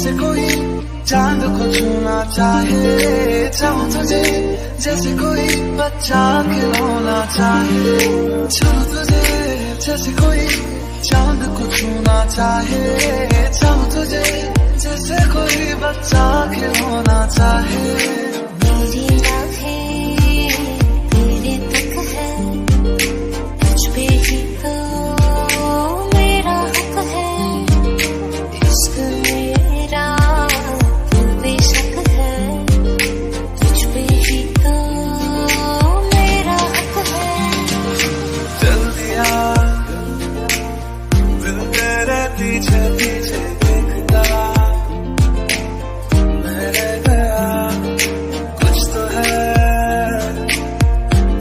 जैसे कोई चांद को छूना चाहे, चाहूं तुझे जैसे कोई बच्चा खिलौना चाहे, चाहूं तुझे जैसे कोई चांद को छूना चाहे, चाहूं तुझे जैसे कोई बच्चा खिलौना चाहे। मेरी आँखें तेरे तक है, तुझ पे ही तो मेरा हक है, इश्क मेरा तू बेशक है, तुझ पे ही तो मेरा हक है। चल दिया दिल तेरे पीछे पीछे देखता, मैं रह गया कुछ तो है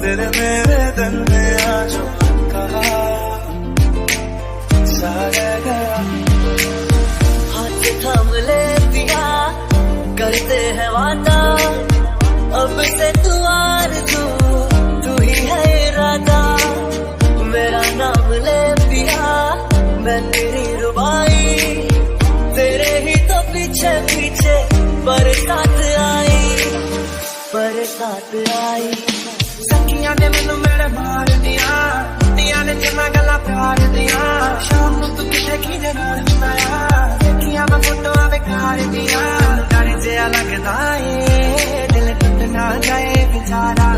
तेरे मेरे दिल में आज कहा, सा रह गया। हाथ थाम ले पिया, करते हैं वादा, अब से तू आरज़ू, तू ही है इरादा। मेरा नाम ले पिया, मैं तेरी रुबाई, तेरे ही तो पीछे पीछे बरसात आई। सखियां ने मैनू मेरे मार दिया, दिया ने जिन्ना गल्लां प्यार दिया, शाम नूं तू किते किने नाल बनाया, देखियां मैं फोटोआं बेकार दिया, डर जिहा लगदा ए दिल टुट ना जाए बेचारा,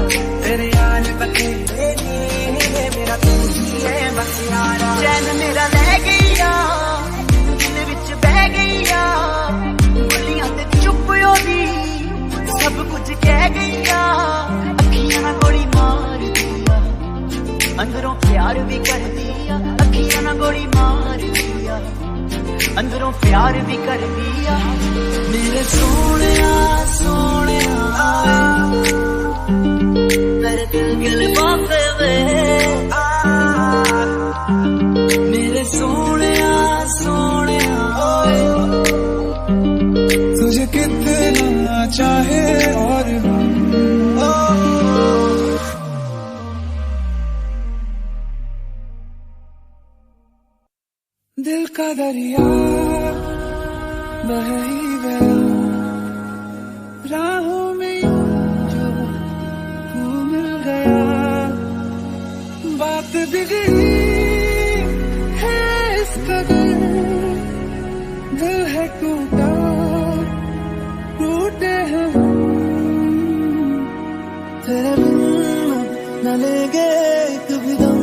तेरे यार बतेरे ने मेरा तू ही है बस यारा। चैन मेरा ले गईया, दिल विच बह गईया, बोलियां ते चुप होदी, सब कुछ कह गईया, अखियां ना गोली मार दिया, अंदरों प्यार भी कर दिया, अखियां ना गोली मार दिया, अंदरों प्यार भी कर दिया। मेरे सोहणिया सोहणिया मेरे दिल के लिफाफे में, मेरे सोहणिया सोहणिया तुझे कितना चाहे और दिल का दरिया बह ही गया, राहों में जो तू मिल गया, बात बिगड़ी है इस कदर, दिल है टूटा टूटे हैं हम, तेरे बिन न लेंगे कभी दम,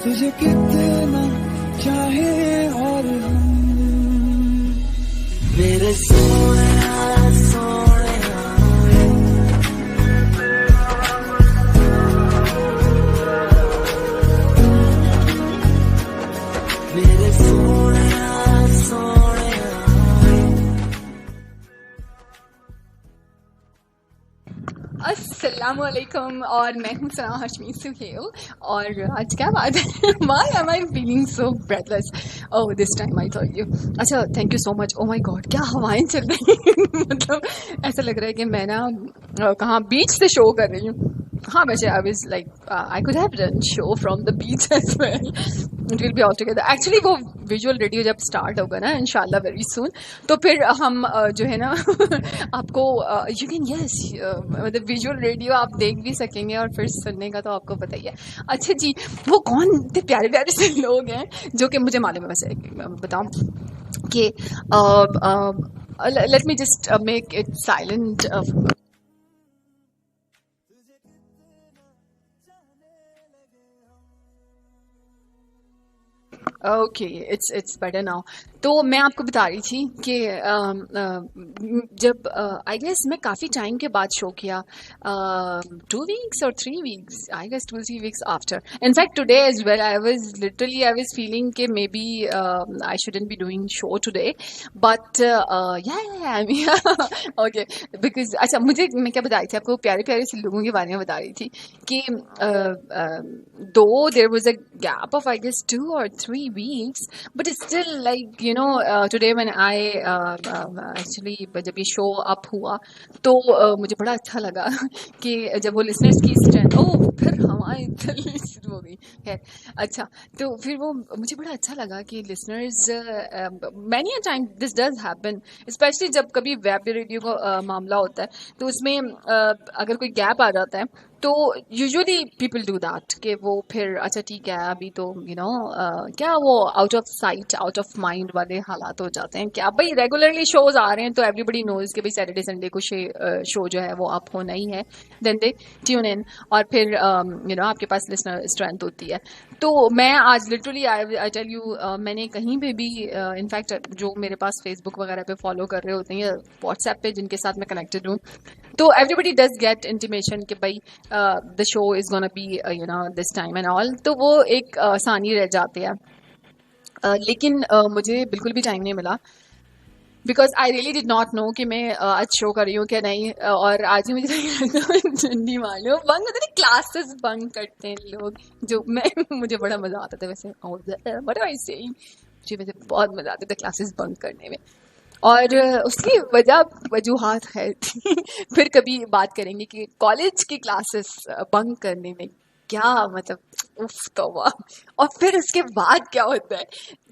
तुझे कितना चाहे और हम। मेरे सोहणिया सोहणिया मेरे सोहणिया सोहणिया। अस्सलामुअलैकुम, और मैं हूँ सना हाशमी सुहेल, और आज क्या बात है, why am I feeling so breathless, oh this time I told you. अच्छा, thank you so much. Oh my God, क्या हवाएं चल रही हैं मतलब ऐसा लग रहा है कि मैं ना कहाँ बीच से शो कर रही हूँ। हाँ, वैसे I was like I could have done show from the beach as well, it will be all together. Actually वो विजुअल रेडियो जब स्टार्ट होगा ना इंशाल्लाह वेरी सून, तो फिर हम जो है ना आपको यू कैन यस मतलब विजुअल रेडियो आप देख भी सकेंगे, और फिर सुनने का तो आपको पता ही है। अच्छा जी, वो कौन इतने प्यारे प्यारे से लोग हैं जो कि मुझे मालूम है, वैसे बताऊँ कि late me just make it silent. Okay, it's better now. तो मैं आपको बता रही थी कि जब आई गेस मैं काफ़ी टाइम के बाद शो किया, 2 वीक्स और 3 weeks, I guess 2-3 weeks after, in fact today as well I was feeling कि maybe I shouldn't be doing show today, but okay, because अच्छा मैं क्या बता रही थी आपको, प्यारे प्यारे से लोगों के बारे में बता रही थी कि दो there was a gap of I guess 2 or 3 weeks, but it's still like today when I actually जब ये शो अप हुआ तो मुझे बड़ा अच्छा लगा कि जब वो लिसनर्स की स्ट्रेंथ फिर हमारी चलनी शुरू हो गई। खैर अच्छा, तो फिर वो मुझे बड़ा अच्छा लगा कि listeners many a time this does happen, specially जब कभी वेब रेडियो का मामला होता है तो उसमें अगर कोई गैप आ जाता है तो यूजुअली पीपल डू दैट कि वो फिर अच्छा ठीक है अभी तो क्या वो out of sight out of mind वाले हालात हो जाते हैं। क्या भाई रेगुलरली शोज आ रहे हैं तो एवरीबडी नोज कि भाई सैटरडे संडे को शो जो है वो अप होना ही है, देन दे ट्यून इन और फिर आपके पास लिसनर स्ट्रेंथ होती है। तो मैं आज लिटरली आई टेल यू मैंने कहीं पे भी इनफैक्ट जो मेरे पास फेसबुक वगैरह पे फॉलो कर रहे होते हैं या व्हाट्सएप पे जिनके साथ मैं कनेक्टेड हूँ तो एवरीबडी डज गेट इंटीमेशन कि भाई the show is gonna be this time and all, तो वो एक आसानी रह जाती है। लेकिन मुझे बिल्कुल भी टाइम नहीं मिला because I really did not know कि मैं आज शो कर रही हूँ क्या नहीं, और आज ही मुझे झंडी मालूम बंक होते क्लासेस बंक करते हैं लोग, जो मुझे बड़ा मजा आता था वैसे मुझे वैसे बहुत मजा आता था क्लासेस बंक करने में, और उसकी वजूहात है फिर कभी बात करेंगे कि कॉलेज की क्लासेस बंक करने में क्या मतलब उफ तौबा, और फिर उसके बाद क्या होता है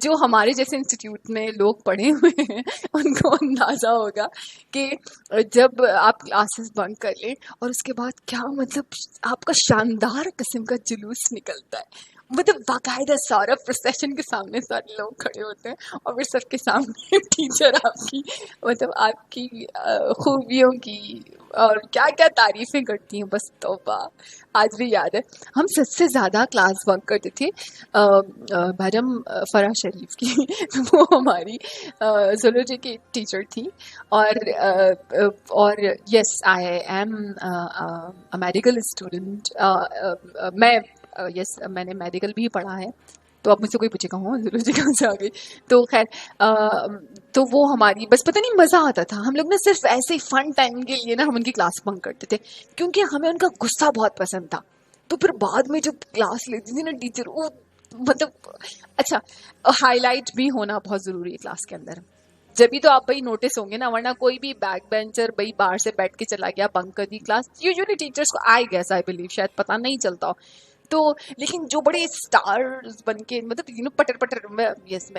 जो हमारे जैसे इंस्टीट्यूट में लोग पढ़े हुए हैं उनको अंदाजा होगा कि जब आप क्लासेस बंक कर लें और उसके बाद क्या मतलब आपका शानदार किस्म का जुलूस निकलता है, मतलब बाकायदा सारा प्रोसेशन के सामने सारे लोग खड़े होते हैं और फिर सबके सामने टीचर आपकी मतलब आपकी खूबियों की और क्या क्या तारीफें करती हैं, बस तौबा। आज भी याद है हम सबसे ज़्यादा क्लास बंक करते थे मैडम फराह शरीफ की वो हमारी ज़ूलॉजी की टीचर थी, और yes I am a medical student, मैं यस मैंने मेडिकल भी पढ़ा है, तो अब मुझसे कोई पूछेगा हाँ ज़ूलॉजी कहाँ से आ गई, तो खैर तो वो हमारी बस पता नहीं मज़ा आता था, हम लोग ना सिर्फ ऐसे ही फन टाइम के लिए ना हम उनकी क्लास बंक करते थे क्योंकि हमें उनका गुस्सा बहुत पसंद था। तो फिर बाद में जब क्लास लेती थी ना टीचर वो मतलब अच्छा हाईलाइट भी होना बहुत ज़रूरी है क्लास के अंदर, जब भी तो आप भाई नोटिस होंगे ना, वरना कोई भी बैक बेंचर भाई बाहर से बैठ के चला गया बंक कर दी क्लास, यूजुअली टीचर्स को आई बिलीव शायद पता नहीं चलता हो, तो लेकिन जो बड़े स्टार्स बन के मतलब पटर पटर मैं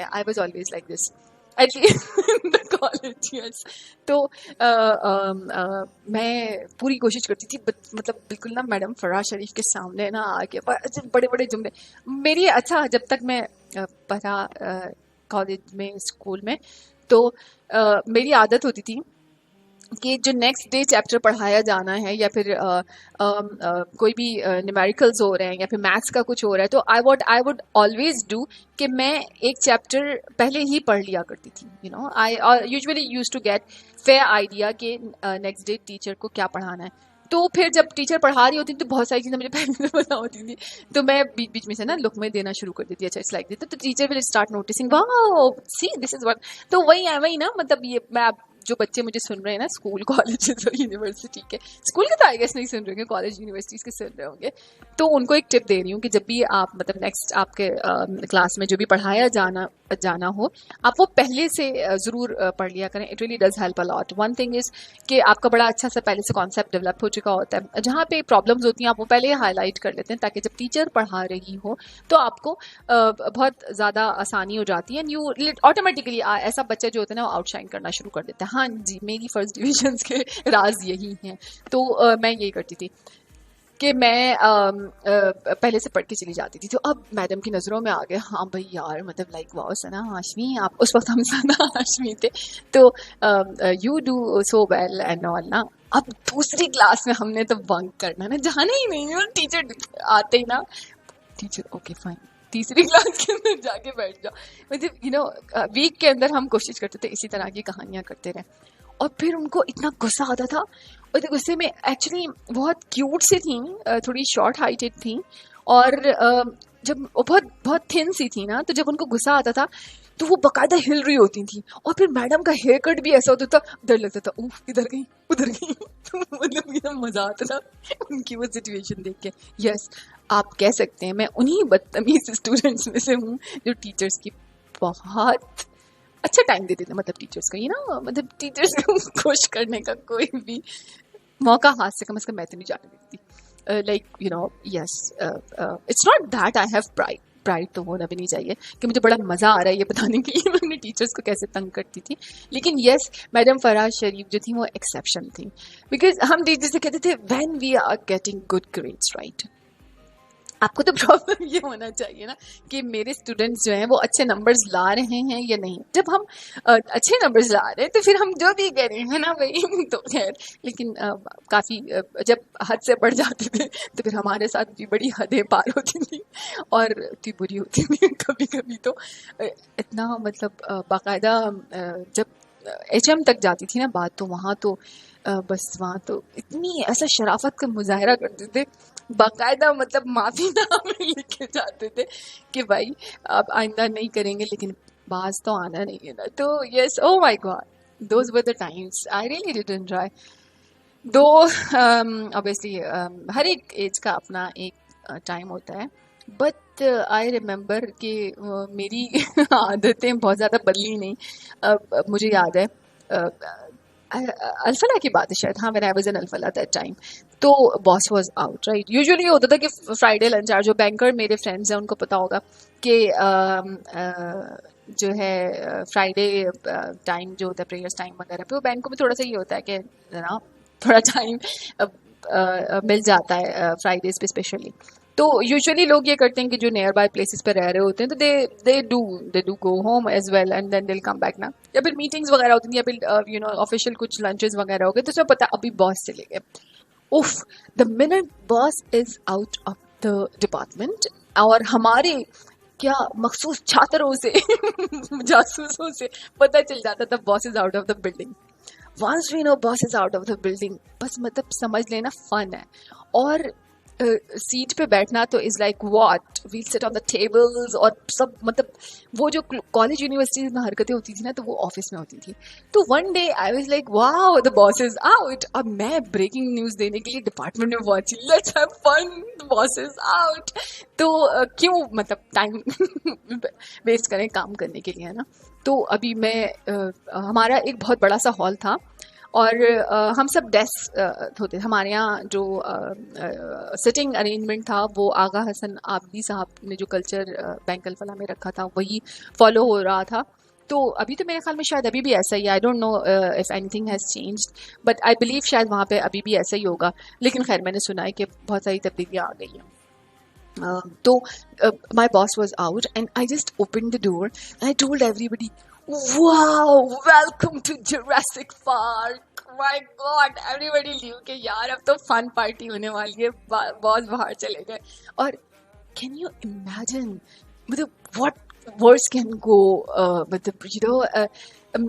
I was always like this at least in the college yes, तो मैं पूरी कोशिश करती थी मतलब बिल्कुल ना मैडम फराह शरीफ के सामने ना आके बड़े बड़े जुमले मेरी अच्छा जब तक मैं पढ़ा कॉलेज में स्कूल में तो मेरी आदत होती थी कि जो नेक्स्ट डे चैप्टर पढ़ाया जाना है या फिर कोई भी न्यूमेरिकल्स हो रहे हैं या फिर मैथ्स का कुछ हो रहा है तो आई वुड ऑलवेज डू कि मैं एक चैप्टर पहले ही पढ़ लिया करती थी, I usually use to get fair idea कि नेक्स्ट डे टीचर को क्या पढ़ाना है। तो फिर जब टीचर पढ़ा रही होती थी तो बहुत सारी चीज़ें मुझे पहले से पता होती थी, तो मैं बीच बीच में से ना लुक में देना शुरू कर देती, अच्छा इट्स लाइक दिस, तो teacher will start noticing wow see this is what, तो वही ना मतलब ये मैं जो बच्चे मुझे सुन रहे हैं ना स्कूल कॉलेजेस और यूनिवर्सिटी के, स्कूल के तो आई गेस नहीं सुन रहे होंगे, कॉलेज यूनिवर्सिटीज़ के सुन रहे होंगे, तो उनको एक टिप दे रही हूँ कि जब भी आप मतलब नेक्स्ट आपके क्लास में जो भी पढ़ाया जाना हो आप वो पहले से ज़रूर पढ़ लिया करें, it really does help a lot. One thing is कि आपका बड़ा अच्छा सा पहले से कॉन्सेप्ट डेवलप हो चुका होता है, जहाँ पे प्रॉब्लम्स होती हैं आप वो पहले हाईलाइट कर लेते हैं ताकि जब टीचर पढ़ा रही हो तो आपको बहुत ज़्यादा आसानी हो जाती है एंड यू ऑटोमेटिकली ऐसा बच्चा जो होता है ना वो आउटशाइन करना शुरू कर देता है। हाँ जी, मेरी फर्स्ट डिविजन्स के राज यही हैं, तो मैं यही करती थी कि मैं पहले से पढ़ के चली जाती थी, तो अब मैडम की नज़रों में आ गया हाँ भाई यार मतलब लाइक वाओ सना हाशमी, आप उस वक्त हम सना हाशमी थे, तो you do so well and all ना। अब दूसरी क्लास में हमने तो बंक करना ना, जाना ही नहीं है, टीचर आते ही ना टीचर ओके फाइन तीसरी क्लास के अंदर जाके बैठ जाओ, मतलब वीक के अंदर हम कोशिश करते थे इसी तरह की कहानियाँ करते रहे, और फिर उनको इतना गुस्सा आता था, और तो गुस्से में एक्चुअली बहुत क्यूट सी थी, थोड़ी शॉर्ट हाइटेड थी, और जब वो बहुत थिन सी थी ना, तो जब उनको गुस्सा आता था तो वो बाकायदा हिल रही होती थी, और फिर मैडम का हेयर कट भी ऐसा होता था, डर लगता था उफ इधर गई उधर गई तो मतलब मज़ा आता था उनकी वो सिचुएशन देख के। यस आप कह सकते हैं मैं उन्हीं बदतमीज स्टूडेंट्स में से हूँ जो टीचर्स की बहुत अच्छा टाइम देते थे मतलब टीचर्स को, मतलब टीचर्स को खुश करने का कोई भी मौका हाथ से कम मैं तो नहीं जाने देती थी। Like yes, it's not that I have pride तो होना भी नहीं चाहिए कि मुझे बड़ा मज़ा आ रहा है ये बताने के लिए मैं अपने टीचर्स को कैसे तंग करती थी। लेकिन यस, मैडम फराज शरीफ जो थी वो एक्सेप्शन थी, बिकॉज हम टीचर से कहते थे when we are getting good grades, right, आपको तो प्रॉब्लम ये होना चाहिए ना कि मेरे स्टूडेंट्स जो हैं वो अच्छे नंबर्स ला रहे हैं या नहीं। जब हम अच्छे नंबर्स ला रहे हैं तो फिर हम जो भी कह रहे हैं ना भाई तो खैर, लेकिन काफ़ी जब हद से बढ़ जाते थे तो फिर हमारे साथ भी बड़ी हदें पार होती थी और इतनी बुरी होती थी कभी कभी तो इतना मतलब बाकायदा जब HM तक जाती थी ना बात, तो वहाँ तो बस वहाँ तो इतनी ऐसा शराफत का मुजाहरा करते थे बाकायदा, मतलब माफी नामे लिखे जाते थे कि भाई अब आइंदा नहीं करेंगे, लेकिन बाज तो आना नहीं है ना। तो yes, oh my God, those were the times I really did enjoy. दो ऑब्वियसली हर एक एज का अपना एक टाइम होता है, बट आई रिमेंबर कि मेरी आदतें बहुत ज़्यादा बदली नहीं। मुझे याद है अल्फला की बात है शायद, हाँ, when I was in Alfalah that time, तो boss was out, right. Usually होता था कि फ्राइडे लंच आवर, जो बैंकर मेरे फ्रेंड्स हैं उनको पता होगा कि जो है फ्राइडे टाइम जो होता है प्रेयर्स टाइम वगैरह पे, वो बैंकों में थोड़ा सा ये होता है कि ना थोड़ा टाइम मिल जाता है फ्राइडेज पे स्पेशली। तो यूजुअली लोग ये करते हैं कि जो नियर बाय प्लेसेस पे रह रहे होते हैं तो they do go home as well and then they'll come back ना, या फिर मीटिंग्स वगैरह होती हैं, या फिर ऑफिशियल कुछ लंचेस वगैरह हो गए, तो उसमें पता अभी बॉस चले गए। उफ, the minute boss is out of the department और हमारे क्या मखसूस छात्रों से जासूसों से पता चल जाता था boss is out of the building. Once we know boss is out of the building, बस मतलब समझ लेना फन है। और सीट पे बैठना तो is like what, we'll sit on the tables और सब, मतलब वो जो कॉलेज यूनिवर्सिटीज में हरकतें होती थी ना तो वो ऑफिस में होती थी। तो one day I was like wow the boss is out, अब मैं ब्रेकिंग न्यूज़ देने के लिए डिपार्टमेंट में पहुंची, let's have fun, the boss is out. तो क्यों मतलब टाइम वेस्ट करें काम करने के लिए, है ना। तो अभी मैं हमारा एक बहुत बड़ा सा हॉल था और हम सब डेस्क होते, हमारे यहाँ जो सिटिंग अरेंजमेंट था वो आगा हसन आबदी साहब ने जो कल्चर बैंक अल्फला में रखा था वही फॉलो हो रहा था। तो अभी तो मेरे ख्याल में शायद अभी भी ऐसा ही है, आई don't know if anything has changed, but I believe शायद वहाँ पे अभी भी ऐसा ही होगा। लेकिन खैर मैंने सुना है कि बहुत सारी तब्दीलियाँ आ गई हैं। तो my boss was out and I just open the door and I told everybody, wow, welcome to Jurassic Park. My God, everybody knew कि यार अब तो फन पार्टी होने वाली है, बॉस बाहर चले गए। और can you imagine, मतलब what words can go, मतलब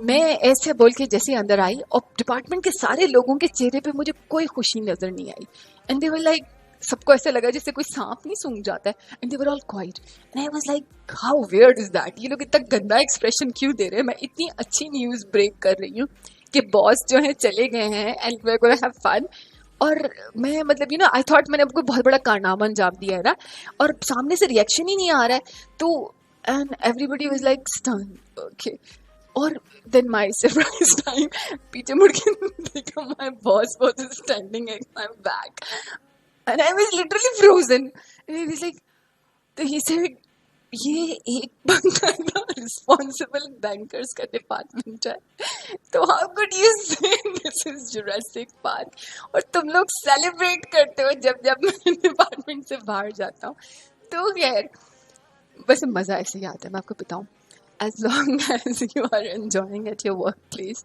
मैं ऐसे बोल के जैसे अंदर आई और डिपार्टमेंट के सारे लोगों के चेहरे पे मुझे कोई खुशी नजर नहीं आई, एंड दे वर लाइक, सबको ऐसा लगा जैसे कोई सांप नहीं सूंघ जाता है, and they were all quiet and I was like how weird is that, ये लोग इतना गंदा एक्सप्रेशन क्यों दे रहे हैं। मैं इतनी अच्छी न्यूज़ ब्रेक कर रही हूँ कि बॉस जो है चले गए हैं and we are gonna have fun, और मैं मतलब आई थॉट मैंने आपको बहुत बड़ा कारनामा अंजाम दिया है ना, और सामने से रिएक्शन ही नहीं आ रहा है। तो and everybody was like stun, okay. और देन माई सरप्राइज टाइम, पीछे मुड़ के देखा my boss was standing at my back and I was literally frozen. And I was like, तो he said, ये एक बंदा ना रिस्पॉन्सिबल बैंकर्स का डिपार्टमेंट है, तो हाउ कुड यू से दिस इज जुरासिक पार्क, और तुम लोग सेलिब्रेट करते हो जब जब मैं डिपार्टमेंट से बाहर जाता हूँ। तो खैर बस मज़ा ऐसे ही आता है, मैं आपको बताऊँ, as long as you are enjoying at your workplace,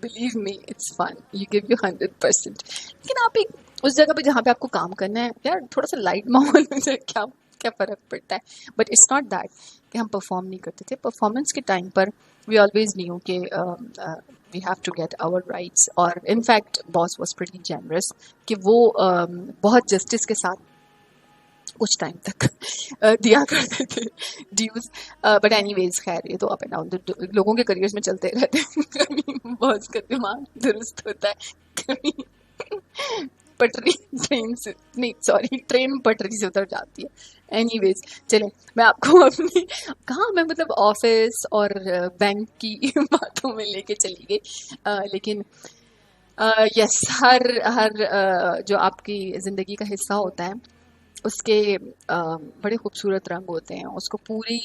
believe me, it's fun. You give your 100%. लेकिन आप एक उस जगह पे जहाँ पे आपको काम करना है यार, थोड़ा सा लाइट माहौल में से क्या फ़र्क पड़ता है। बट इट्स नॉट दैट कि हम परफॉर्म नहीं करते थे। परफॉर्मेंस के टाइम पर वी ऑलवेज न्यू कि we have to get our rights, और in fact boss was pretty generous कि वो बहुत जस्टिस के साथ कुछ टाइम तक दिया करते थे ड्यूज। बट एनीवेज खैर ये तो अप एंड डाउन लोगों के करियर्स में चलते रहते हैं। कभी बॉस का दिमाग दुरुस्त होता है, कभी पटरी ट्रेन से नहीं, सॉरी, ट्रेन पटरी से उतर जाती है। एनीवेज, चलें, मैं आपको अपनी कहाँ मैं मतलब ऑफिस और बैंक की बातों में लेके चली गई, लेकिन यस, हर जो आपकी ज़िंदगी का हिस्सा होता है उसके बड़े खूबसूरत रंग होते हैं, उसको पूरी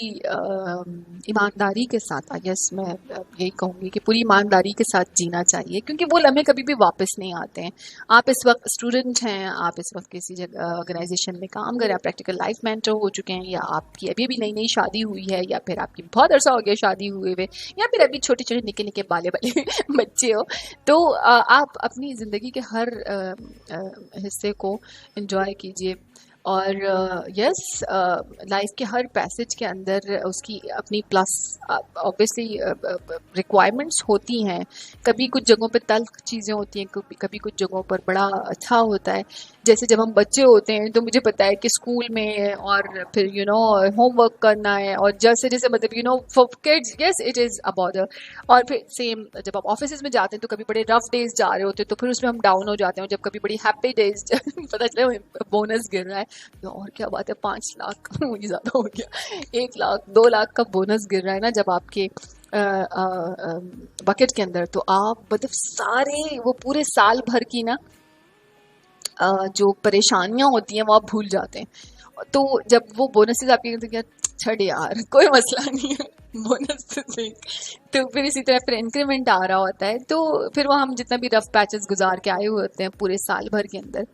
ईमानदारी के साथ, यस मैं यही कहूँगी कि पूरी ईमानदारी के साथ जीना चाहिए, क्योंकि वो लम्हे कभी भी वापस नहीं आते हैं। आप इस वक्त स्टूडेंट हैं, आप इस वक्त किसी जगह ऑर्गेनाइजेशन में काम कर रहे हैं, आप प्रैक्टिकल लाइफ मेंटर हो चुके हैं, या आपकी अभी अभी नई नई शादी हुई है, या फिर आपकी बहुत अरसा हो गया शादी हुए हुए, या फिर अभी छोटे छोटे निके निके बाले वाले बच्चे हो, तो आप अपनी ज़िंदगी के हर हिस्से को एंजॉय कीजिए। और यस, लाइफ के हर पैसेज के अंदर उसकी अपनी प्लस ऑब्वियसली रिक्वायरमेंट्स होती हैं। कभी कुछ जगहों पे तल्ख चीज़ें होती हैं, कभी कुछ जगहों पर बड़ा अच्छा होता है। जैसे जब हम बच्चे होते हैं तो मुझे पता है कि स्कूल में और फिर होमवर्क करना है, और जैसे जैसे मतलब for kids yes it is a border. और फिर सेम जब आप ऑफिस में जाते हैं तो कभी बड़े रफ डेज जा रहे होते हैं तो फिर उसमें हम डाउन हो जाते हैं, जब कभी बड़ी हैप्पी डेज पता चले बोनस गिर रहा है, तो और क्या बात है, 5 लाख मुझे ज़्यादा हो गया, 1 लाख 2 लाख का बोनस गिर रहा है ना जब आपके बकेट के अंदर, तो आप मतलब सारे वो पूरे साल भर की ना जो परेशानियां होती हैं वो आप भूल जाते हैं। तो जब वो बोनसेस आपके तो क्या, छड़ यार कोई मसला नहीं है, बोनस तो फिर इसी तरह फिर इंक्रीमेंट आ रहा होता है, तो फिर वो हम जितना भी रफ पैचेस गुजार के आए हुए होते हैं पूरे साल भर के अंदर,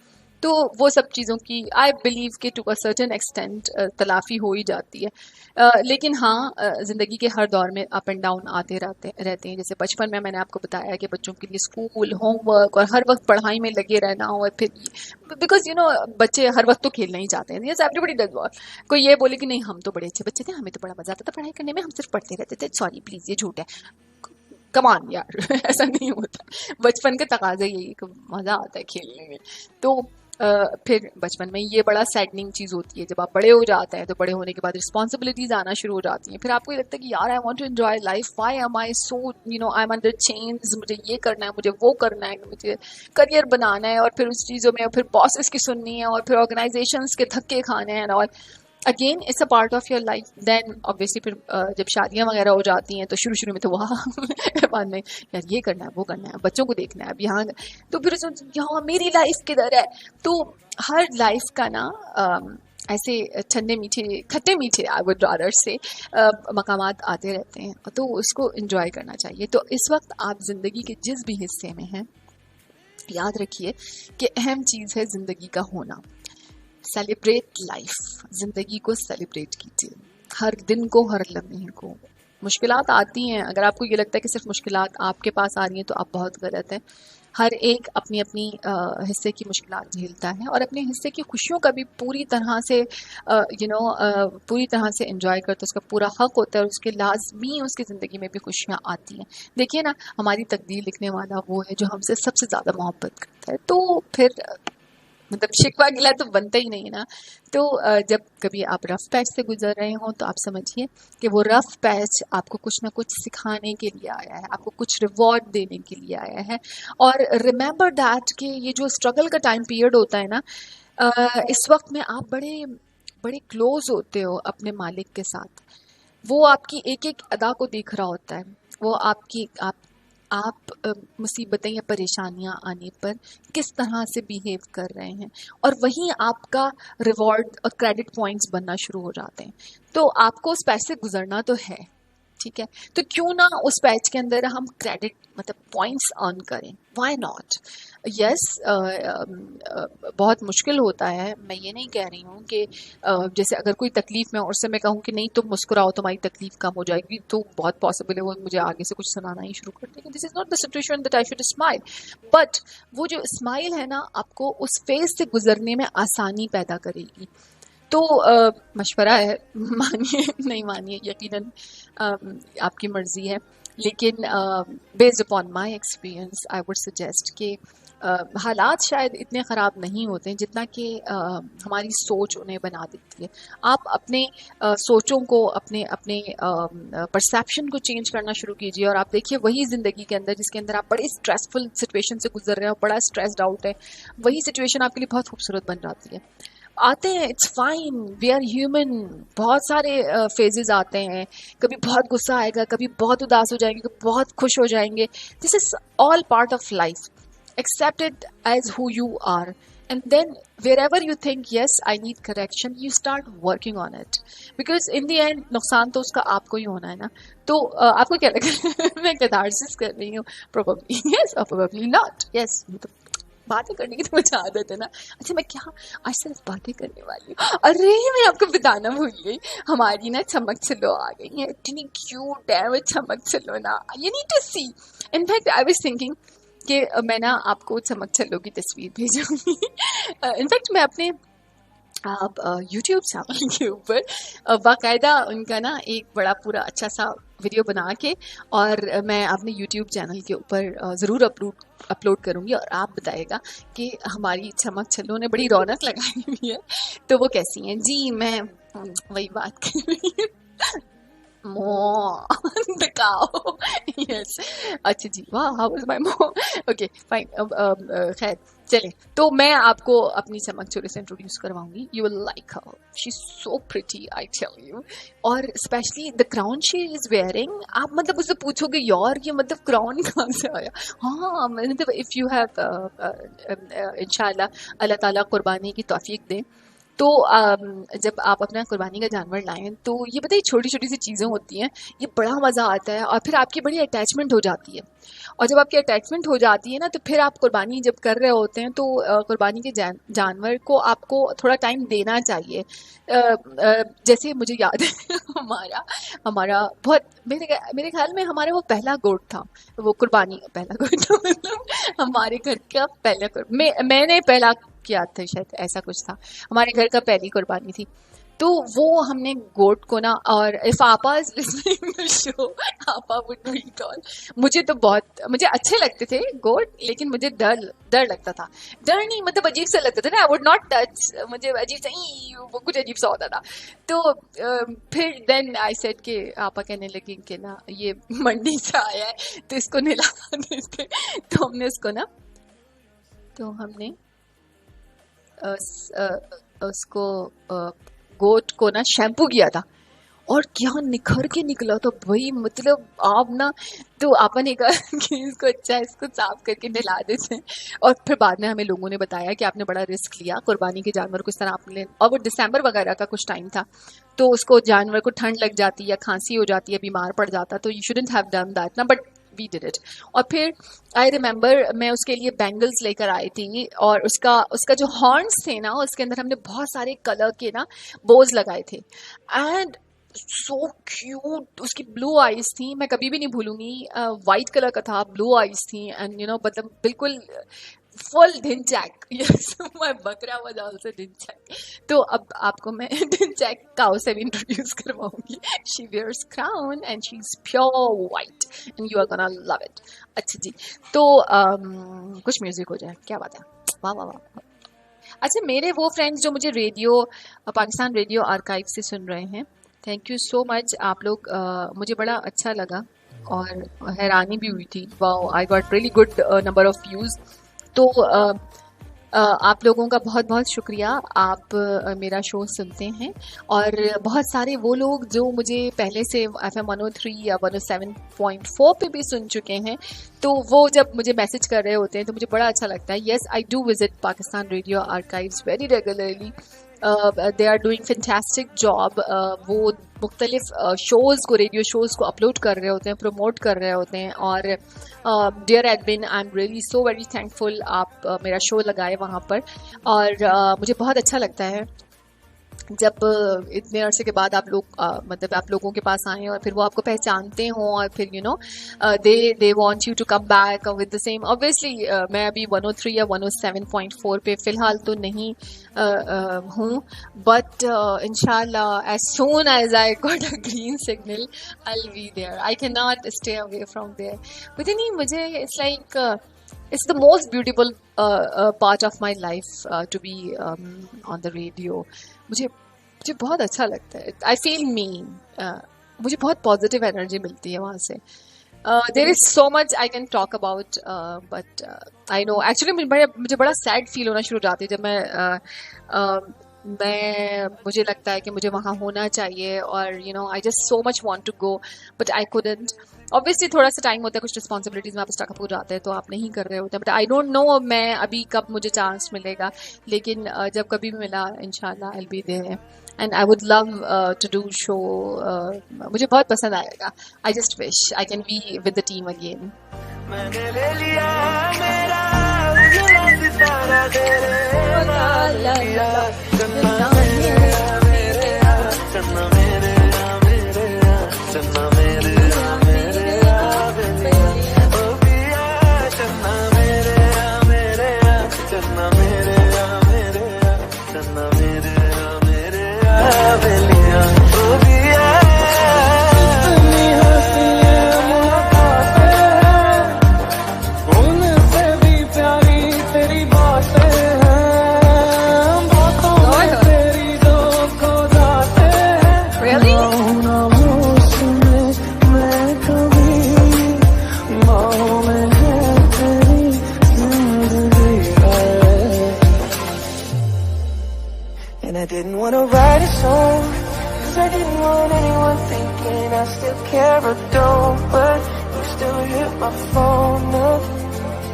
तो वो सब चीज़ों की आई बिलीव कि टू अ सर्टेन एक्सटेंट तलाफ़ी हो ही जाती है। लेकिन हाँ, ज़िंदगी के हर दौर में अप एंड डाउन आते रहते हैं। जैसे बचपन में मैंने आपको बताया कि बच्चों के लिए स्कूल, होमवर्क और हर वक्त पढ़ाई में लगे रहना, और फिर बिकॉज बच्चे हर वक्त तो खेलना ही चाहते हैं, यस एवरीबॉडी डज व्हाट। कोई ये बोले कि नहीं हम तो बड़े अच्छे बच्चे थे, हमें तो बड़ा मज़ा आता था पढ़ाई करने में, हम सिर्फ पढ़ते रहते थे, सॉरी प्लीज़ ये झूठ है, कमान यार ऐसा नहीं होता। बचपन के तकाज़े यही कि मज़ा आता है खेलने में। तो फिर बचपन में ये बड़ा सैडनिंग चीज़ होती है, जब आप बड़े हो जाते हैं तो बड़े होने के बाद रिस्पॉन्सिबिलिटीज़ आना शुरू हो जाती हैं, फिर आपको ये लगता है कि यार I want to enjoy life, why am I so I am under change, मुझे ये करना है, मुझे वो करना है, मुझे करियर बनाना है, और फिर उस चीज़ों में फिर बॉसेस की सुननी है, और फिर ऑर्गेनाइजेशंस के धक्के खाने हैं, और again it's a part of your life. Then obviously फिर जब शादियां वगैरह हो जाती हैं तो शुरू में तो वाह बाद में यार ये करना है, वो करना है, बच्चों को देखना है, अब यहाँ, तो फिर यहाँ मेरी लाइफ किधर है। तो हर लाइफ का ना ऐसे खट्टे मीठे आई वुड रादर से मकामात आते रहते हैं, तो उसको एंजॉय करना चाहिए। तो इस वक्त आप ज़िंदगी के जिस भी हिस्से में हैं, याद रखिए कि अहम चीज़ है ज़िंदगी का होना। सेलिब्रेट लाइफ, ज़िंदगी को सेलिब्रेट कीजिए, हर दिन को, हर लम्हे को। मुश्किलात आती हैं, अगर आपको ये लगता है कि सिर्फ मुश्किलात आपके पास आ रही हैं तो आप बहुत गलत हैं। हर एक अपनी अपनी हिस्से की मुश्किलात झेलता है, और अपने हिस्से की खुशियों का भी पूरी तरह से पूरी तरह से एंजॉय करता है, उसका पूरा हक होता है, और उसके लाजमी उसकी ज़िंदगी में भी खुशियाँ आती हैं। देखिए ना, हमारी तकदीर लिखने वाला वो है जो हमसे सबसे ज़्यादा मोहब्बत करता है, तो फिर मतलब शिकवा गिला तो बनता ही नहीं है ना। तो जब कभी आप रफ पैच से गुजर रहे हो तो आप समझिए कि वो रफ पैच आपको कुछ ना कुछ सिखाने के लिए आया है, आपको कुछ रिवॉर्ड देने के लिए आया है। और रिमेंबर दैट कि ये जो स्ट्रगल का टाइम पीरियड होता है ना, इस वक्त में आप बड़े बड़े क्लोज होते हो अपने मालिक के साथ। वो आपकी एक एक अदा को देख रहा होता है, वो आप मुसीबतें या परेशानियां आने पर किस तरह से बिहेव कर रहे हैं, और वहीं आपका रिवॉर्ड और क्रेडिट पॉइंट्स बनना शुरू हो जाते हैं। तो आपको उस पैच से गुजरना तो है, ठीक है, तो क्यों ना उस पैच के अंदर हम क्रेडिट मतलब पॉइंट्स अर्न करें, व्हाई नॉट। यस, बहुत मुश्किल होता है, मैं ये नहीं कह रही हूँ कि जैसे अगर कोई तकलीफ़ में और से मैं कहूँ कि नहीं तुम मुस्कुराओ तुम्हारी तकलीफ़ कम हो जाएगी, तो बहुत पॉसिबल है वो मुझे आगे से कुछ सुनाना ही शुरू कर देंगे। This is not the situation that I should smile, but वो जो स्माइल है ना, आपको उस फेज से गुजरने में आसानी पैदा करेगी। तो मशवरा है, मानिए नहीं मानिए यकीनन आपकी मर्जी है, लेकिन based upon my experience I would suggest कि हालात शायद इतने ख़राब नहीं होते हैं जितना कि हमारी सोच उन्हें बना देती है। आप अपने सोचों को, अपने अपने परसेप्शन को चेंज करना शुरू कीजिए और आप देखिए वही ज़िंदगी के अंदर जिसके अंदर आप बड़ी स्ट्रेसफुल सिचुएशन से गुजर रहे हो, बड़ा स्ट्रेस्ड आउट है, वही सिचुएशन आपके लिए बहुत खूबसूरत बन जाती है। आते हैं, it's fine, we are human, बहुत सारे फेजेस आते हैं, कभी बहुत गुस्सा आएगा, कभी बहुत उदास हो जाएंगे, कभी बहुत खुश हो जाएंगे। This is all part of life, accept it as who you are, and then wherever you think yes I need correction, you start working on it, because in the end नुकसान तो उसका आपको ही होना है ना। तो आपको क्या लगा मैं कैथारसिस कर रही हूँ? probably yes or probably not, yes, बातें करने की तो मुझे आदत है ना। अच्छा, मैं क्या आज सिर्फ बातें करने वाली हूँ? अरे मैं आपको बताना भूल गई, हमारी ना चमक चलो आ गई है, इतनी क्यूट है वो चमक चलो ना, you need to see। In fact I was thinking कि मैं ना आपको चमक चलो की तस्वीर भेजूंगी। इनफैक्ट मैं अपने आप यूट्यूब चैनल के ऊपर बाकायदा उनका ना एक बड़ा पूरा अच्छा सा वीडियो बना के और मैं अपने यूट्यूब चैनल के ऊपर ज़रूर अपलोड करूँगी और आप बताइएगा कि हमारी चमक छल्लों ने बड़ी रौनक लगाई हुई है तो वो कैसी हैं। जी मैं वही बात कर रही हूँ, दिखाओ। यस, अच्छा जी, वाह, how was my mom? Okay fine, खैर चलें, तो मैं आपको अपनी चमक चोरी से इंट्रोड्यूस करवाऊंगी। You will like her, she is so pretty, I tell you. और especially the crown she is wearing, आप मतलब उससे पूछोगे यार ये मतलब क्राउन कहाँ से आया? हाँ मतलब इफ़ यू हैव इंशाल्लाह अल्लाह ताला कुर्बानी की तौफीक दें तो जब आप अपना कुर्बानी का जानवर लाएं तो ये बताइए छोटी छोटी सी चीज़ें होती हैं, ये बड़ा मज़ा आता है और फिर आपकी बड़ी अटैचमेंट हो जाती है। और जब आपकी अटैचमेंट हो जाती है ना तो फिर आप कुर्बानी जब कर रहे होते हैं तो कुर्बानी के जानवर को आपको थोड़ा टाइम देना चाहिए। जैसे मुझे याद है हमारा बहुत मेरे ख्याल में हमारा वो पहला गोट था, वो कुर्बानी का पहला गोट था, मतलब हमारे घर का पहला मैंने पहला किया था, शायद ऐसा कुछ था, हमारे घर का पहली कुर्बानी थी। तो वो हमने गोट को ना, और इफ आपा इज लिसनिंग द शो आपा वुड रिकॉल, मुझे अच्छे लगते थे गोट, लेकिन मुझे डर लगता था। डर नहीं मतलब अजीब सा लगता था ना, आई वुड नॉट टच, मुझे अजीब सा वो कुछ अजीब सा होता था। तो फिर देन आई सेड कि आपा कहने लगे कि ना ये मंडी से आया है तो इसको नहला देते। तो हमने उसको गोट को ना शैम्पू किया था और क्या निखर के निकला था भाई, मतलब आप ना, तो आपने कहा कि इसको साफ करके नहला देते हैं। और फिर बाद में हमें लोगों ने बताया कि आपने बड़ा रिस्क लिया, कुर्बानी के जानवर को इस तरह आपने, और वो दिसंबर वगैरह का कुछ टाइम था, तो उसको जानवर को ठंड लग जाती है, खांसी हो जाती है, बीमार पड़ जाता, तो you shouldn't have done that ना, बट वी डिड इट। और फिर आई रिमेंबर मैं उसके लिए बैंगल्स लेकर आई थी और उसका जो हॉर्न्स थे ना उसके अंदर हमने बहुत सारे कलर के ना बोज लगाए थे एंड सो क्यूट। उसकी ब्लू आईज थी, मैं कभी भी नहीं भूलूंगी, वाइट कलर का था, ब्लू आईज थी एंड यू नो मतलब बिल्कुल फुल ढिंचैक। यस, माय बकरा वाज आल्सो ढिंचैक। तो अब आपको मैं ढिंचैक काऊ से भी इंट्रोड्यूस करवाऊंगी। She wears crown and she is pure white and you are gonna love it. अच्छा जी, तो कुछ म्यूजिक हो जाए, क्या बात है, वाह वाह वाह। अच्छा, मेरे वो फ्रेंड्स जो मुझे पाकिस्तान रेडियो आर्काइव से सुन रहे हैं, थैंक यू सो मच। आप लोग मुझे बड़ा अच्छा लगा और हैरानी भी हुई थी, wow, I got really good number of views. तो आप लोगों का बहुत बहुत शुक्रिया, आप मेरा शो सुनते हैं। और बहुत सारे वो लोग जो मुझे पहले से FM 103 या 107.4 पे भी सुन चुके हैं, तो वो जब मुझे मैसेज कर रहे होते हैं तो मुझे बड़ा अच्छा लगता है। Yes, I do visit Pakistan radio archives very regularly, they are doing fantastic job. वो मुख्तलिफ शोज़ को, रेडियो शोज़ को अपलोड कर रहे होते हैं, प्रमोट कर रहे होते हैं। और dear admin, I am really so very thankful, आप मेरा शो लगाए वहाँ पर और मुझे बहुत अच्छा लगता है जब इतने अरसे के बाद आप लोग मतलब आप लोगों के पास आए और फिर वो आपको पहचानते हों और फिर you know they want you to come back with the same. Obviously मैं अभी 103 या 107.4 पे फ़िलहाल तो नहीं हूँ, बट इंशाल्लाह as soon as I got a green signal I will be there. I can not stay away from there. पता नहीं, मुझे it's like it's the most beautiful part of my life to be on the radio. मुझे बहुत अच्छा लगता है। I feel me. मुझे बहुत positive energy मिलती है वहाँ से। There is so much I can talk about, but I know actually मुझे बड़ा sad feel होना शुरू हो जाती है जब मुझे लगता है कि मुझे वहाँ होना चाहिए और you know I just so much want to go but I couldn't. Obviously थोड़ा सा टाइम होता है, कुछ रिस्पॉन्सिबिलिटीज में आप स्टक हो जाते हैं तो आप नहीं कर रहे होते, बट आई डोंट नो मैं अभी कब मुझे चांस मिलेगा, लेकिन जब कभी भी मिला इंशाल्लाह I will be there and I would love to do show. मुझे बहुत पसंद आएगा। I just wish I can be with the team again. मैंने ले लिया मेरा उजला सितारा तेरे नाल लिया, चन्ना मेरे चन्ना मेरे चन्ना मेरे I didn't want to write a song, 'cause I didn't want anyone thinking I still care or don't, but you still hit my phone up.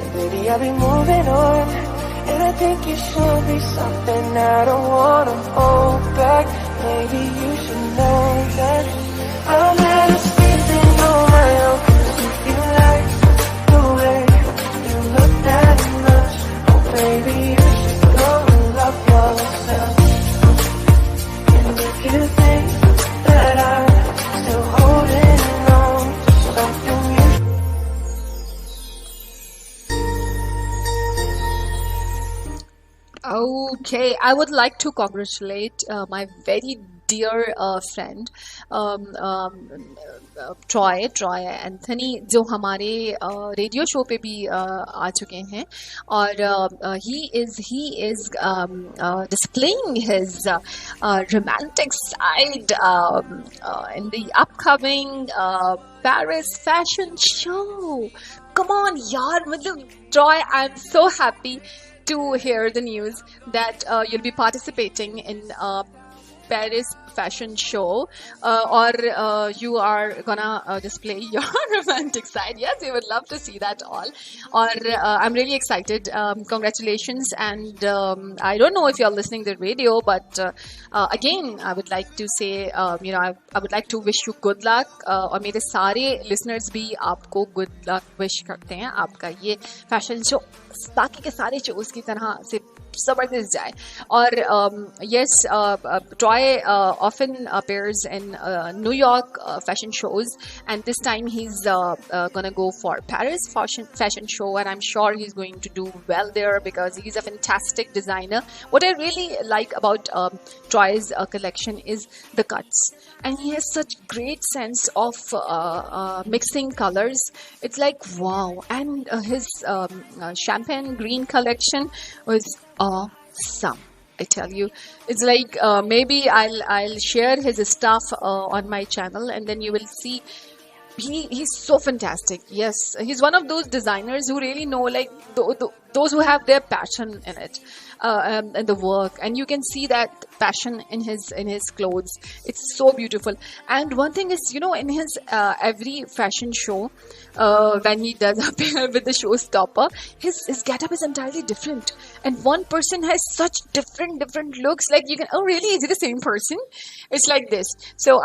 And baby, I'll be moving on, and I think you should be something I don't want to hold back. Maybe you should know that I'm never sleeping on my own, 'cause if you like the way you look that much, oh baby, you should go and love yourself. You think that I'm still holding on to something Okay, I would like to congratulate my very dear friend Troy Anthony, जो हमारे radio show पे भी आ चुके हैं और he is displaying his romantic side in the upcoming Paris fashion show. Come on yaar, मतलब Troy, I'm so happy to hear the news that you'll be participating in Paris fashion show or you are gonna display your romantic side. Yes, we would love to see that all. Or I'm really excited. Congratulations, and I don't know if you're listening to the radio, but again I would like to say I would like to wish you good luck और मेरे सारे listeners भी आपको good luck wish करते हैं। आपका ये fashion show बाकी के सारे shows की तरह से जबरदस्त जाए। और yes, Troy often appears in New York fashion shows, and this time he's gonna go for Paris fashion show, and I'm sure he's going to do well there because he's a fantastic designer. What I really like about Troy's collection is the cuts, and he has such great sense of mixing colors. It's like wow, and his champagne green collection was awesome. I tell you, it's like maybe I'll share his stuff on my channel, and then you will see he's so fantastic. Yes, he's one of those designers who really know, like those who have their passion in it and the work, and you can see that passion in his clothes. It's so beautiful. And one thing is, in his every fashion show, when he does appear with the showstopper, his getup is entirely different, and one person has such different looks. Like you can, oh really, is it the same person? It's like this. So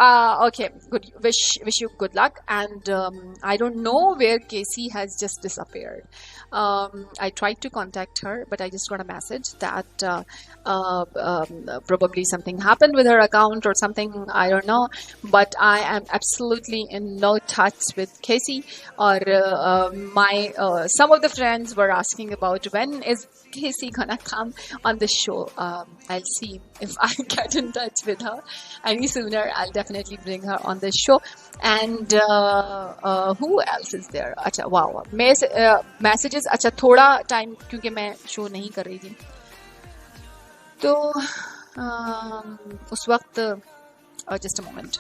okay, good. Wish you good luck. And I don't know where Casey has just disappeared. I tried tried to contact her, but I just got a message that probably something happened with her account or something. I don't know. But I am absolutely in no touch with Casey. Or my some of the friends were asking about when is Casey gonna come on the show. I'll see if I get in touch with her any sooner. I'll definitely bring her on the show. And who else is there? अच्छा वाह messages अच्छा थोड़ा time क्योंकि मैं show नहीं कर रही थी तो उस वक्त जस्ट अ मोमेंट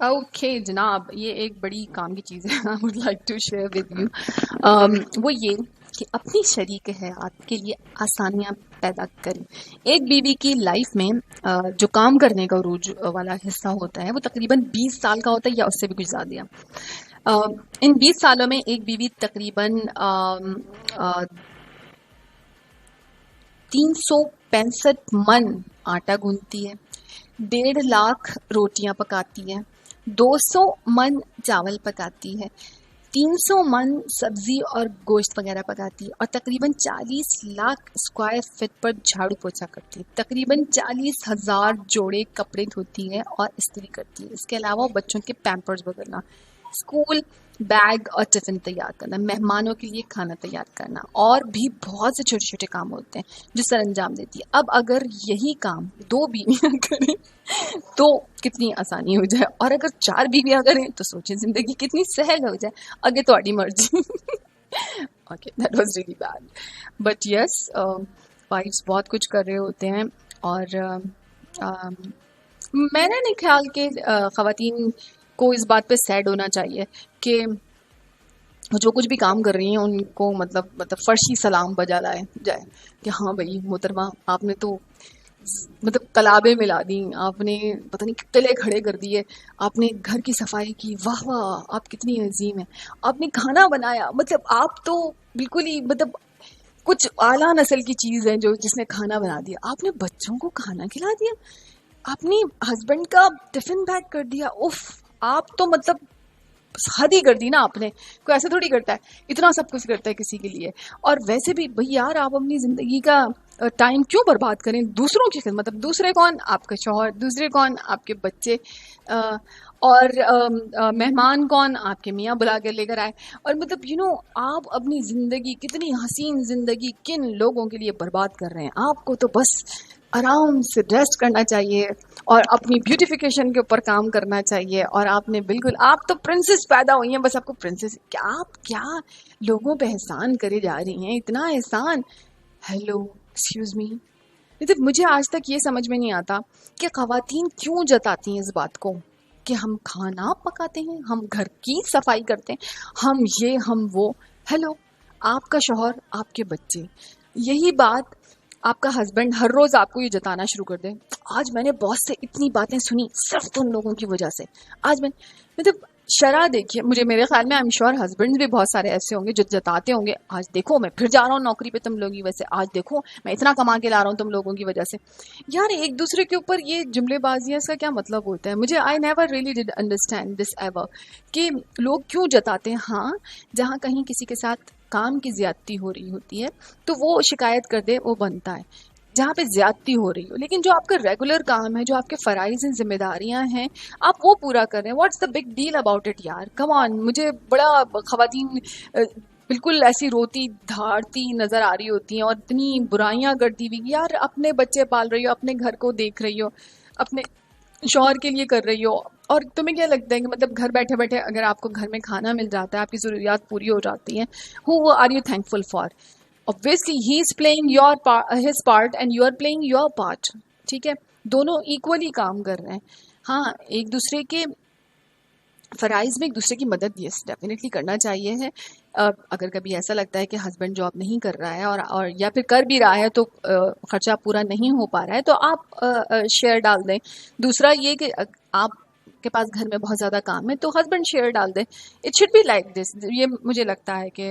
ओके जनाब ये एक बड़ी काम की चीज़ है I would like to share with you वो ये कि अपनी शरीक हयात के लिए आसानियां पैदा करें। एक बीवी की लाइफ में जो काम करने का रोज वाला हिस्सा होता है वो तकरीबन 20 साल का होता है या उससे भी कुछ ज़्यादा। इन 20 सालों में एक बीवी तकरीबन 365 मन आटा गूंथती है, 1.5 लाख रोटियां पकाती है, 200 मन चावल पकाती है, 300 मन सब्जी और गोश्त वगैरह पकाती है और तकरीबन 40 लाख स्क्वायर फीट पर झाड़ू पोछा करती है। तकरीबन 40,000 जोड़े कपड़े धोती है और इस्त्री करती है। इसके अलावा बच्चों के पैम्पर्स बदलना, स्कूल बैग और टिफिन तैयार करना, मेहमानों के लिए खाना तैयार करना और भी बहुत से छोटे छोटे काम होते हैं जो सर अंजाम देती है। अब अगर यही काम 2 बीवियां करें तो कितनी आसानी हो जाए, और अगर 4 बीवियां करें तो सोचें जिंदगी कितनी सहल हो जाए। आगे थोड़ी मर्जी। Okay that was really bad but yes wifes बहुत कुछ कर रहे होते हैं और मैंने नहीं ख्याल कि ख़वातीन को इस बात पे सैड होना चाहिए कि जो कुछ भी काम कर रही हैं उनको मतलब फर्शी सलाम बजा लाए जाए कि हाँ भाई मोहतरमा आपने तो मतलब कलाबे मिला दी, आपने पता नहीं किले खड़े कर दिए, आपने घर की सफाई की, वाह वाह आप कितनी अजीम है, आपने खाना बनाया, मतलब आप तो बिल्कुल ही मतलब कुछ आला नस्ल की चीज है जो जिसने खाना बना दिया, आपने बच्चों को खाना खिला दिया, अपनी हस्बैंड का टिफिन पैक कर दिया। उफ, आप तो मतलब हद ही कर दी ना आपने। कोई ऐसे थोड़ी करता है, इतना सब कुछ करता है किसी के लिए। और वैसे भी भाई यार, आप अपनी जिंदगी का टाइम क्यों बर्बाद करें दूसरों की खिदमत। मतलब दूसरे कौन, आपका शौहर, दूसरे कौन, आपके बच्चे, और मेहमान कौन, आपके मियाँ बुला के लेकर आए। और मतलब आप अपनी जिंदगी, कितनी हसीन जिंदगी किन लोगों के लिए बर्बाद कर रहे हैं। आपको तो बस आराम से रेस्ट करना चाहिए और अपनी ब्यूटिफिकेशन के ऊपर काम करना चाहिए। और आपने बिल्कुल, आप तो प्रिंसेस पैदा हुई हैं, बस आपको प्रिंसेस, क्या आप क्या लोगों पे एहसान करे जा रही हैं, इतना एहसान। Hello, excuse me. मतलब मुझे आज तक ये समझ में नहीं आता कि ख़वातीन क्यों जताती हैं इस बात को कि हम खाना पकाते हैं, हम घर की सफाई करते हैं, हम ये हम वो। हेलो, आपका शौहर, आपके बच्चे, यही बात आपका हस्बैंड हर रोज आपको ये जताना शुरू कर दे, आज मैंने बॉस से इतनी बातें सुनी सिर्फ तुम लोगों की वजह से। आज मैं मतलब शरा देखिए, मेरे ख्याल में आई एम श्योर हस्बैंड भी बहुत सारे ऐसे होंगे जो जताते होंगे, आज देखो मैं फिर जा रहा हूँ नौकरी पे तुम लोगों की वजह से, आज देखो मैं इतना कमा के ला रहा हूँ तुम लोगों की वजह से। यार, एक दूसरे के ऊपर ये जुमलेबाजियाँ, इसका क्या मतलब होता है? मुझे I never really did understand this ever कि लोग क्यों जताते हैं। हाँ, जहाँ कहीं किसी के साथ काम की ज्यादती हो रही होती है तो वो शिकायत कर दे, वो बनता है जहाँ पे ज्यादती हो रही हो। लेकिन जो आपका रेगुलर काम है, जो आपके फराइज एंड जिम्मेदारियां हैं, आप वो पूरा कर रहे हैं। What's the big deal about it यार, कम ऑन। मुझे बड़ा ख़वातीन बिल्कुल ऐसी रोती धारती नजर आ रही होती हैं और इतनी बुराइयां करती हुई। यार, अपने बच्चे पाल रही हो, अपने घर को देख रही हो, अपने शौहर के लिए कर रही हो, और तुम्हें क्या लगता है कि मतलब घर बैठे बैठे अगर आपको घर में खाना मिल जाता है, आपकी ज़रूरियात पूरी हो जाती हैं, who are you thankful for? Obviously he is playing his part and you are playing your part. ठीक है, दोनों इक्वली काम कर रहे हैं। हाँ, एक दूसरे के फराइज में एक दूसरे की मदद यस डेफिनेटली करना चाहिए है। अगर कभी ऐसा लगता है कि हस्बैंड जॉब नहीं कर रहा है और या फिर कर भी रहा है तो खर्चा पूरा नहीं हो पा रहा है, तो आप शेयर डाल दें। दूसरा ये कि आप के पास घर में बहुत ज़्यादा काम है तो हस्बैंड शेयर डाल दे। It should be like this. ये मुझे लगता है कि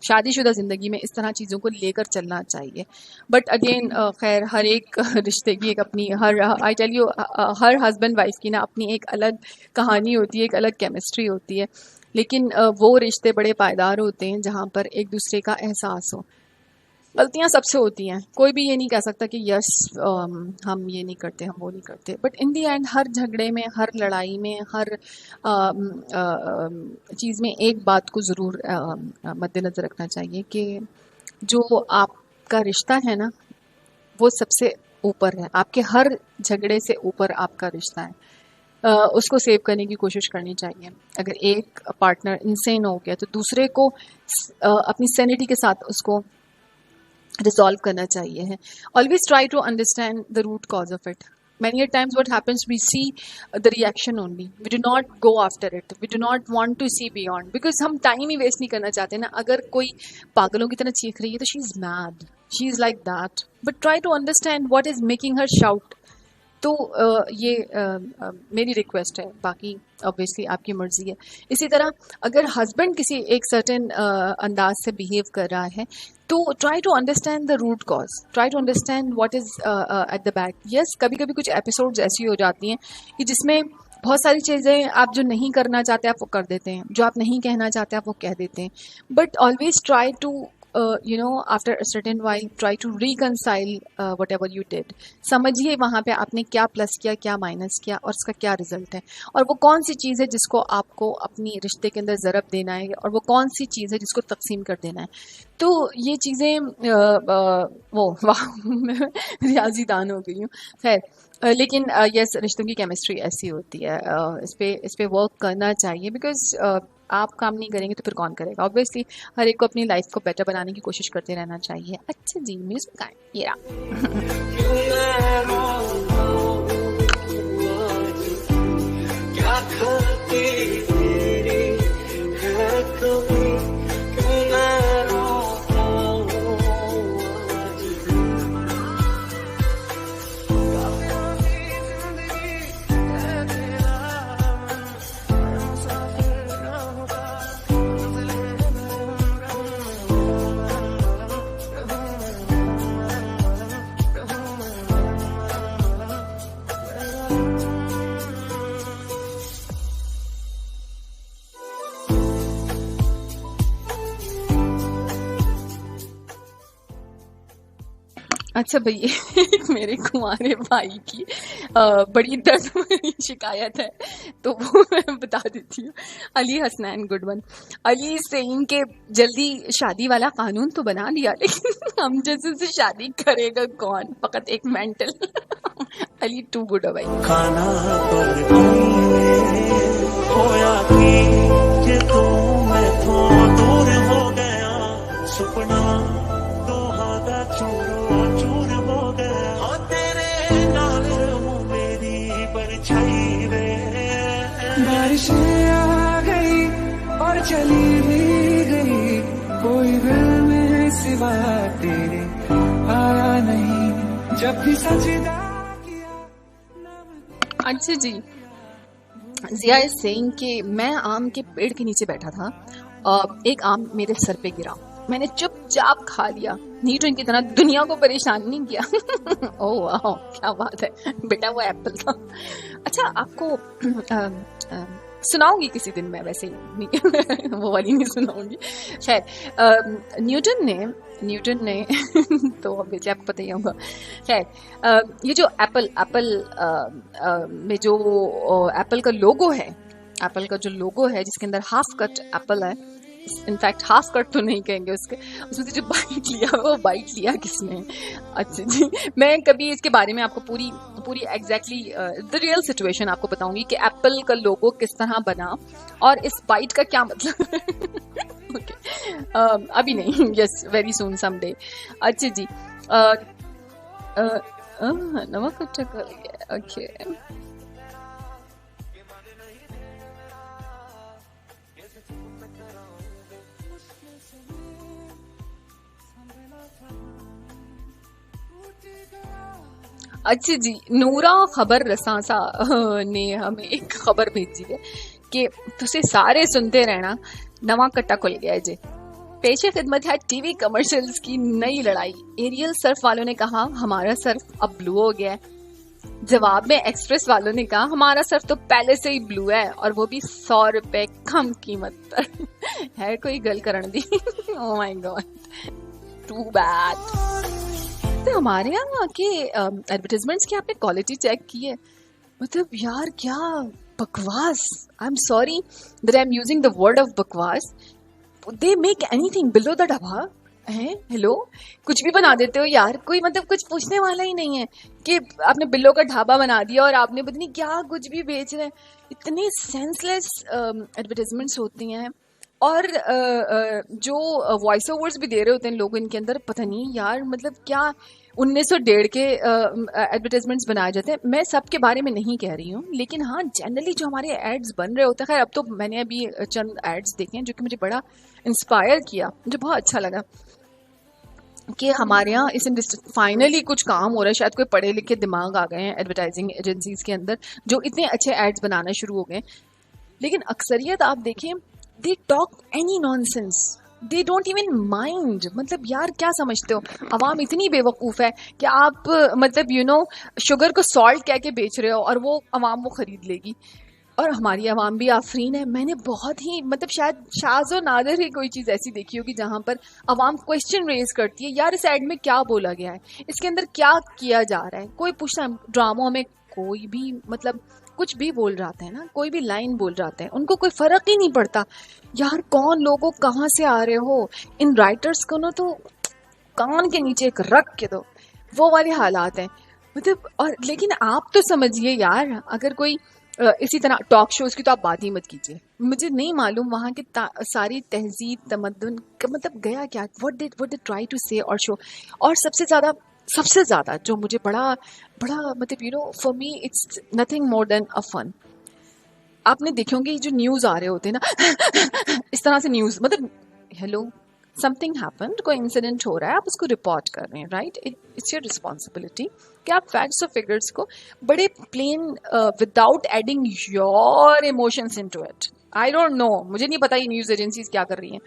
शादीशुदा ज़िंदगी में इस तरह चीज़ों को लेकर चलना चाहिए। बट अगेन खैर, हर एक रिश्ते की एक अपनी, आई टेल यू, हर हस्बैंड वाइफ की ना अपनी एक अलग कहानी होती है, एक अलग केमिस्ट्री होती है। लेकिन वो रिश्ते बड़े पायदार होते हैं जहाँ पर एक दूसरे का एहसास हो। गलतियाँ सबसे होती हैं, कोई भी ये नहीं कह सकता कि यस हम ये नहीं करते, हम वो नहीं करते। बट इन दी एंड हर झगड़े में, हर लड़ाई में, हर चीज़ में एक बात को ज़रूर मद्देनज़र रखना चाहिए कि जो आपका रिश्ता है ना, वो सबसे ऊपर है। आपके हर झगड़े से ऊपर आपका रिश्ता है। उसको सेव करने की कोशिश करनी चाहिए। अगर एक पार्टनर इंसेन हो गया तो दूसरे को अपनी सैनिटी के साथ उसको रिजॉल्व करना चाहिए है। Always try to understand the root cause of it. Many a times what happens, we see the reaction only. We do not go after it. We do not want to see beyond. Because हम time ही waste नहीं करना चाहते ना। अगर कोई पागलों की तरह चीख रही है तो she is mad. She is like that. But try to understand what is making her shout. तो ये मेरी रिक्वेस्ट है, बाकी ऑब्वियसली आपकी मर्जी है। इसी तरह अगर हस्बैंड किसी एक सर्टेन अंदाज से बिहेव कर रहा है तो try to understand the root cause, try to understand what is at the back. Yes, कभी कभी कुछ एपिसोड्स ऐसी हो जाती हैं कि जिसमें बहुत सारी चीज़ें आप जो नहीं करना चाहते आप वो कर देते हैं, जो आप नहीं कहना चाहते आप वो कह देते हैं। But always try to after a certain while try to reconcile whatever you did. समझिए वहाँ पे आपने क्या प्लस किया, क्या माइनस किया और उसका क्या रिजल्ट है, और वो कौन सी चीज़ है जिसको आपको अपनी रिश्ते के अंदर ज़रब देना है और वो कौन सी चीज़ है जिसको तकसीम कर देना है। तो ये चीज़ें वो वाह रियाजी दान हो गई हूँ। खैर, लेकिन यस, रिश्तों की केमिस्ट्री ऐसी होती है। इस पे वर्क करना चाहिए। बिकॉज आप काम नहीं करेंगे तो फिर कौन करेगा? ऑब्वियसली हर एक को अपनी लाइफ को बेटर बनाने की कोशिश करते रहना चाहिए। अच्छा जी, म्यूजिक का ये अच्छा भैया, एक मेरे कुंवारे भाई की बड़ी दर्द भरी शिकायत है, तो वो मैं बता देती हूँ। अली हसनैन गुडवन, अली सेइंग के जल्दी शादी वाला कानून तो बना दिया, लेकिन हम जैसे से शादी करेगा कौन, फकत एक मेंटल। अली टू गुड है भाई। खाना पर होया कि जे तू मैथों दूर हो गया, सुपना दोहादा चूरो चूर हो गया, हो तेरे नाल रहूं मेरी परछाई रे। बारिशें आ गई और चली भी गई, कोई दिल में सिवा तेरे आया नहीं, जब भी सजदा अच्छा जी, जिया इज सेइंग कि मैं आम के पेड़ के नीचे बैठा था और एक आम मेरे सर पे गिरा, मैंने चुपचाप खा लिया, न्यूटन की तरह दुनिया को परेशान नहीं किया। ओह वाह, क्या बात है बेटा, वो एप्पल था। अच्छा, आपको सुनाऊंगी किसी दिन मैं, वैसे नहीं वो वाली नहीं सुनाऊंगी। खैर, न्यूटन ने तो अब आपको पता ही होगा। खैर, ये जो एप्पल में जो एप्पल का लोगो है, एप्पल का जो लोगो है जिसके अंदर हाफ कट एप्पल है, इनफैक्ट हाफ कट तो नहीं कहेंगे उसके, उसमें से जो बाइट लिया वो बाइट लिया किसने। अच्छा जी, मैं कभी इसके बारे में आपको पूरी एग्जैक्टली द रियल सिचुएशन आपको बताऊंगी कि एप्पल का लोगो किस तरह बना और इस बाइट का क्या मतलब है। ओके, अभी नहीं, यस वेरी सून समडे। अच्छा जी, नमक चक्कर लिया। ओके, अच्छा जी, नूरा खबर रसासा ने हमें एक खबर भेजी है कि तुसे सारे सुनते रहना, नवा कट्टा खुल गया है जी। पेशे खिदमत है टीवी कमर्शियल्स की नई लड़ाई। एरियल सर्फ वालों ने कहा हमारा सर्फ अब ब्लू हो गया है, जवाब में एक्सप्रेस वालों ने कहा हमारा सर्फ तो पहले से ही ब्लू है और वो भी 100 रुपए कम कीमत पर। है कोई गल करन दी। Oh my God, too bad. तो हमारे यहाँ के एडवर्टाइजमेंट्स की आपने क्वालिटी चेक की है? मतलब यार क्या बकवास, I am sorry that I am using the word of बकवास। They make anything below the dhaba है। हेलो, कुछ भी बना देते हो यार, कोई मतलब कुछ पूछने वाला ही नहीं है कि आपने बिल्लो का ढाबा बना दिया और आपने पता नहीं क्या कुछ भी बेच रहे हैं। इतने सेंसलेस एडवर्टाइजमेंट्स होती हैं और जो वॉइस ओवर्स भी दे रहे होते हैं लोग इनके अंदर, पता नहीं यार मतलब क्या 1901 के एडवर्टाइजमेंट्स बनाए जाते हैं। मैं सबके बारे में नहीं कह रही हूँ, लेकिन हाँ जनरली जो हमारे एड्स बन रहे होते हैं, खैर अब तो मैंने अभी चंद एड्स देखे हैं जो कि मुझे बड़ा इंस्पायर किया, मुझे बहुत अच्छा लगा कि हमारे यहाँ इस इंडस्ट्री फाइनली कुछ काम हो रहा है। शायद कोई पढ़े लिखे दिमाग आ गए हैं एडवर्टाइजिंग एजेंसीज के अंदर जो इतने अच्छे एड्स बनाना शुरू हो गए। लेकिन अक्सरियत आप देखें, they talk any nonsense, they don't even mind. मतलब यार क्या समझते हो, अवाम इतनी बेवकूफ़ है कि आप मतलब यू नो शुगर को सॉल्ट कह के बेच रहे हो और वो अवाम वो खरीद लेगी। और हमारी अवाम भी आफरीन है। मैंने बहुत ही मतलब शायद शाज़ और नादिर ही कोई चीज़ ऐसी देखी होगी जहाँ पर अवाम क्वेश्चन रेज करती है, यार इस एड में क्या बोला गया है, इसके अंदर क्या किया जा रहा है। कोई पूछता है, ड्रामों में कोई भी मतलब कुछ भी बोल जाते हैं ना, कोई भी लाइन बोल जाते हैं, उनको कोई फर्क ही नहीं पड़ता यार कौन लोगों कहाँ से आ रहे हो। इन राइटर्स को ना तो कान के नीचे एक रख के दो, वो वाले हालात हैं मतलब। और लेकिन आप तो समझिए यार, अगर कोई इसी तरह टॉक शोज की तो आप बात ही मत कीजिए। मुझे नहीं मालूम वहाँ की सारी तहजीब तमद्दुन का मतलब गया क्या, व्हाट डिड ट्राई टू से और शो। और सबसे ज़्यादा जो मुझे बड़ा मतलब you know for me it's nothing more than a fun. आपने देखे होंगे जो न्यूज़ आ रहे होते हैं ना इस तरह से न्यूज़, मतलब हेलो समथिंग हैपेंड, कोई इंसिडेंट हो रहा है, आप उसको रिपोर्ट कर रहे हैं, राइट, इट्स योर रिस्पॉन्सिबिलिटी कि आप फैक्ट्स और फिगर्स को बड़े plain without adding your emotions into it. I don't know, मुझे नहीं पता ये न्यूज़ एजेंसीज क्या कर रही हैं,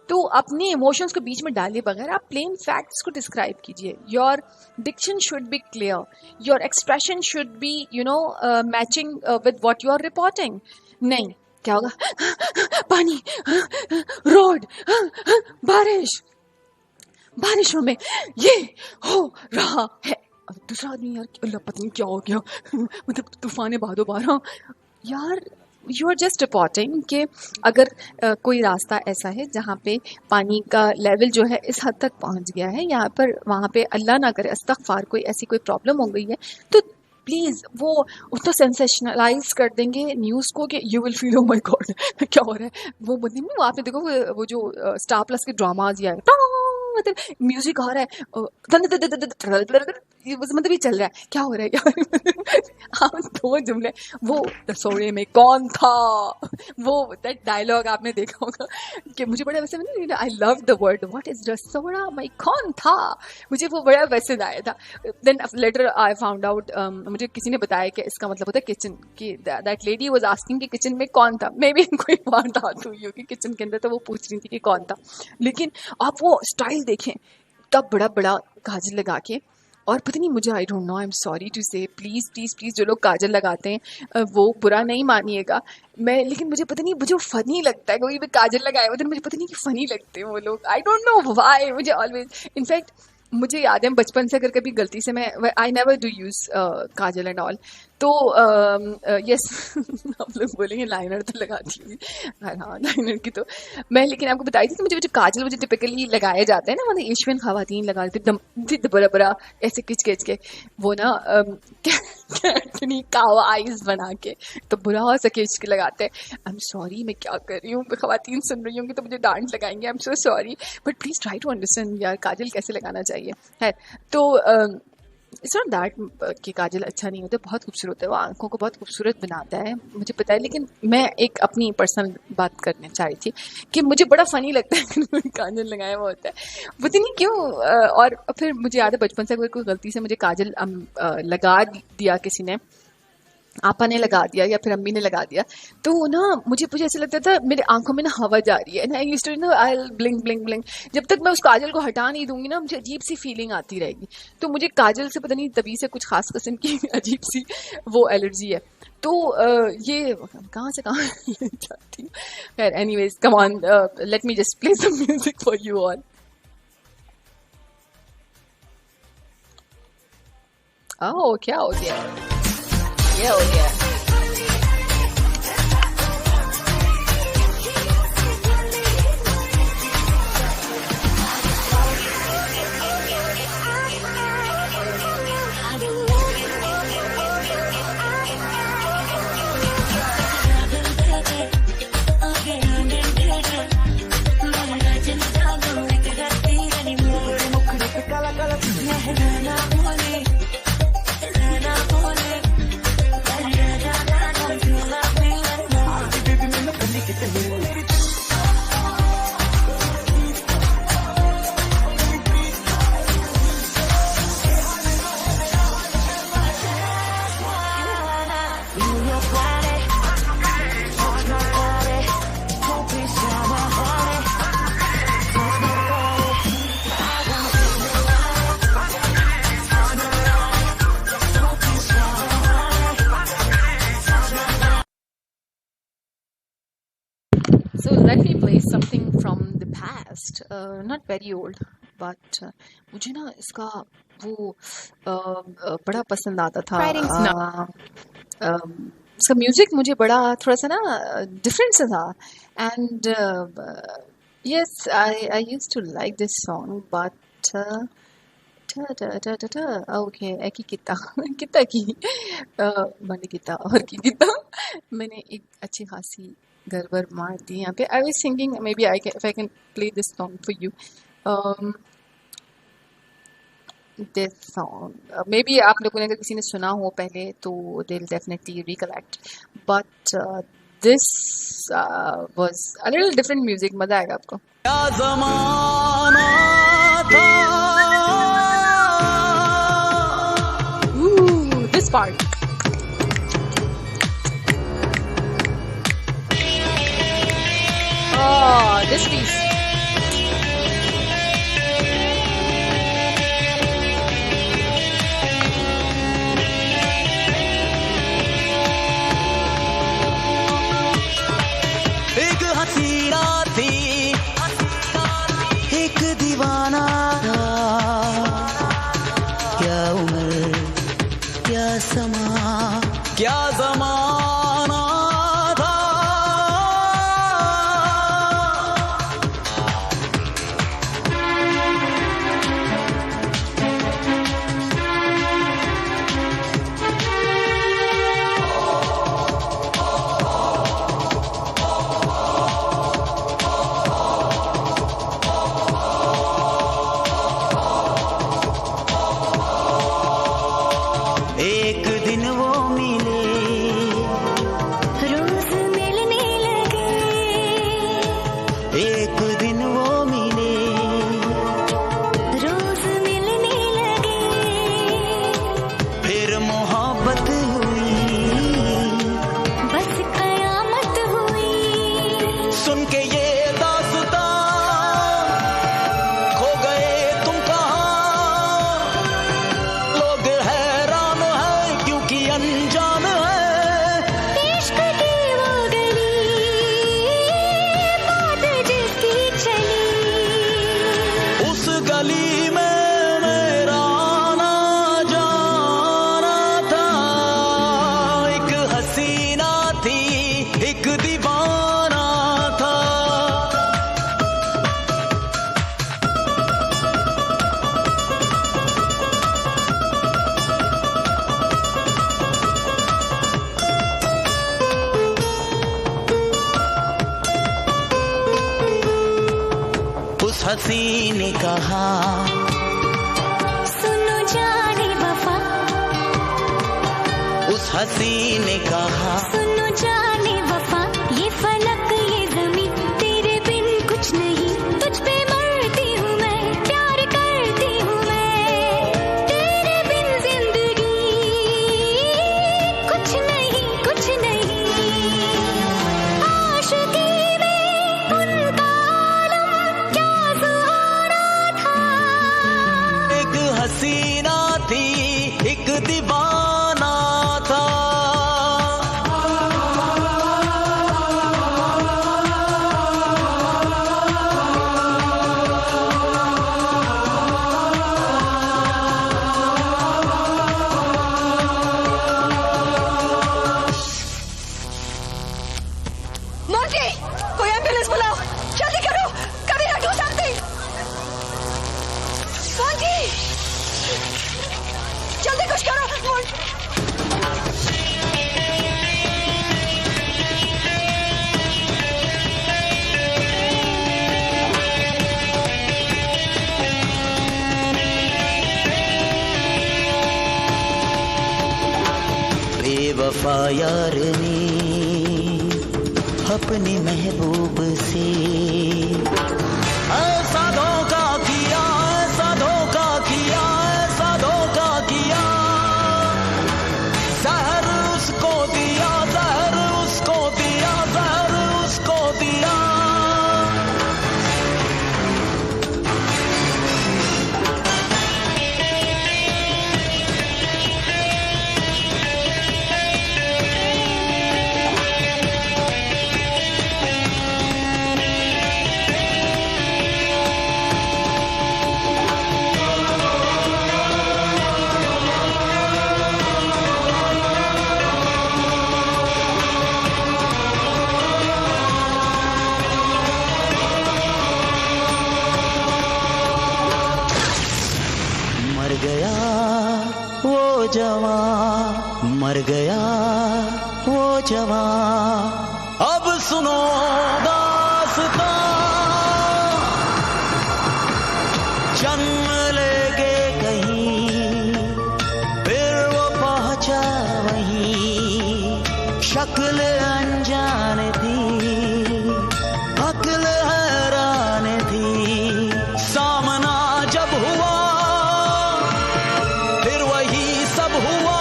तो अपने इमोशंस को बीच में डाले बगैर आप प्लेन फैक्ट्स को डिस्क्राइब कीजिए। Your diction should be clear, your expression should be you know matching with what you are reporting. नहीं, क्या होगा, पानी, रोड, बारिश, बारिशों में ये हो रहा है। अब दूसरा आदमी यार अल्लाह पता नहीं क्या हो गया मतलब तूफान बादो बारा यार। यू आर जस्ट रिपोर्टिंग कि अगर कोई रास्ता ऐसा है जहाँ पे पानी का लेवल जो है इस हद तक पहुँच गया है यहाँ पर, वहाँ पे अल्लाह ना करे अस्तगफार कोई ऐसी कोई प्रॉब्लम हो गई है, तो प्लीज़ वो उतना सेंसेशनलाइज कर देंगे न्यूज़ को कि you will feel oh my God क्या हो रहा है। वो मतलब नहीं, आपने देखो वो जो स्टार प्लस के ड्रामाज या मतलब म्यूजिक आ रहा है मतलब ये चल रहा है, क्या हो रहा है यार हाँ दो जुमले, वो रसोड़े में कौन था, वो दैट डायलॉग आपने देखा होगा कि मुझे बड़ा वैसे I love the word what is रसोड़ा माई कौन था, मुझे वो बड़ा वैसे आया था। Then later I found out, मुझे किसी ने बताया कि इसका मतलब होता है किचन, कि दैट लेडी वाज आस्किंग कि किचन में कौन था, मे बी कोई वारदात हुई होगी किचन के अंदर तो वो पूछ रही थी कि कौन था। लेकिन आप वो स्टाइल देखें, तब बड़ा बड़ा काजल लगा के, और पता नहीं मुझे I don't know, I am sorry to say, please please please जो लोग काजल लगाते हैं वो बुरा नहीं मानिएगा मैं, लेकिन मुझे पता नहीं मुझे फनी लगता है, कोई भी काजल लगाए हुए तो मुझे पता नहीं कि फनी लगते हैं वो लोग, आई डोंट नो व्हाई, मुझे ऑलवेज, इनफैक्ट मुझे याद है बचपन से अगर कभी गलती से मैं I never do use Kajal and all, तो यस आप लोग बोलेंगे लाइनर तो लगाती हुई, हाँ लाइनर की तो मैं, लेकिन आपको बताई थी कि मुझे जो काजल मुझे टिपिकली लगाया जाता है ना, मतलब एशियन खवातीन लगाते थे बड़ा बड़ा ऐसे किच किच के, वो ना इतनी कावा आइज बना के तो बुरा सा खींच के लगाते हैं। आई एम सॉरी, मैं क्या कर रही हूँ, खवातीन सुन रही होंगी तो मुझे डांट लगाएंगे, I am so sorry, but please try to understand यार काजल कैसे लगाना चाहिए है। तो इट्स नॉट दैट कि काजल अच्छा नहीं होता, बहुत खूबसूरत है, वो आंखों को बहुत खूबसूरत बनाता है, मुझे पता है, लेकिन मैं एक अपनी पर्सनल बात करना चाह रही थी कि मुझे बड़ा फ़नी लगता है कि काजल लगाया हुआ होता है, पता नहीं क्यों। और फिर मुझे याद है बचपन से अगर कोई गलती से मुझे काजल लगा दिया किसी ने, आपा ने लगा दिया या फिर अम्मी ने लगा दिया, तो ना मुझे ऐसा लगता था मेरे आंखों में ना हवा जा रही है, and I used to know I will blink blink blink, जब तक मैं उस काजल को हटा नहीं दूंगी ना मुझे अजीब सी फीलिंग आती रहेगी। तो मुझे काजल से पता नहीं तभी से कुछ खास किस्म की अजीब सी वो एलर्जी है। तो ये कहाँ से कहाँ जाती हूँ, खैर anyways come on, let me just play some music for you all. Oh क्या हो गया, ये हो गया। So let me play something from the past, not very old, but मुझे ना इसका वो बड़ा पसंद आता था। इसका म्यूजिक मुझे बड़ा थोड़ा सा ना डिफरेंट सा था, and yes I used to like this song, but okay एक ही किता किता की मैंने किता और की किता मैंने एक अच्छी खासी गड़बड़ मार दी यहाँ पे। I was thinking may be if I can play this song for you, this song maybe आप लोगों ने अगर किसी ने सुना हो पहले तो they'll definitely recollect, but this was a little different music, मजा आएगा आपको। क्या ज़माना था, this part oh this piece एक हसीना थी एक दीवाना था, हसी ने कहा सुनो जाने वफा, उस हसी ने कहा सुनो जाने वफा, ये फलक ये ज़मीं तेरे बिन कुछ नहीं, तुझ पे मरती हूँ मैं, प्यार करती हूँ मैं, तेरे बिन जिंदगी कुछ नहीं, कुछ नहीं। आशिकी में उनका आलम क्या सुहाना था। एक हसीना थी एक दीवाना था। मोंटी, कोई एम्बुलेंस बुलाओ, जल्दी करो, कभी ना डू समथिंग। मोंटी, जल्दी कुछ करो। बेवफा यार ने अपने महबूब से ऐसा धोखा किया, ऐसा धोखा किया, ऐसा धोखा किया। जहर उसको दिया, जहर उसको दिया, जहर उसको दिया। मर गया वो जवान, मर गया वो जवान। अब सुनो दास्तां, जन्म लेके कहीं फिर वो पहुंचा वहीं। शक्ल अनजान थी, अक्ल हैरान थी। सामना जब हुआ फिर वही सब हुआ।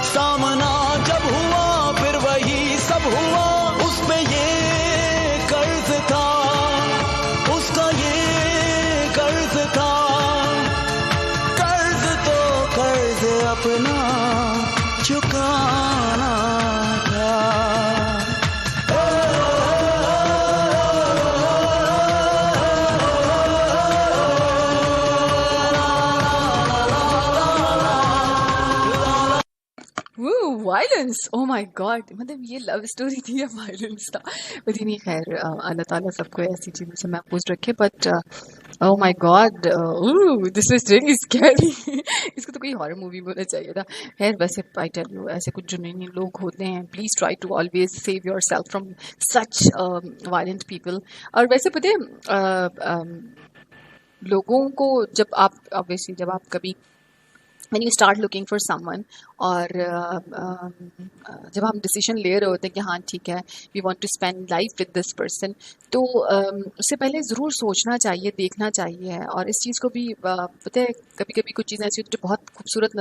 सामना जब हुआ फिर वही सब हुआ। उस पे ये कर्ज था, उसका ये कर्ज था। कर्ज तो कर्ज अपना चुकाना था। वायलेंस, ओ माय गॉड, मतलब ये लव स्टोरी थी या वायलेंस था, बट नहीं। खैर, अल्लाह ताला सबको ऐसी चीज़ों से महफूज रखे। But oh my God, this is really scary. इसको तो कोई हॉरर मूवी बोलना चाहिए था। खैर, वैसे आई टेल यू, ऐसे कुछ जुनूनी लोग होते हैं, please try to always save your self from such violent people. और वैसे पता है, लोगों को जब आप ऑब्वियसली जब आप कभी when you start looking for someone, और जब हम डिसीजन ले रहे होते हैं कि हाँ ठीक है, we want to spend life with this person, तो उससे पहले ज़रूर सोचना चाहिए, देखना चाहिए। और इस चीज़ को भी पता है, कभी कभी कुछ चीज़ें ऐसी होती हैं जो बहुत खूबसूरत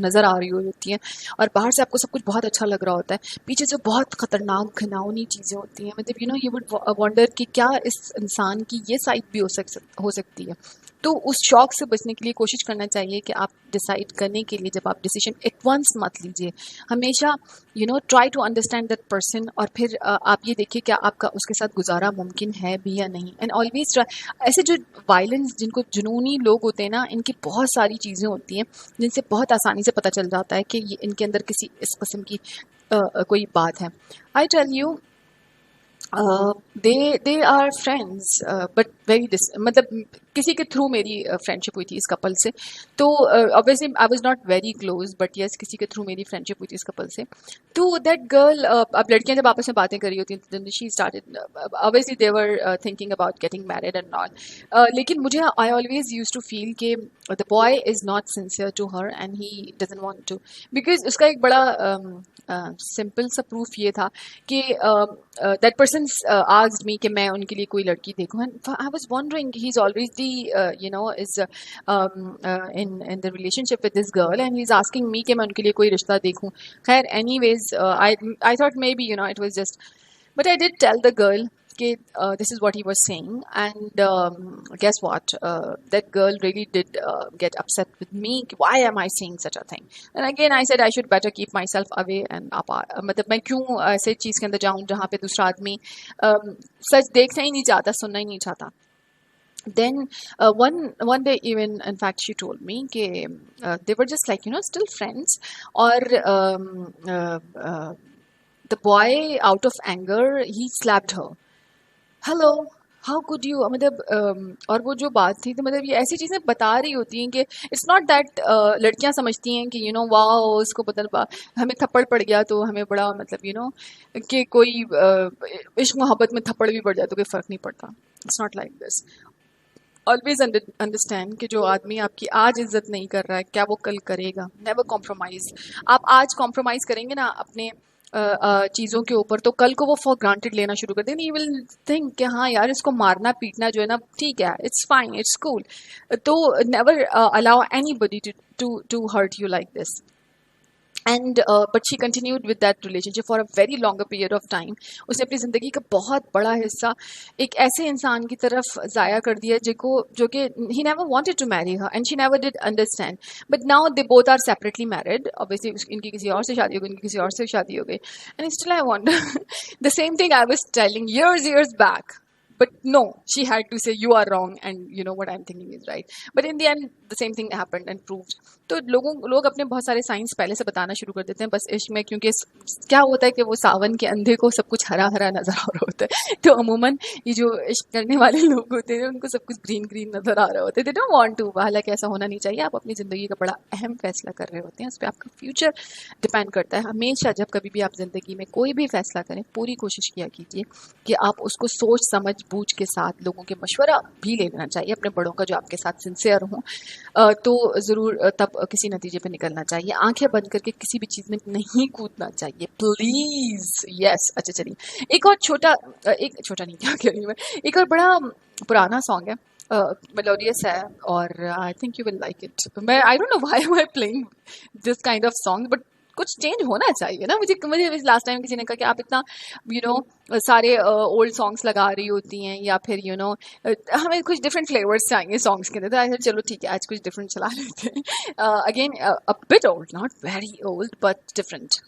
नज़र आ रही होती हैं, और बाहर से आपको सब कुछ बहुत अच्छा लग रहा होता है, पीछे जो बहुत ख़तरनाक घिनौनी चीज़ें होती हैं, मतलब you no you would wonder कि क्या इस इंसान की ये साइड भी हो सकती है। तो उस शौक से बचने के लिए कोशिश करना चाहिए कि आप डिसाइड करने के लिए जब आप डिसीजन एट वंस मत लीजिए। हमेशा you know try to understand that person, और फिर आप ये देखिए क्या आपका उसके साथ गुजारा मुमकिन है भी या नहीं। एंड ऑलवेज ट्राई, ऐसे जो वायलेंस, जिनको जुनूनी लोग होते हैं ना, इनकी बहुत सारी चीज़ें होती हैं जिनसे बहुत आसानी से पता चल जाता है कि ये इनके अंदर किसी इस किस्म की कोई बात है। I tell you, they are friends, but very मतलब किसी के थ्रू मेरी फ्रेंडशिप हुई थी इस कपल से। तो obviously I was not very close, but yes किसी के थ्रू मेरी फ्रेंडशिप हुई थी इस कपल से। तो दैट गर्ल, अब लड़कियां जब आपस में बातें कर रही होती हैं, she started, obviously they were thinking about getting married and all, लेकिन मुझे I always used to feel कि the boy is not sincere to her and he doesn't want to, because उसका एक बड़ा सिंपल सा प्रूफ ये था कि दैट पर्सन आस्क्ड मी कि मैं उनके लिए कोई लड़की देखूं, and I was wondering he is always the you know is in the relationship with this girl and he's asking me कि मैं उनके लिए कोई रिश्ता देखूं। खैर anyways I thought maybe you know it was just, but I did tell the girl कि this is what he was saying, and guess what, that girl really did get upset with me, why am I saying such a thing, and again I said I should better keep myself away and मतलब मैं क्यों ऐसे चीज़ के अंदर जाऊं जहाँ पे दूसरा आदमी सच देखना ही नहीं चाहता, सुनना ही नहीं चाहता। Then one day even in fact she told me कि they were just like you know still friends, और the boy out of anger he slapped her. Hello, how could you, मतलब और वो जो बात थी, तो मतलब ये ऐसी चीज़ें बता रही होती हैं कि इट्स नॉट दैट लड़कियां समझती हैं कि यू नो वाओ उसको पता हमें थप्पड़ पड़ गया तो हमें बड़ा मतलब यू नो कि कोई इश्क मोहब्बत में थप्पड़ भी पड़ जाए तो कोई फ़र्क नहीं पड़ता। It's not like this. Always understand कि जो आदमी आपकी आज इज्जत नहीं कर रहा है क्या वो कल करेगा। Never compromise. आप आज कॉम्प्रोमाइज़ करेंगे ना अपने चीज़ों के ऊपर, तो कल को वो फॉर ग्रांटेड लेना शुरू कर देंगे। यू विल थिंक कि हाँ यार इसको मारना पीटना जो है ना ठीक है, इट्स फाइन, इट्स कूल। तो never allow anybody to hurt you like this. And but she continued with that relationship for a very longer period of time. उसने अपनी ज़िंदगी का बहुत बड़ा हिस्सा एक ऐसे इंसान की तरफ ज़ाया कर दिया जो कि he never wanted to marry her and she never did understand, but now they both are separately married. Obviously इनकी किसी और से शादी हो गई, इनकी किसी और से शादी हो गई, and still I wonder the same thing I was telling years back. But no, she had to say you are wrong and you know what I'm thinking is right. But in the end, the same thing happened and proved. तो लोग अपने बहुत सारे science पहले से बताना शुरू कर देते हैं बस इश्क में, क्योंकि क्या होता है कि वो सावन के अंधे को सब कुछ हरा हरा नजर आ रहा होता है। तो अमूमन ये जो इश्क करने वाले लोग होते हैं उनको सब कुछ ग्रीन ग्रीन नजर आ रहा होता है। They don't want to. हालांकि ऐसा होना नहीं चाहिए। आप अपनी ज़िंदगी का बड़ा अहम फैसला कर रहे होते हैं, उस पर आपका फ्यूचर डिपेंड करता है। हमेशा जब कभी भी आप ज़िंदगी में कोई भी फैसला करें पूरी कोशिश किया कीजिए कि आप उसको सोच समझ बूझ के साथ, लोगों के मशवरा भी ले लेना चाहिए अपने बड़ों का जो आपके साथ सिंसियर हों, तो ज़रूर तब किसी नतीजे पे निकलना चाहिए। आंखें बंद करके किसी भी चीज़ में नहीं कूदना चाहिए प्लीज़। यस अच्छा चलिए एक और छोटा नहीं क्या कह रही हूँ मैं, एक और बड़ा पुराना सॉन्ग है, मेलोडियस है और I think you will like it. मैं I don't know why am I playing this kind of song, but कुछ चेंज होना चाहिए ना। मुझे लास्ट टाइम किसी ने कहा कि आप इतना यू नो सारे ओल्ड सॉन्ग्स लगा रही होती हैं या फिर यू नो हमें कुछ डिफरेंट फ्लेवर्स चाहिए सॉन्ग्स के अंदर। तो आई चलो ठीक है आज कुछ डिफरेंट चला लेते हैं। Again a bit old, not very old but different.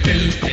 दिल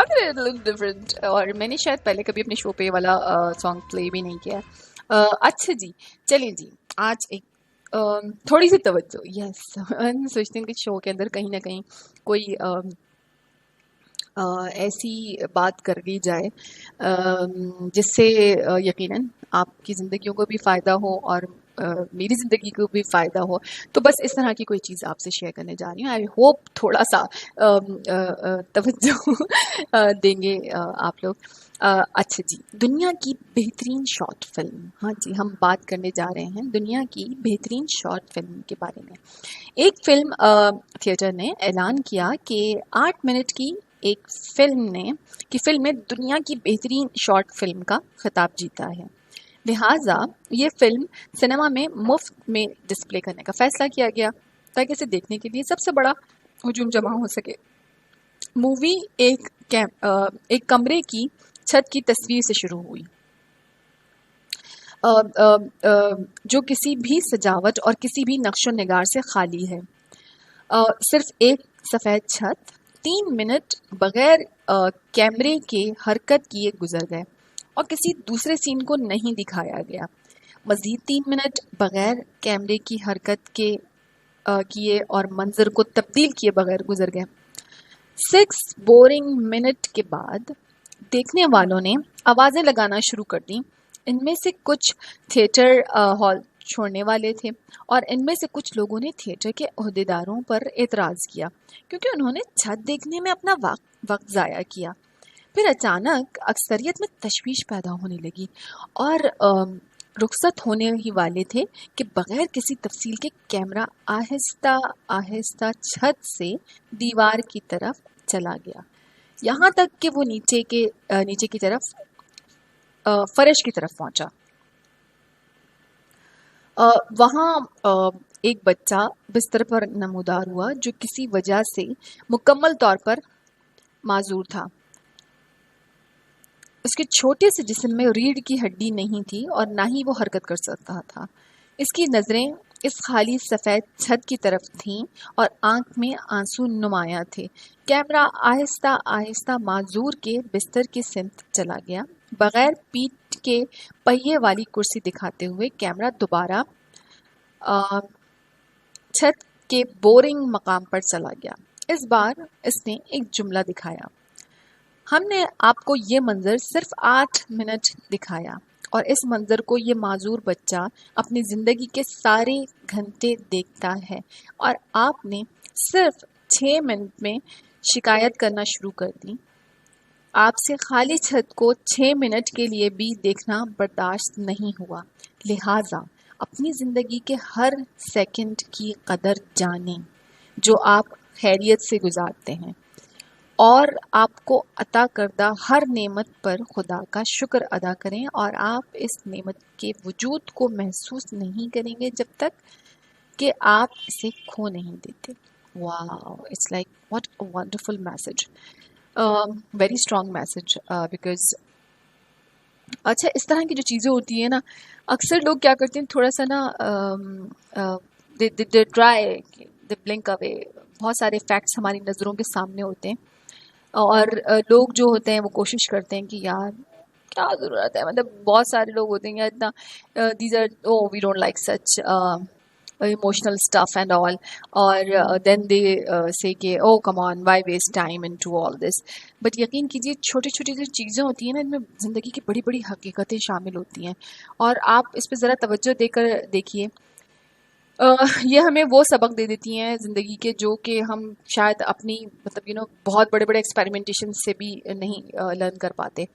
थॉट इट लुक डिफरेंट, और मैंने शायद पहले कभी अपने शो पे ये वाला सॉन्ग प्ले भी नहीं किया है। अच्छा जी, चलिए जी, आज एक थोड़ी सी तवज्जो, यस हम सोचते हैं कि शो के अंदर कहीं ना कहीं कोई ऐसी बात कर ली जाए जिससे यकीनन आपकी ज़िंदगियों को भी फ़ायदा हो और मेरी ज़िंदगी को भी फ़ायदा हो। तो बस इस तरह की कोई चीज़ आपसे शेयर करने जा रही हूँ। आई होप थोड़ा सा तवज्जो देंगे आप लोग। अच्छा जी, दुनिया की बेहतरीन शॉर्ट फिल्म, हाँ जी, हम बात करने जा रहे हैं दुनिया की बेहतरीन शॉर्ट फिल्म के बारे में। एक फिल्म थिएटर ने ऐलान किया कि 8 मिनट की एक फिल्म ने दुनिया की बेहतरीन शॉर्ट फिल्म का खिताब जीता है। लिहाजा ये फिल्म सिनेमा में मुफ्त में डिस्प्ले करने का फैसला किया गया ताकि इसे देखने के लिए सबसे बड़ा हुजूम जमा हो सके। मूवी एक कमरे की छत की तस्वीर से शुरू हुई, जो किसी भी सजावट और किसी भी नक्शो निगार से खाली है। सिर्फ एक सफ़ेद छत 3 मिनट बगैर कैमरे के हरकत किए गुजर गए और किसी दूसरे सीन को नहीं दिखाया गया। मज़ीद 3 मिनट बगैर कैमरे की हरकत किए और मंजर को तब्दील किए बगैर गुजर गए। 6 बोरिंग मिनट के बाद देखने वालों ने आवाज़ें लगाना शुरू कर दी। इनमें से कुछ थिएटर हॉल छोड़ने वाले थे और इनमें से कुछ लोगों ने थिएटर के ओहदेदारों पर एतराज़ किया क्योंकि उन्होंने छत देखने में अपना वक्त ज़ाया किया। फिर अचानक अक्सरियत में तशवीश पैदा होने लगी और रुखसत होने ही वाले थे कि बगैर किसी तफसील के कैमरा आहिस्ता आहिस्ता छत से दीवार की तरफ चला गया, यहाँ तक कि वो नीचे की तरफ फर्श की तरफ पहुंचा। वहाँ एक बच्चा बिस्तर पर नमूदार हुआ जो किसी वजह से मुकम्मल तौर पर माजूर था। उसके छोटे से जिस्म में रीढ़ की हड्डी नहीं थी और ना ही वो हरकत कर सकता था। इसकी नज़रें इस खाली सफ़ेद छत की तरफ थीं और आंख में आंसू नुमाया थे। कैमरा आहिस्ता आहिस्ता माजूर के बिस्तर की सिमत चला गया। बगैर पीठ के पहिए वाली कुर्सी दिखाते हुए कैमरा दोबारा छत के बोरिंग मकाम पर चला गया। इस बार इसने एक जुमला दिखाया, हमने आपको ये मंजर सिर्फ 8 मिनट दिखाया और इस मंजर को ये माजूर बच्चा अपनी ज़िंदगी के सारे घंटे देखता है और आपने सिर्फ 6 मिनट में शिकायत करना शुरू कर दी। आपसे खाली छत को 6 मिनट के लिए भी देखना बर्दाश्त नहीं हुआ। लिहाजा अपनी ज़िंदगी के हर सेकंड की कदर जानें जो आप खैरियत से गुजारते हैं और आपको अता करदा हर नेमत पर खुदा का शुक्र अदा करें और आप इस नेमत के वजूद को महसूस नहीं करेंगे जब तक कि आप इसे खो नहीं देते। Wow, it's like what a wonderful message, very strong message. Because अच्छा, इस तरह की जो चीज़ें होती है ना, अक्सर लोग क्या करते हैं, थोड़ा सा ना they try, they blink away. बहुत सारे फैक्ट्स हमारी नज़रों के सामने होते हैं और लोग जो होते हैं वो कोशिश करते हैं कि यार क्या ज़रूरत है, मतलब बहुत सारे लोग होते हैं यार इतना these are we don't like such emotional stuff and all, और देन दे से कि oh come on, why waste time into all this. But यकीन कीजिए, छोटी छोटी जो चीज़ें होती हैं ना, इनमें ज़िंदगी की बड़ी बड़ी हकीकतें शामिल होती हैं और आप इस पर ज़रा तवज्जो देकर देखिए। ये हमें वो सबक दे देती हैं ज़िंदगी के जो कि हम शायद अपनी मतलब बहुत बड़े बड़े एक्सपेरिमेंटेशन से भी नहीं लर्न कर पाते।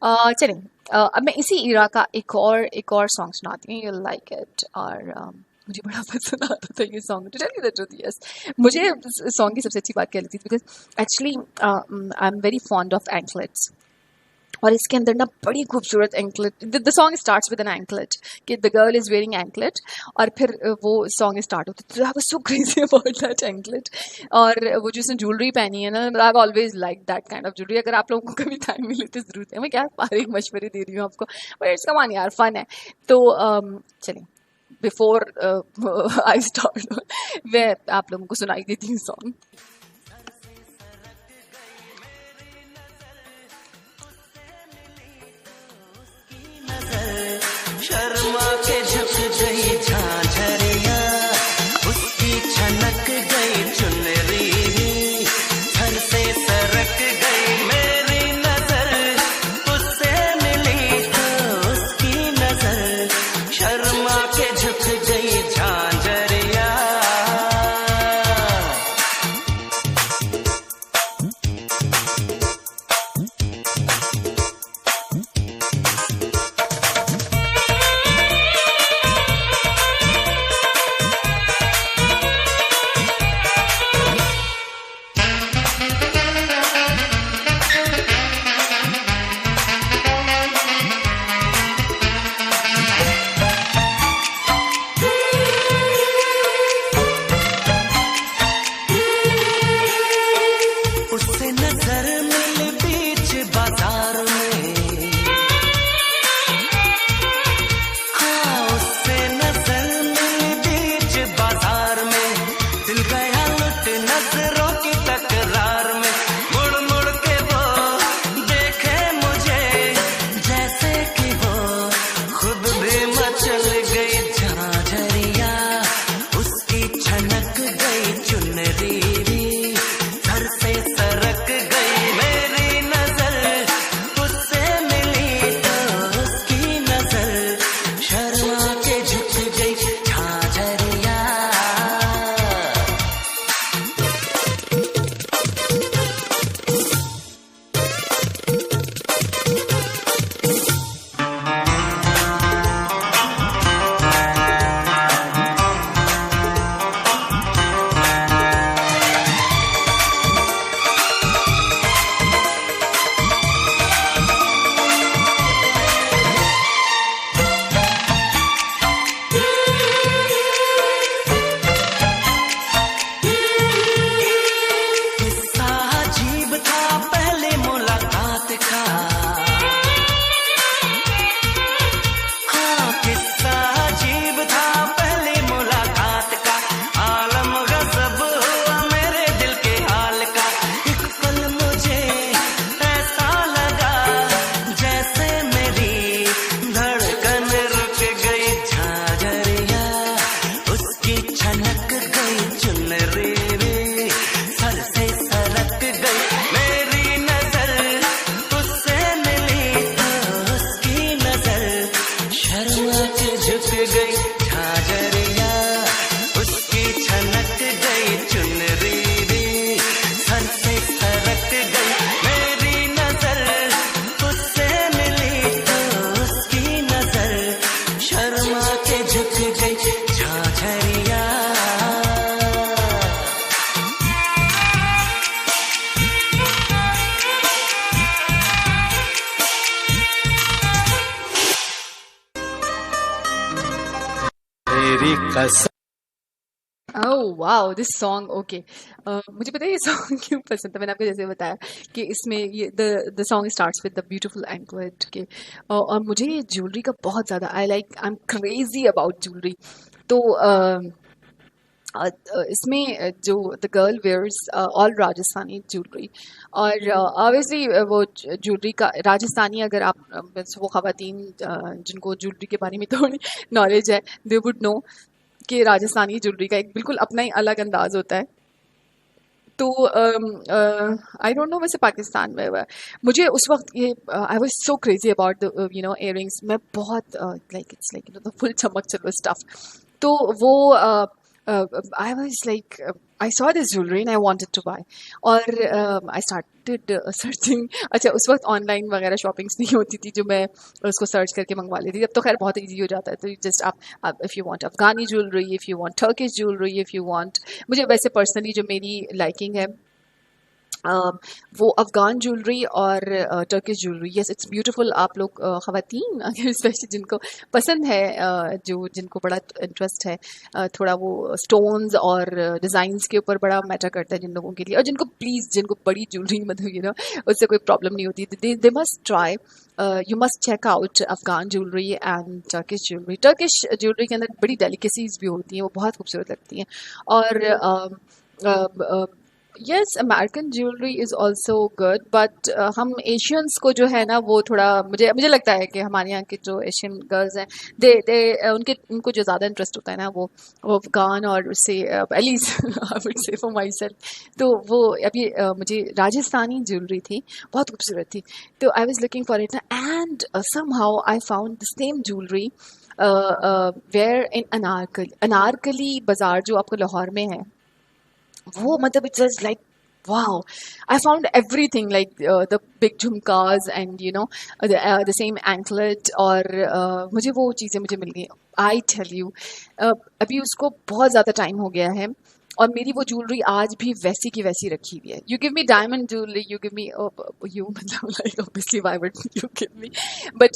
चलें, अब मैं इसी इरा का एक और सॉन्ग सुनाती हूँ, यू लाइक इट। और मुझे बड़ा पसंद आता था ये song, to tell you the truth. Yes, मुझे सॉन्ग की सबसे अच्छी बात क्या लगती थी, because actually I am very fond of anklets, और इसके अंदर ना बड़ी खूबसूरत anklet, the song starts with an anklet कि the girl is wearing anklet, और फिर वो सॉन्ग स्टार्ट होता है, I was so crazy about that anklet. और वो जो उसने ज्वेलरी पहनी है ना, I always like that kind of jewellery. अगर आप लोगों को कभी टाइम मिले तो ज़रूर है, मैं क्या सारे मशवरे दे रही हूँ आपको, बट इट्स कम ऑन यार, फन है। तो चलें, बिफोर आई स्टार्ट मैं आप लोगों को सुनाई देती हूँ सॉन्ग। कसम। Oh wow, this song, okay. मुझे पता है ये सॉन्ग क्यों पसंद था. मैंने आपको जैसे बताया कि इसमें ये the song starts with the beautiful anklet के और मुझे ये ज्वेलरी का बहुत ज़्यादा I'm crazy about jewelry. तो इसमें जो the girl wears all Rajasthani jewellery और obviously वो ज्वेलरी का राजस्थानी अगर आप वो ख़वातीन जिनको ज्वेलरी के बारे में थोड़ी नॉलेज है they would know कि राजस्थानी ज्वेलरी का एक बिल्कुल अपना ही अलग अंदाज होता है. तो आई डोंट नो वैसे पाकिस्तान में मुझे उस वक्त ये आई was so crazy about the earrings. मैं बहुत इट्स द फुल चमक चलो स्टफ. तो वो I was like, I saw this jewelry and I wanted to buy. और I started searching. अच्छा उस वक्त ऑनलाइन वगैरह शॉपिंग्स नहीं होती थी जो मैं उसको सर्च करके मंगवा लेती थी. अब तो खैर बहुत इजी हो जाता है. तो जस्ट आप if you want Afghani jewellery, if you want Turkish jewellery, if you want, मुझे वैसे पर्सनली जो मेरी लाइकिंग है वो अफ़गान ज्वेलरी और Turkish jewellery. Yes it's beautiful. आप लोग ख़वातीन अगर स्पेशली जिनको पसंद है जिनको बड़ा इंटरेस्ट है थोड़ा वो स्टोन्स और डिज़ाइंस के ऊपर बड़ा मैटर करता है जिन लोगों के लिए, और जिनको बड़ी ज्वेलरी मतलब उससे कोई प्रॉब्लम नहीं होती, they must try. You must check out Afghan jewellery and Turkish jewellery. Turkish jewellery के अंदर बड़ी डेलिकेसीज भी होती हैं, वो बहुत खूबसूरत लगती हैं. और yes American jewellery is also good, but हम एशियंस को जो है ना वो थोड़ा मुझे लगता है कि हमारे यहाँ के जो एशियन गर्ल्स हैं उनको जो ज़्यादा इंटरेस्ट होता है ना वो अफ़गान और उससे at least I would say for my self. तो वो अभी मुझे राजस्थानी ज्वेलरी थी, बहुत खूबसूरत थी. तो I was looking for it and somehow I found the same jewellery where in Anarkali Bazaar जो आपको लाहौर में है. वो मतलब it's just like wow, I found everything like the big jhumkas and the same anklet. और मुझे वो चीज़ें मुझे मिल गई. I tell you अभी उसको बहुत ज़्यादा टाइम हो गया है और मेरी वो ज्वेलरी आज भी वैसी की वैसी रखी हुई है. You give me diamond jewellery, you give me you मतलब like obviously why would you give me, but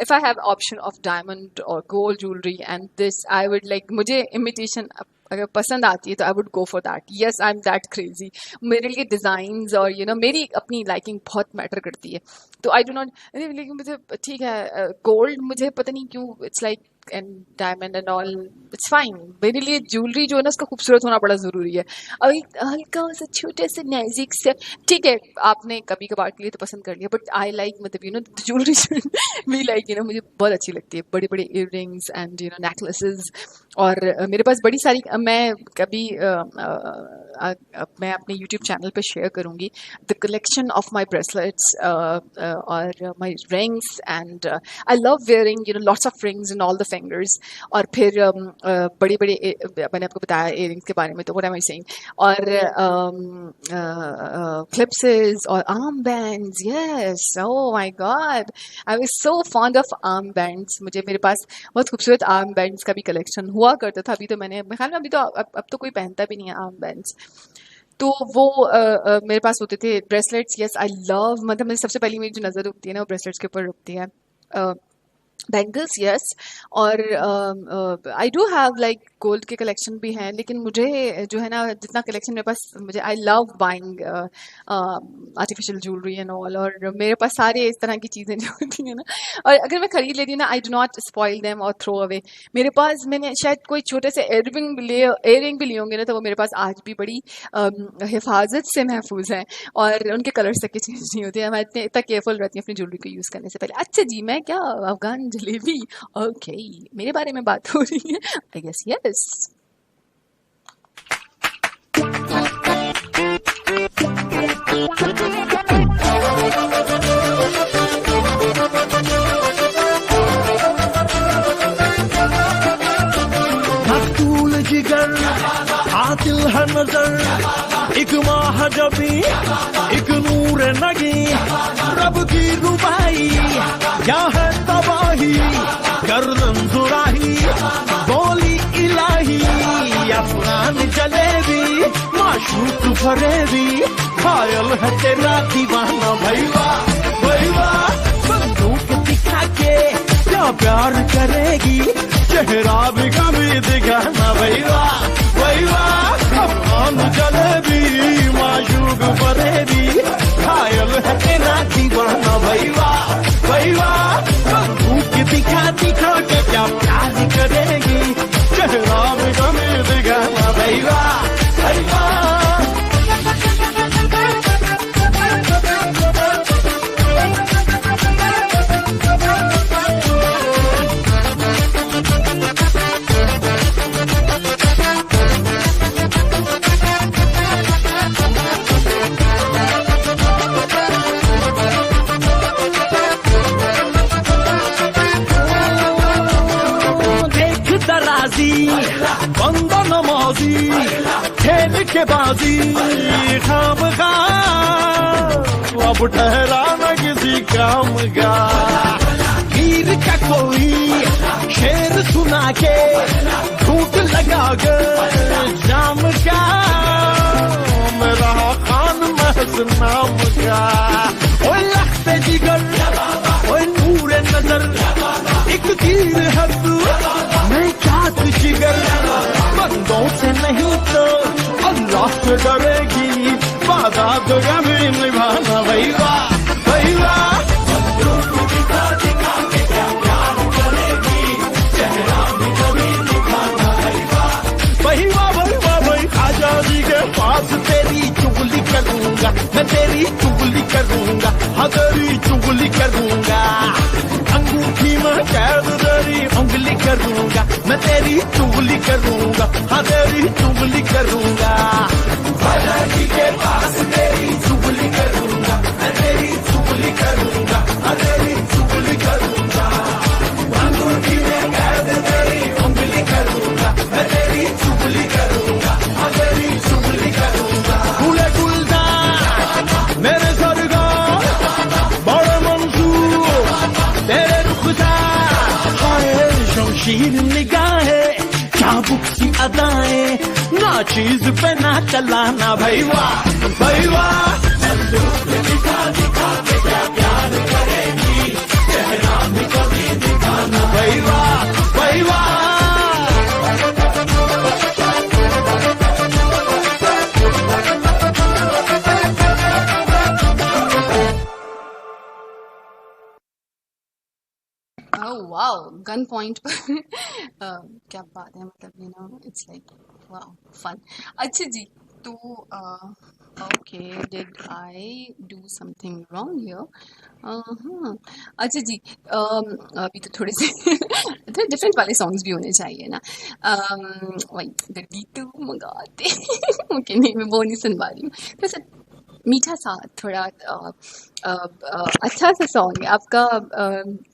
if I have option of diamond और gold jewellery and this I would like, मुझे इमिटेशन अगर पसंद आती है तो I would go for that. Yes I am that crazy. मेरे लिए designs और मेरी अपनी लाइकिंग बहुत मैटर करती है. तो आई डू नॉट, लेकिन मुझे ठीक है गोल्ड मुझे पता नहीं क्यों it's like and diamond and all it's fine. मेरे लिए ज्वेलरी जो है ना उसका खूबसूरत होना बड़ा ज़रूरी है. और एक हल्का सा छोटे से नैजिक से ठीक है आपने कभी कभार के लिए तो पसंद कर लिया, बट आई लाइक मतलब ज्वेलरी भी लाइक मुझे बहुत अच्छी लगती है. बड़े बड़े इयर रिंग्स एंड नेकलेसेस. और मेरे पास बड़ी सारी, मैं कभी मैं अपने यूट्यूब चैनल पे शेयर करूँगी the collection of my bracelets और my rings and I love wearing lots of rings in all the fingers. और फिर बड़ी बड़ी मैंने आपको बताया इयर रिंग्स के बारे में, तो व्हाट एम आई सेइंग. और क्लिप्सेस और arm bands. Yes oh my God I was so fond of arm bands. मुझे मेरे पास बहुत खूबसूरत आर्म बैंड्स का भी कलेक्शन हुआ करता था. अभी तो मेरे ख्याल में अभी तो अब तो कोई पहनता भी नहीं है आर्म बैंड्स. तो वो मेरे पास होते थे. ब्रेसलेट्स यस आई लव, मतलब मेरी सबसे पहली मेरी जो नज़र रुकती है ना वो ब्रेसलेट्स के ऊपर रुकती है. Bangles yes. और I do have like gold के कलेक्शन भी हैं, लेकिन मुझे जो है ना जितना कलेक्शन मेरे पास, मुझे I love buying artificial jewellery and all. और मेरे पास सारे इस तरह की चीज़ें जो होती हैं ना, और अगर मैं खरीद लेती हूँ ना I do not spoil them और थ्रो अवे. मेरे पास मैंने शायद कोई छोटे से एयरिंग भी लिए होंगे ना, तो वो मेरे पास आज भी बड़ी हिफाजत से महफूज हैं और उनके कलर्स तक के चेंज नहीं होते हैं. मैं इतना केयरफुल रहती हूँ अपनी ज्वेलरी को यूज़ करने से पहले. अच्छा जी, मैं क्या अफगान जलेबी, ओके मेरे बारे में बात हो रही है आई गेस. यस मकतूल जिगर आतिल है नजर, एक माह जबी एक नूर नगी, रब की रुबाई क्या है तबाही, गर्दन जुराही बोली इलाही, अफगान जलेबी माशूक फरेबी, खायल है तेरा दीवाना भैया भैया, बंदूक दिखा के क्या प्यार करेगी, चेहरा भी कभी दिखाना भाई वाह भाई वाह। अफगान जलेबी माशूक फरेबी, घायल है तेरा दीवाना भाई वाह भाई वाह। भूख दिखा दिखा के क्या प्यार करेगी, चेहरा भी कभी दिखाना भाई वाह भाई वाह। बंदा नमाजी खेल के बाजी खामगा, अब ठहरा न किसी काम का। वीर का कोई शेर सुना के झूठ लगा के जाम का, मेरा खान महज नाम का। ओए लखते जिगर ओए नूरे नजर, एक तीर है तू मैं क्या जिगर। बंदों से नहीं तो अल्लाह से डरेगी, वादा तो कभी निभाना भाई वाह भाई वाह। बंदों को दिखा दिखा के क्या प्यार करेगी, चेहरा भी कभी दिखाना भाई वाह भाई वाह भाई वाह भाई। आजादी के पास तेरी चुगली करूंगा मैं, तेरी चुगली करूंगा हाँ तेरी चुगली करूंगा। अंगूठी में कैद तेरी उंगली करूंगा मैं, तेरी चुगली करूंगा हाँ तेरी चुगली करूंगा। आजादी के पास तेरी चुगली करूंगा मैं, तेरी चुगली करूंगा हाँ तेरी चुगली करूंगा। अंगूठी में कैद तेरी उंगली करूंगा मैं, तेरी चुगली करूंगा हाँ तेरी चुगली करूंगा। फूले गुलदार मेरे सरगार बड़े मंसूर तेरे रुखसा, हाय शमशीर निगाहें चाबुक सी अदाएं, ना चीज पे ना चलाना भाई वाह भाई वाह। दिखा दिखा के क्या प्यार करेगी, चेहरा भी कभी दिखाना भाई वाह भाई वाह। वाओ गन पॉइंट पर क्या बात है, मतलब you know it's like wow fun. अच्छा जी, तो okay did I do something wrong here? अच्छा जी, अभी तो थोड़े से डिफरेंट वाले सॉन्ग्स भी होने चाहिए ना। वही दिल्ली तू मंगाते ओके नहीं मैं वो नहीं सुन पा रही हूँ। वैसे मीठा सा थोड़ा अच्छा सा सॉन्ग है आपका।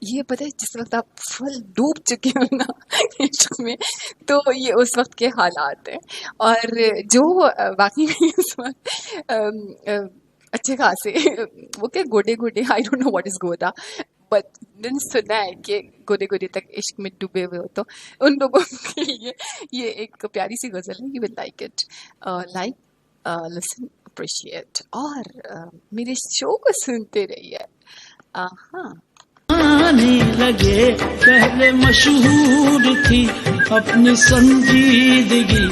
ये पता है जिस वक्त आप फुल डूब चुके हो ना इश्क में, तो ये उस वक्त के हालात हैं। और जो बाकी में उस वक्त अच्छे खासे वो क्या गोडे गोडे, आई don't know what is Goda, but मैंने सुना है कि गोदे गोदे तक इश्क में डूबे हुए हो, तो उन लोगों के लिए ये एक प्यारी सी गज़ल है। You will like it, like listen appreciate और मेरे शो को सुनते रहिए। आने लगे पहले मशहूर थी अपनी संजीदगी,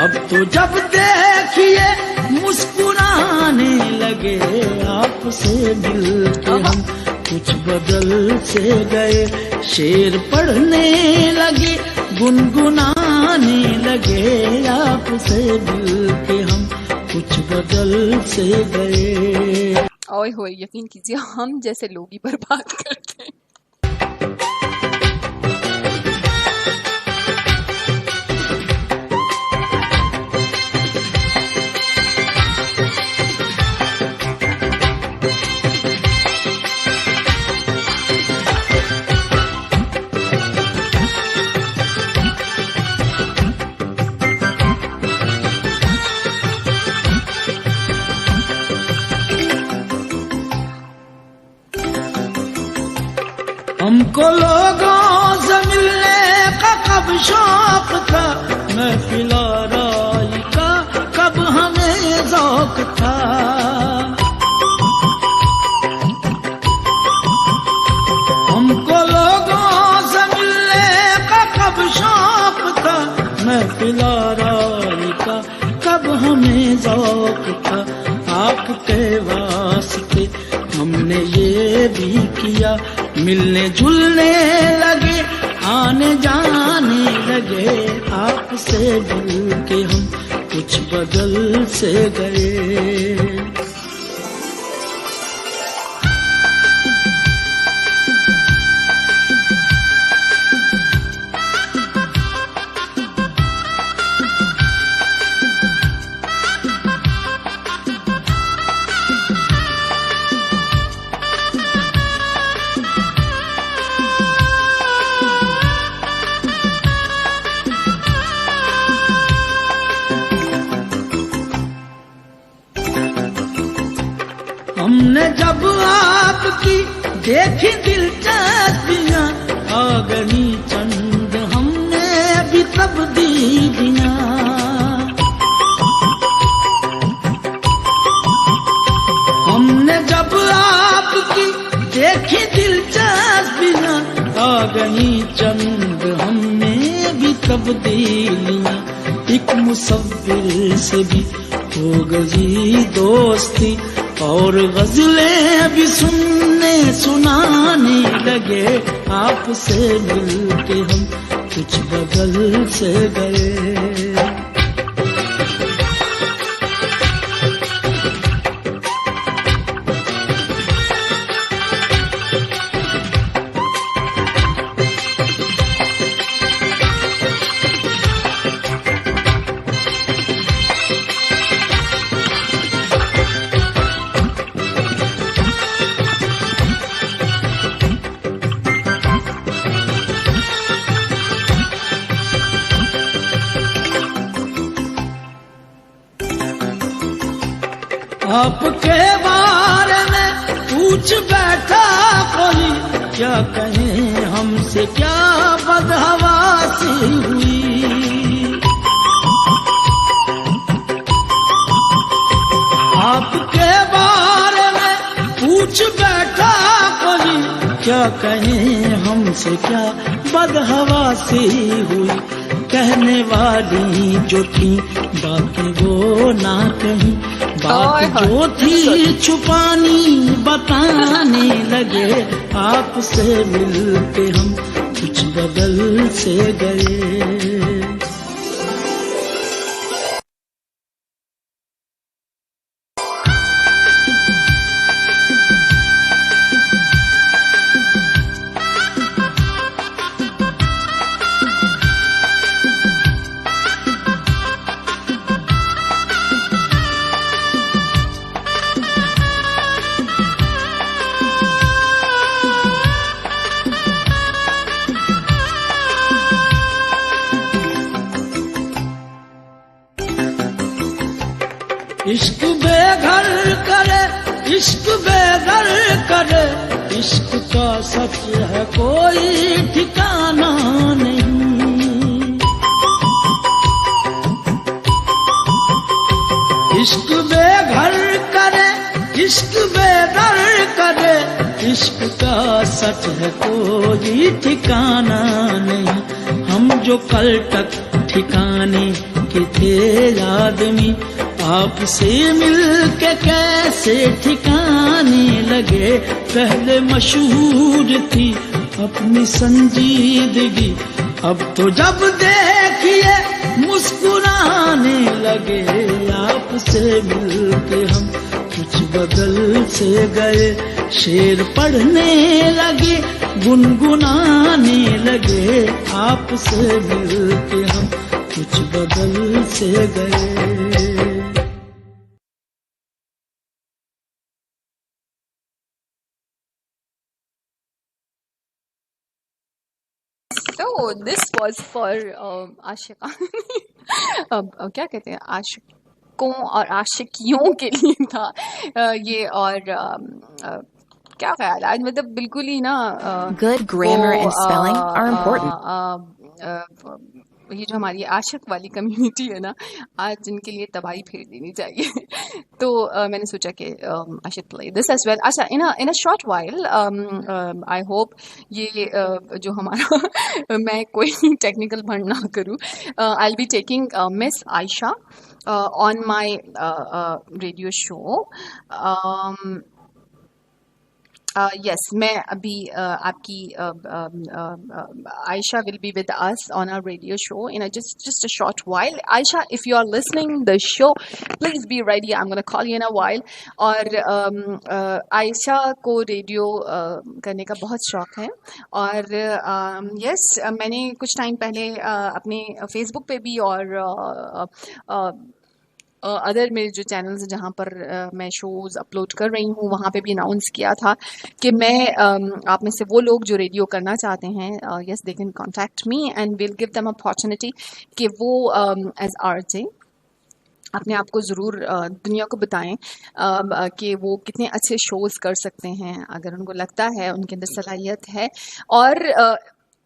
अब तो जब देखिए मुस्कुराने लगे। आपसे मिलके हम कुछ बदल से गए, शेर पढ़ने लगे गुनगुनाने लगे। आपसे मिलके हम कुछ बदल से गए। ओए होए यकीन कीजिए हम जैसे लोग ही बर्बाद करते हैं। हमको लोगों से मिलने का कब शौक था, महफिल आराई का कब हमें ज़ौक था। हमको लोगों आपके वास्ते हमने ये भी किया, मिलने जुलने लगे, आने जाने लगे, आपसे मिल के हम कुछ बदल से गए। हमने जब आपकी देखी दिलचस्पियाँ, आ गई चंद हमने भी तब्दीलियाँ। हमने जब आपकी देखी दिलचस्पियाँ, आ गई चंद हमने भी तब्दीलियाँ। एक मुसव्विर से भी हो गई दोस्ती, और गजलें भी सुनने सुनाने लगे, आपसे मिलके हम कुछ बदल से गए। आपके बारे में पूछ बैठा कोई, क्या कहें हमसे क्या बदहवासी हुई। आपके बारे में पूछ बैठा कोई, क्या कहें हमसे क्या बदहवासी हुई। कहने वाली जो थी बाकी वो ना कहीं, बात जो थी छुपानी बताने लगे, आपसे मिलके हम कुछ बदल से गए। इश्क बेघर करे, इश्क बेघर करे, इश्क का सच है कोई ठिकाना नहीं। इश्क बेघर करे, इश्क बेघर करे, इश्क का सच है कोई ठिकाना नहीं। हम जो कल तक ठिकाने के थे आदमी, आपसे मिलके कैसे ठिकाने लगे। पहले मशहूर थी अपनी संजीदगी, अब तो जब देखिए मुस्कुराने लगे। आपसे मिलके हम कुछ बदल से गए, शेर पढ़ने लगे, गुनगुनाने लगे। आपसे मिलके हम कुछ बदल से गए। So this was for Ashika क्या कहते हैं, आशिकों और आशिकियों के लिए था ये। और क्या ख्याल आज, मतलब बिल्कुल ही ना Good grammar and spelling are important. ये जो हमारी आशिक वाली कम्युनिटी है ना, आज जिनके लिए तबाही फेर देनी चाहिए। तो मैंने सोचा कि I should play this as well. अच्छा, in a short while I hope ये जो हमारा मैं कोई टेक्निकल भंड ना करूँ। I will be taking miss Ayesha on my radio show. Yes, मैं अभी आपकी Aisha will be with us on our radio show in just a short while. Aisha, if you are listening the show, please be ready. I'm going to call you in a while. और आयशा को radio करने का बहुत शौक है और yes, मैंने कुछ टाइम पहले अपने फेसबुक पे भी और अदर मेरे जो चैनल्स हैं जहाँ पर मैं शोज़ अपलोड कर रही हूँ वहाँ पे भी अनाउंस किया था कि मैं आप में से वो लोग जो रेडियो करना चाहते हैं yes they can contact me and will give them opportunity कि वो एज आरजे अपने आप को ज़रूर दुनिया को बताएं कि वो कितने अच्छे शोज़ कर सकते हैं अगर उनको लगता है उनके अंदर सलाहियत है। और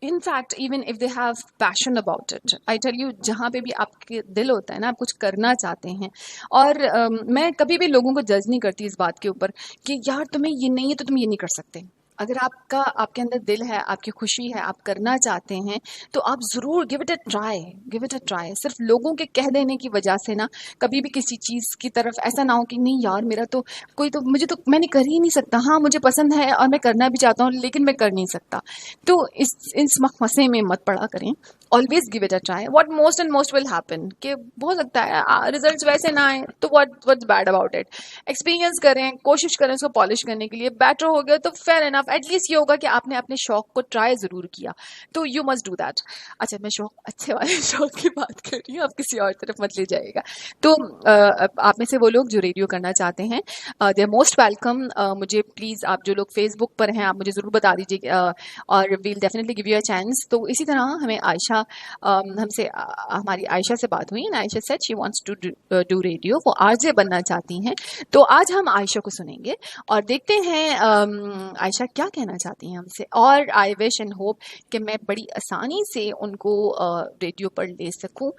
in fact even if they have passion about it, I tell you जहाँ पे भी आपके दिल होता है ना, आप कुछ करना चाहते हैं। और मैं कभी भी लोगों को जज नहीं करती इस बात के ऊपर कि यार तुम्हें ये नहीं है तो तुम ये नहीं कर सकते। अगर आपके अंदर दिल है, आपकी खुशी है, आप करना चाहते हैं तो आप ज़रूर गिव इट अ ट्राई। सिर्फ लोगों के कह देने की वजह से ना कभी भी किसी चीज़ की तरफ ऐसा ना हो कि नहीं यार मेरा तो मैंने कर ही नहीं सकता। हाँ मुझे पसंद है और मैं करना भी चाहता हूँ लेकिन मैं कर नहीं सकता। तो इस मखमसे में मत पड़ा करें। Always give it a try. What most and most will happen कि हो सकता है रिजल्ट्स वैसे ना आए तो what's bad about it. Experience करें, कोशिश करें उसको पॉलिश करने के लिए। बेटर हो गया तो फेयर इनफ, एटलीस्ट ये होगा कि आपने अपने शौक को ट्राई ज़रूर किया। तो यू मस्ट डू दैट। अच्छा, मैं अच्छे वाले शौक की बात कर रही हूँ, आप किसी और तरफ मत ले जाइएगा। तो आप में से वो लोग जो रेडियो करना चाहते हैं दे आर मोस्ट वेलकम। मुझे प्लीज़ आप जो लोग फेसबुक पर हैं आप मुझे ज़रूर बता दीजिए और we'll definitely give you a chance. तो इसी तरह हमें आयशा हमारी आयशा से बात हुई and Ayesha said she wants to do radio. वो आरजे बनना चाहती हैं। तो आज हम आयशा को सुनेंगे और देखते हैं आयशा क्या कहना चाहती हैं हमसे। और आई विश एंड होप कि मैं बड़ी आसानी से उनको रेडियो पर ले सकूं।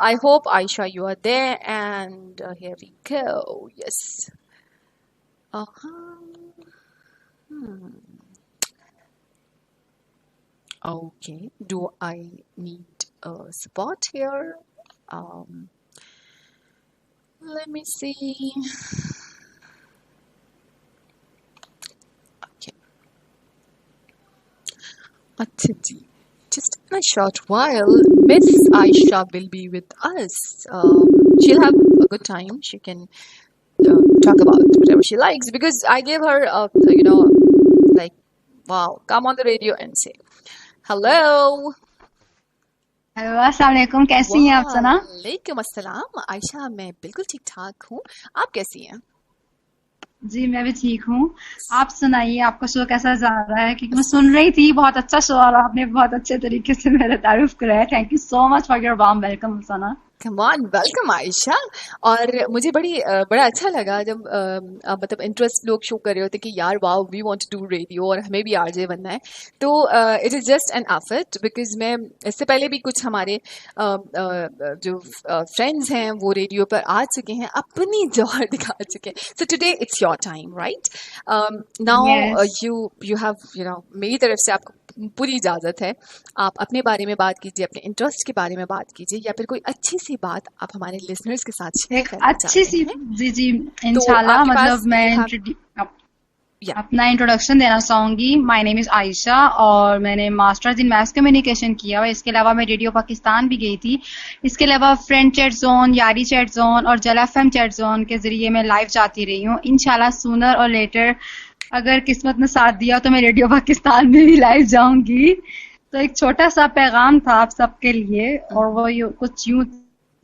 I hope Ayesha you are there and here we go. Yes, okay, do I need support here? Let me see. Okay. अच्छा जी, just in a short while, Miss Aisha will be with us. She'll have a good time. She can talk about whatever she likes because I gave her, like, wow, come on the radio and say. Hello अस्सलाम वालेकुम, कैसी हैं आप सना? वालेकुम अस्सलाम आयशा, मैं बिल्कुल ठीक ठाक हूँ। आप कैसी हैं? जी मैं भी ठीक हूँ। आप सुनाइए, आपका शो कैसा जा रहा है? क्योंकि मैं सुन रही थी, बहुत अच्छा शो और आपने बहुत अच्छे तरीके से मेरा तारीफ कराया। Thank you so much for your warm welcome Sana. Come on, welcome Ayesha. और मुझे बड़ा अच्छा लगा जब मतलब इंटरेस्ट लोग शो कर रहे होते कि यार wow we want to do radio और हमें भी आरजे बनना है। तो it is just an effort because मैं इससे पहले भी कुछ हमारे जो फ्रेंड्स हैं वो रेडियो पर आ चुके हैं, अपनी जौहर दिखा चुके हैं। So today it's your time, right? Now you have मेरी तरफ से आपको पूरी इजाज़त है। आप अपने बारे में बात कीजिए, अपने इंटरेस्ट के बारे में बात कीजिए या फिर कोई अच्छी सी बात आप हमारे लिसनर्स के साथ शेयर करना अच्छी सी। जी इंशाल्लाह। मतलब मैं अपना इंट्रोडक्शन देना चाहूंगी। माय नेम इज आयशा और मैंने मास्टर्स इन मैस कम्युनिकेशन किया और इसके अलावा मैं रेडियो पाकिस्तान भी गई थी। इसके अलावा फ्रेंड चैट जोन, यारी चैट जोन और जल एफएम चैट जोन के जरिए मैं लाइव जाती रही हूँ। इंशाल्लाह सूनर और लेटर अगर किस्मत ने साथ दिया तो मैं रेडियो पाकिस्तान में भी लाइव जाऊंगी। तो एक छोटा सा पैगाम था आप सबके लिए और वो कुछ यूं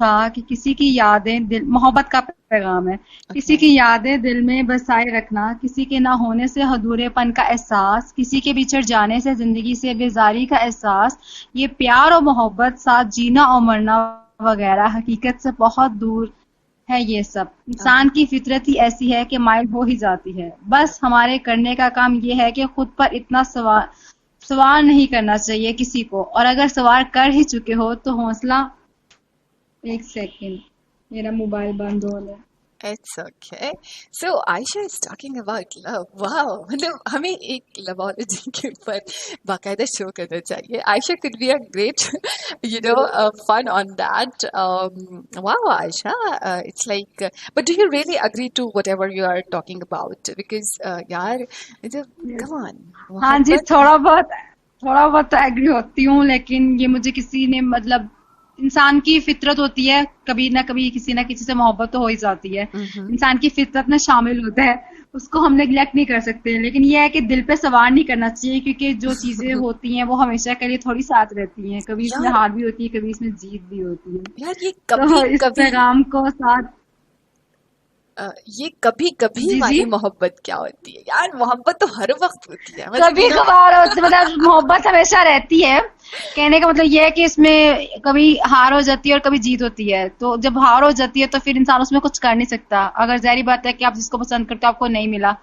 था कि किसी की यादें दिल, मोहब्बत का पैगाम है। किसी की यादें दिल में बसाए रखना, किसी के ना होने से अधूरेपन का एहसास, किसी के बिछड़ जाने से जिंदगी से बेजारी का एहसास, ये प्यार और मोहब्बत, साथ जीना और मरना वगैरह हकीकत से बहुत दूर है। ये सब इंसान की फितरत ही ऐसी है कि माइल हो ही जाती है। बस हमारे करने का काम ये है कि खुद पर इतना सवार नहीं करना चाहिए किसी को, और अगर सवार कर ही चुके हो तो हौसला। एक सेकंड, मेरा मोबाइल बंद हो रहा है। It's okay. So Aisha is talking about love. Wow, मतलब हमें एक लवोलॉजी के ऊपर बाकायदा शो करना चाहिए. Aisha could be a great, fun on that. Wow, Aisha, it's like, but do you really agree to whatever you are talking about? Because यार, come on. हाँ जी, थोड़ा बहुत तो एग्री होती हूँ, लेकिन ये मुझे किसी ने, मतलब इंसान की फितरत होती है, कभी ना कभी किसी ना किसी से मोहब्बत तो हो ही जाती है, इंसान की फितरत में शामिल होता है, उसको हम नेग्लेक्ट नहीं कर सकते। लेकिन ये है कि दिल पे सवार नहीं करना चाहिए, क्योंकि जो चीजें होती हैं वो हमेशा के लिए थोड़ी साथ रहती हैं, कभी इसमें हार भी होती है, कभी इसमें जीत भी होती है। यार ये तो कभी इस कभी पैगाम को साथ ये कभी कभी जी वाली जी मोहब्बत क्या होती है यार? मोहब्बत तो हर वक्त होती है, कभी कभार मतलब मोहब्बत हमेशा रहती है। कहने का मतलब ये है कि इसमें कभी हार हो जाती है और कभी जीत होती है। तो जब हार हो जाती है तो फिर इंसान उसमें कुछ कर नहीं सकता। अगर जाहिर बात है कि आप जिसको पसंद करते हो आपको नहीं मिला,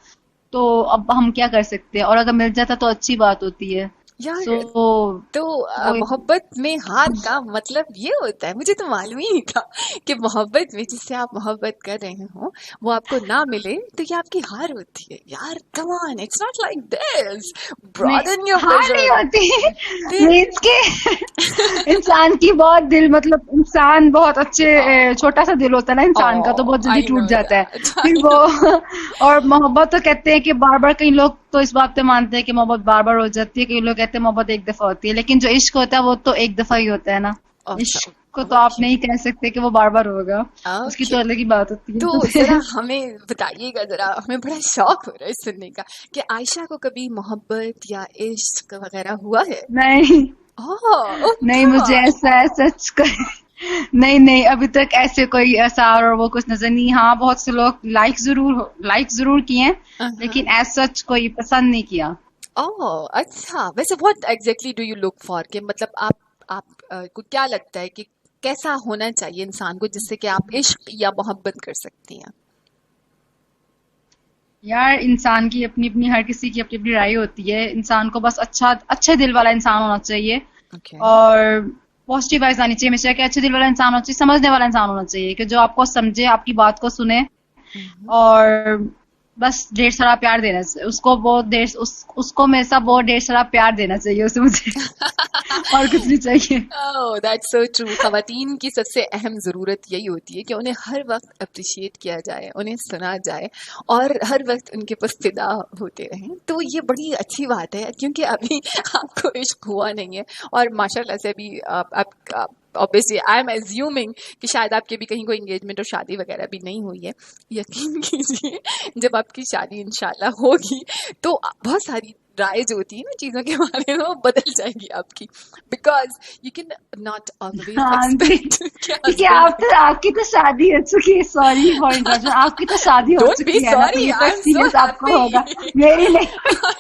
तो अब हम क्या कर सकते हैं, और अगर मिल जाता तो अच्छी बात होती है। यार तो मोहब्बत में हार का मतलब ये होता है, मुझे तो मालूम ही नहीं था कि मोहब्बत में जिससे आप मोहब्बत कर रहे हो वो आपको ना मिले तो ये आपकी हार होती है। यार come on, it's not like this, broaden your हार नहीं होती, मीन्स के इंसान की बहुत दिल, मतलब इंसान बहुत अच्छे, छोटा सा दिल होता है ना इंसान का, तो बहुत जल्दी टूट जाता है फिर वो। और मोहब्बत तो कहते हैं कि बार बार, कई लोग तो इस बात पे मानते हैं कि मोहब्बत बार बार हो जाती है, कई लोग कहते हैं मोहब्बत एक दफा होती है, लेकिन जो इश्क होता है वो तो एक दफा ही होता है ना। इश्क को तो आप नहीं कह सकते कि वो बार बार होगा, उसकी तो अलग ही बात होती है। तो जरा हमें बताइएगा, जरा हमें बड़ा शौक हो रहा है सुनने का कि आयशा को कभी मोहब्बत या इश्क वगैरह हुआ है? नहीं नहीं, मुझे ऐसा सच नहीं, अभी तक ऐसे कोई आसार और वो कुछ नजर नहीं। हाँ, बहुत से लोग लाइक जरूर किए, लेकिन एज सच कोई पसंद नहीं किया। ओह अच्छा, वैसे what exactly do you look for, कि मतलब आप को क्या लगता है कि कैसा होना चाहिए इंसान को जिससे कि आप इश्क या मोहब्बत कर सकती हैं? यार इंसान की अपनी अपनी, हर किसी की अपनी अपनी राय होती है। इंसान को बस अच्छे दिल वाला इंसान होना चाहिए, और पॉजिटिव वाइज आनी चाहिए हमेशा, कि अच्छे दिल वाला इंसान होना चाहिए, समझने वाला इंसान होना चाहिए, कि जो आपको समझे, आपकी बात को सुने, और बस ढेर सारा प्यार देना चाहिए उसको, उसको हमेशा बहुत ढेर सारा प्यार देना चाहिए उसे, मुझे और कुछ नहीं चाहिए। Oh that's so true. खवातीन की सबसे अहम जरूरत यही होती है कि उन्हें हर वक्त अप्रिशिएट किया जाए, उन्हें सुना जाए, और हर वक्त उनके पास फिदा होते रहें। तो ये बड़ी अच्छी बात है, क्योंकि अभी आपको इश्क हुआ नहीं है, और माशाल्लाह से अभी आप ऑब्वियसली आई एम एज्यूमिंग कि शायद आपके भी कहीं कोई एंगेजमेंट और शादी वगैरह भी नहीं हुई है। यकीन कीजिए जब आपकी शादी इंशाल्लाह होगी तो बहुत सारी राय जो होती है ना चीजों के बारे में वो बदल जाएगी आपकी, because you can not always expect कि आपकी तो शादी हो चुकी है। सॉरी फॉर इंटरप्शन, आपकी तो शादी हो चुकी है। सॉरी, आई एम सो आपको होगा, मेरी नहीं।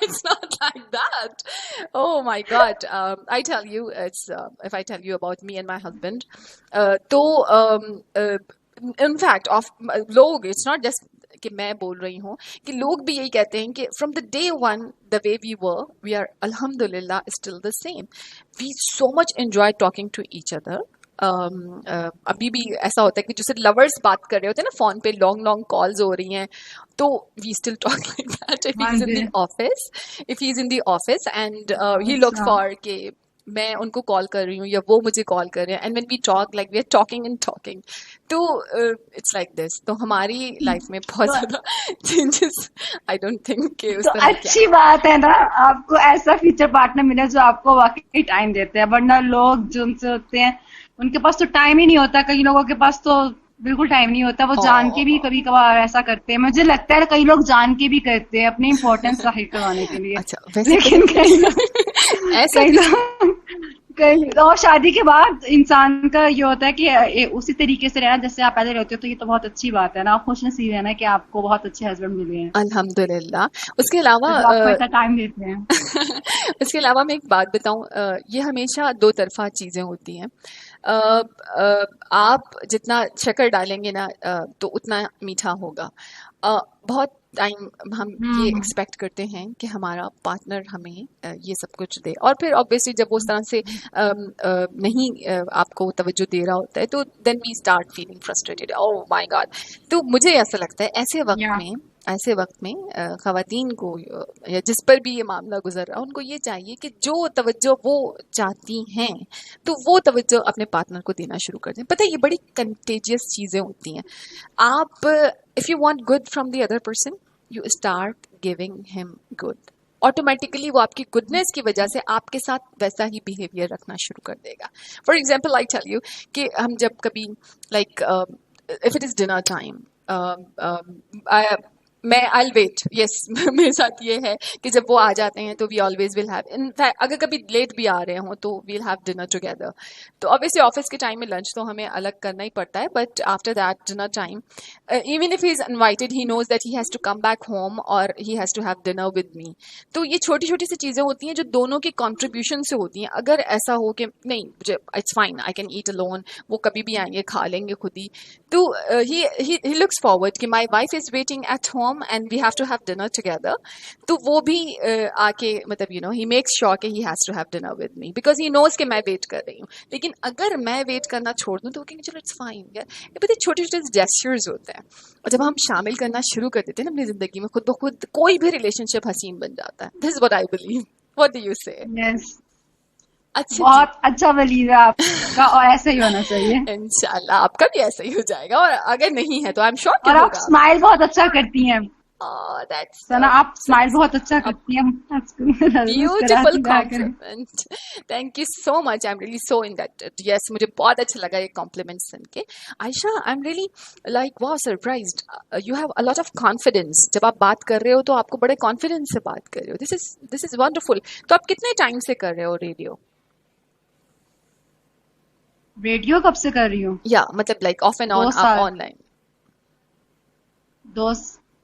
It's not like that. Oh my God. I tell you, if I tell you about me and my husband, in fact, लोग, it's not just कि मैं बोल रही हूँ, कि लोग भी यही कहते हैं कि from the day one, the way we are alhamdulillah still the same. We so much enjoy talking to each other. अभी भी ऐसा होता है कि जैसे लवर्स बात कर रहे होते हैं ना फोन पे, लॉन्ग कॉल्स हो रही हैं, तो we still talk like that if he is in the office and he look for के मैं उनको कॉल कर रही हूँ या वो मुझे कॉल कर रहे हैं, and when we talk like we are talking and talking, तो इट्स लाइक दिस। तो हमारी लाइफ में बहुत ज्यादा चेंजेस आई डोंट थिंक कि उस तरह अच्छी बात है ना, आपको ऐसा फ्यूचर पार्टनर मिला जो आपको वाकई टाइम देते हैं, वरना लोग जो उनसे होते हैं उनके पास तो टाइम ही नहीं होता। कई लोगों के पास तो बिल्कुल टाइम नहीं होता, वो जान के भी कभी कभार ऐसा करते हैं। मुझे लगता है कई लोग जान के भी करते हैं अपनी इम्पोर्टेंस जाहिर करवाने के लिए। अच्छा, लेकिन कई और शादी के बाद इंसान का ये होता है कि उसी तरीके से रहना जैसे आप पहले रहते हो, तो ये तो बहुत अच्छी बात है ना। आप खुश नसीब है ना कि आपको बहुत अच्छे हस्बैंड मिले हैं, अल्हम्दुलिल्लाह। उसके अलावा आपको ऐसा टाइम देते हैं। उसके अलावा मैं एक बात बताऊं, ये हमेशा दो तरफा चीजें होती हैं। आप जितना शक्कर डालेंगे ना तो उतना मीठा होगा। बहुत टाइम हम ये एक्सपेक्ट करते हैं कि हमारा पार्टनर हमें ये सब कुछ दे, और फिर ऑब्वियसली जब वो उस तरह से नहीं आपको तवज्जो दे रहा होता है तो then we start feeling frustrated, oh my god. तो मुझे ऐसा लगता है ऐसे वक्त में ख़वातीन को या जिस पर भी ये मामला गुजर रहा है उनको ये चाहिए कि जो तवज्जो वो चाहती हैं तो वो तवज्जो अपने पार्टनर को देना शुरू कर दें। पता है ये बड़ी कंटेजियस चीज़ें होती हैं। आप if you want good from the other person you start giving him good, automatically वो आपकी गुडनेस की वजह से आपके साथ वैसा ही बिहेवियर रखना शुरू कर देगा। For example I tell you कि हम जब कभी like if it is dinner time, मैं आई वेट, यस मेरे साथ ये है कि जब वो आ जाते हैं तो we always will have, in fact अगर कभी लेट भी आ रहे हों तो वील हैव डिनर टुगेदर। तो ऑब्वियसली ऑफिस के टाइम में लंच तो हमें अलग करना ही पड़ता है, but after that dinner time even if he is invited he knows that he has to come back home और he has to have dinner with me. तो ये छोटी छोटी सी चीज़ें होती हैं जो दोनों की कॉन्ट्रीब्यूशन से होती हैं। अगर ऐसा हो कि नहीं मुझे it's fine I can eat alone, वो कभी भी आएंगे खा लेंगे खुद ही, तो ही लुक्स फॉरवर्ड कि my wife is waiting at home and we have to have dinner together, तो वो भी आके मतलब you know he makes sure कि he has to have dinner with me because he knows कि मैं wait कर रही हूँ। लेकिन अगर मैं वेट करना छोड़ दूँ तो वो कहेंगे चलो इट्स फाइन यार। ये पता है छोटे छोटे जेस्चर्स होते हैं और जब हम शामिल करना शुरू कर देते हैं ना अपनी जिंदगी में खुद ब खुद कोई भी रिलेशनशिप हसीन बन जाता है। This is what I believe. What do you से? यस, अच्छा बहुत अच्छा बिलीव है आपका और ऐसा ही होना चाहिए। इंशाल्लाह आपका भी ऐसा ही हो जाएगा, और अगर नहीं है तो आई एम श्योर और आप स्माइल बहुत अच्छा करती हैं सना, आप स्माइल बहुत अच्छा करती हैं। Beautiful compliment, thank you so much, I am really so indebted. Yes मुझे बहुत अच्छा लगा ये कॉम्प्लीमेंट सुन के। Ayesha I am really like wow surprised, you have a lot of confidence. जब आप बात कर रहे हो तो आपको बड़े कॉन्फिडेंस से बात कर रहे हो। This is wonderful. तो आप कितने टाइम से कर रहे हो रेडियो? रेडियो कब से कर रही हूँ? या मतलब लाइक ऑफ एंड ऑन, आप ऑनलाइन?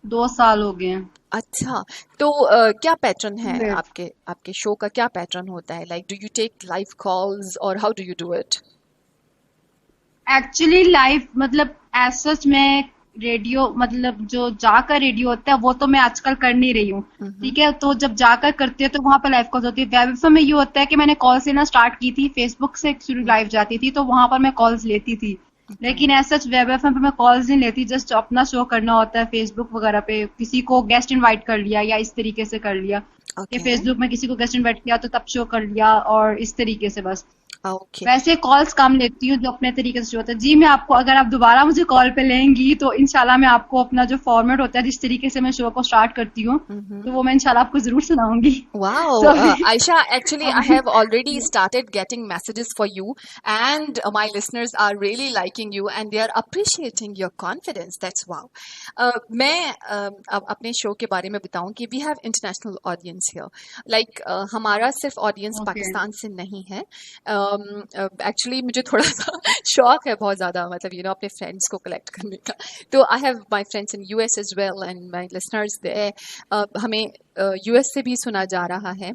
2 साल हो गए हैं। अच्छा, तो क्या पैटर्न है आपके शो का? क्या पैटर्न होता है? Like do you take live calls और how do you do it? Actually live मतलब एज सच मैं रेडियो मतलब जो जाकर रेडियो होता है वो तो मैं आजकल कर नहीं रही हूँ, ठीक है। तो जब जाकर करती है तो वहां पर लाइव कॉल्स होती है। वेब एफएम में ये होता है कि मैंने कॉल्स लेना स्टार्ट की थी, फेसबुक से शुरू लाइव जाती थी तो वहां पर मैं कॉल्स लेती थी, लेकिन एज सच वेब एफएम पे मैं कॉल्स नहीं लेती। जस्ट अपना शो करना होता है फेसबुक वगैरह पे, किसी को गेस्ट इनवाइट कर लिया या इस तरीके से कर लिया कि फेसबुक में किसी को गेस्ट इनवाइट किया तो तब शो कर लिया, और इस तरीके से बस। वैसे कॉल्स कम लेती हूँ जो अपने तरीके से होता है। जी मैं आपको अगर आप दोबारा मुझे कॉल पे लेंगी तो इंशाल्लाह मैं आपको अपना जो फॉर्मेट होता है जिस तरीके से मैं शो को स्टार्ट करती हूँ तो वो मैं इंशाल्लाह आपको जरूर सुनाऊंगी। Wow, Aisha, actually I have already started getting messages for you and my listeners are really liking you and they are appreciating your confidence. That's wow. मैं अब अपने शो के बारे में बताऊं कि we have international audience here. Like हमारा सिर्फ ऑडियंस पाकिस्तान से नहीं है। एक्चुअली मुझे थोड़ा सा शौक है बहुत ज़्यादा, मतलब यू नो अपने फ्रेंड्स को कलेक्ट करने का। तो I have my friends in US as well and my listeners there. हमें यूएस से भी सुना जा रहा है,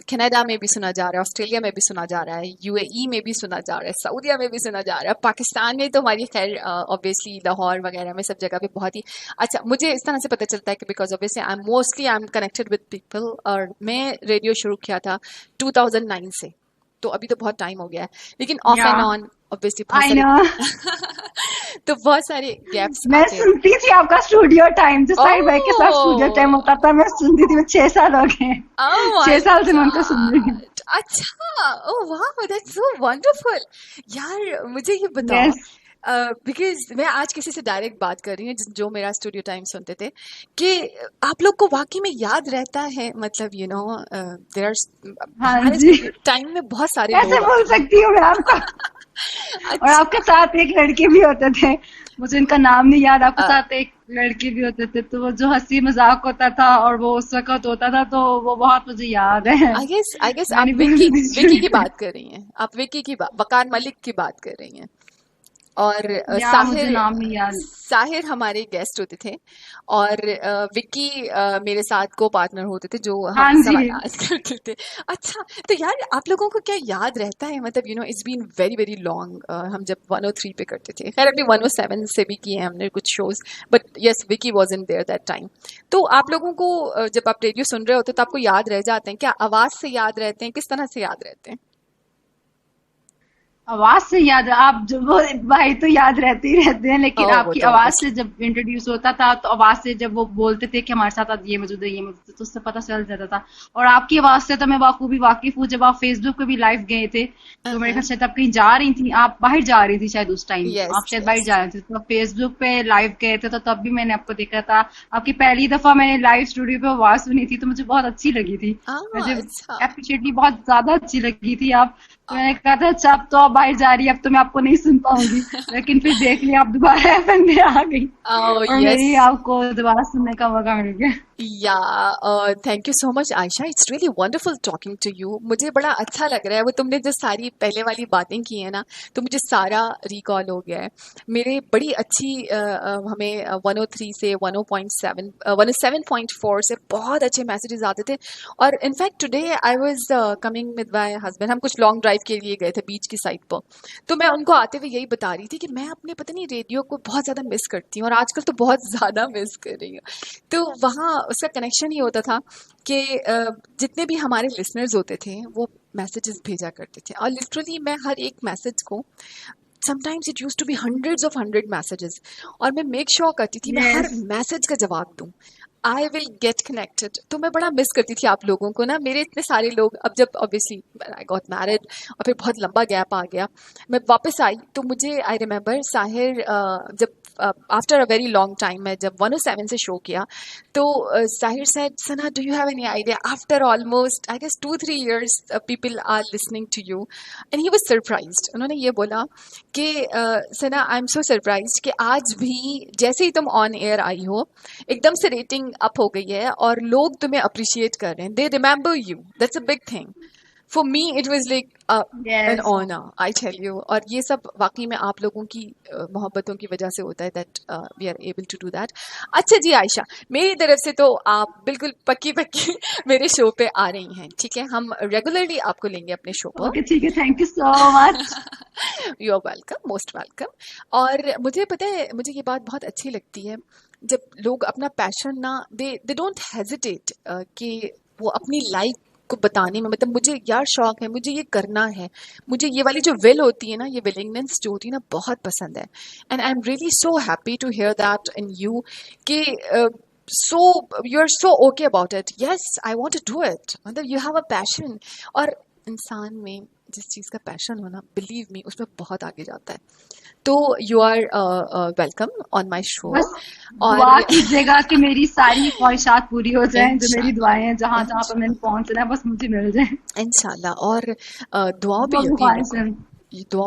कनाडा में भी सुना जा रहा है, ऑस्ट्रेलिया में भी सुना जा रहा है, यूएई में भी सुना जा रहा है, सऊदीया में भी सुना जा रहा है, पाकिस्तान में तो हमारी खैर ऑब्वियसली लाहौर वगैरह में सब जगह पे बहुत ही अच्छा। मुझे इस तरह से पता चलता है कि because obviously I am connected with people, और मैं रेडियो शुरू किया था 2009 से, तो अभी तो बहुत टाइम हो गया है, लेकिन ऑफ एंड ऑन ऑब्वियसली तो बहुत सारे गैप्स। मैं सुनती थी आपका स्टूडियो टाइम, जो साहिब भाई के साथ स्टूडियो टाइम होता था, मैं सुनती थी। 6 साल हो गए, 6 साल से मैं उनको सुन रही हूँ। अच्छा, ओह वाह, दैट्स सो वंडरफुल। यार मुझे ये बताओ, बिकॉज मैं आज किसी से डायरेक्ट बात कर रही हूँ जो मेरा स्टूडियो टाइम सुनते थे, कि आप लोग को वाकई में याद रहता है, मतलब you know there are time में बहुत सारे लोग। कैसे बोल सकती हूँ मैं आपको। और आपके साथ एक लड़के भी होते थे, मुझे इनका नाम नहीं याद, आपके साथ एक लड़के भी होते थे, तो वो जो हंसी मजाक होता था और वो उस वक्त होता था, तो वो बहुत मुझे याद है। आई गेस आप विकी की बात कर रही हैं, आप विकी की बात, वकार मलिक की बात कर रही हैं। और मुझे नाम नहीं याद। साहिर हमारे गेस्ट होते थे और विक्की मेरे साथ को पार्टनर होते थे जो हम सवाल करते थे। अच्छा, तो यार आप लोगों को क्या याद रहता है, मतलब you know it's been very very long. हम जब 103 पे करते थे, खैर अभी 107 से भी किए हैं हमने कुछ shows, but yes Vicky was in their that time. तो आप लोगों को जब आप रेडियो सुन रहे होते तो आपको याद रह जाते हैं क्या? आवाज से याद रहते हैं, किस तरह से याद रहते हैं? आवाज से याद, आप जो वो भाई तो याद रहते ही रहते हैं, लेकिन आपकी आवाज से जब इंट्रोड्यूस होता था तो आवाज से जब वो बोलते थे कि हमारे साथ ये मौजूद है, ये मौजूद है, तो उससे पता चल जाता था। और आपकी आवाज से तो मैं बाखूबी वाकिफ हूँ। जब आप फेसबुक पे भी लाइव गए थे तो मेरे ख्याल से आप कहीं जा रही थी, आप बाहर जा रही थी शायद उस टाइम, आप शायद बाहर जा रहे थे, तो फेसबुक पे लाइव गए थे, तो तब भी मैंने आपको देखा था। आपकी पहली दफा मैंने लाइव स्टूडियो पे आवाज सुनी थी तो मुझे बहुत अच्छी लगी थी, मुझे एप्रिशिएटली बहुत ज्यादा अच्छी लगी थी आप। तो मैंने कहा था अच्छा अब तो आप बाहर जा रही है, अब तो मैं आपको नहीं सुन पाऊंगी, लेकिन फिर देख लिया आप दोबारा एफएम में आ गई और मेरी आपको दोबारा सुनने का मौका मिल गया। Thank you so much Ayesha, it's really wonderful talking to you. मुझे बड़ा अच्छा लग रहा है, वो तुमने जो सारी पहले वाली बातें की है ना, तो मुझे सारा रिकॉल हो गया है। मेरे बड़ी अच्छी हमें 103 से 107 107.4 से बहुत अच्छे मैसेजेस आते थे। और in fact today I was coming with my husband, हम कुछ लॉन्ग ड्राइव के लिए गए थे बीच की साइड पर, तो मैं उनको आते हुए यही बता रही थी कि मैं अपने पता नहीं रेडियो को बहुत ज़्यादा मिस करती हूँ, और आजकल तो बहुत ज़्यादा मिस कर रही हूँ। तो वहाँ उसका कनेक्शन ये होता था कि जितने भी हमारे लिसनर्स होते थे वो मैसेजेस भेजा करते थे, और लिटरली मैं हर एक मैसेज को, sometimes it use to be hundreds of 100 messages, और मैं मेक श्योर करती थी मैं हर मैसेज का जवाब दूं, आई विल गेट कनेक्टेड। तो मैं बड़ा मिस करती थी आप लोगों को ना, मेरे इतने सारे लोग। अब जब ऑब्वियसली आई गॉट मैरिड और फिर बहुत लंबा गैप आ गया, मैं वापस आई तो मुझे आई रिमेंबर साहिर जब after a very long time मैं जब 107 से शो किया तो Sahir said Sana do you have any idea after almost I guess 2-3 years people are listening to you, and he was surprised. उन्होंने ये बोला कि सना आई एम सो सरप्राइज्ड कि आज भी जैसे ही तुम ऑन एयर आई हो एकदम से रेटिंग अप हो गई है और लोग तुम्हें अप्रिशिएट कर रहे हैं, they remember you, that's a big thing. For me, it was like an honor, I tell you. और ये सब वाकई में आप लोगों की मोहब्बतों की वजह से होता है that we are able to do that. अच्छा जी आयशा, मेरी तरफ से तो आप बिल्कुल पक्की मेरे शो पे आ रही हैं, ठीक है? हम रेगुलरली आपको लेंगे अपने शो पर। ओके ठीक है, thank you so much. You are welcome, most welcome. और मुझे पता है, मुझे ये बात बहुत अच्छी लगती है जब लोग अपना पैशन ना, दे डोंट हेजिटेट कि वो अपनी लाइफ को बताने में, मतलब मुझे यार शौक है, मुझे ये करना है, मुझे ये वाली जो विल होती है ना, ये विलिंगनेस जो होती है ना, बहुत पसंद है। And I am really so happy to hear that in you कि so you are so okay about it. Yes I want to do it, मतलब यू हैव अ पैशन, और इंसान में जिस चीज़ का पैशन होना, बिलीव मी, उसमें बहुत आगे जाता है। तो you are welcome on my show. और दुआ कीजिएगा कि मेरी सारी ख्वाहिशात पूरी हो जाएं, जो मेरी दुआएं हैं, जहाँ जहाँ पर मैंने पहुंचना है बस मुझे मिल जाए इंशाल्लाह। और दुआओं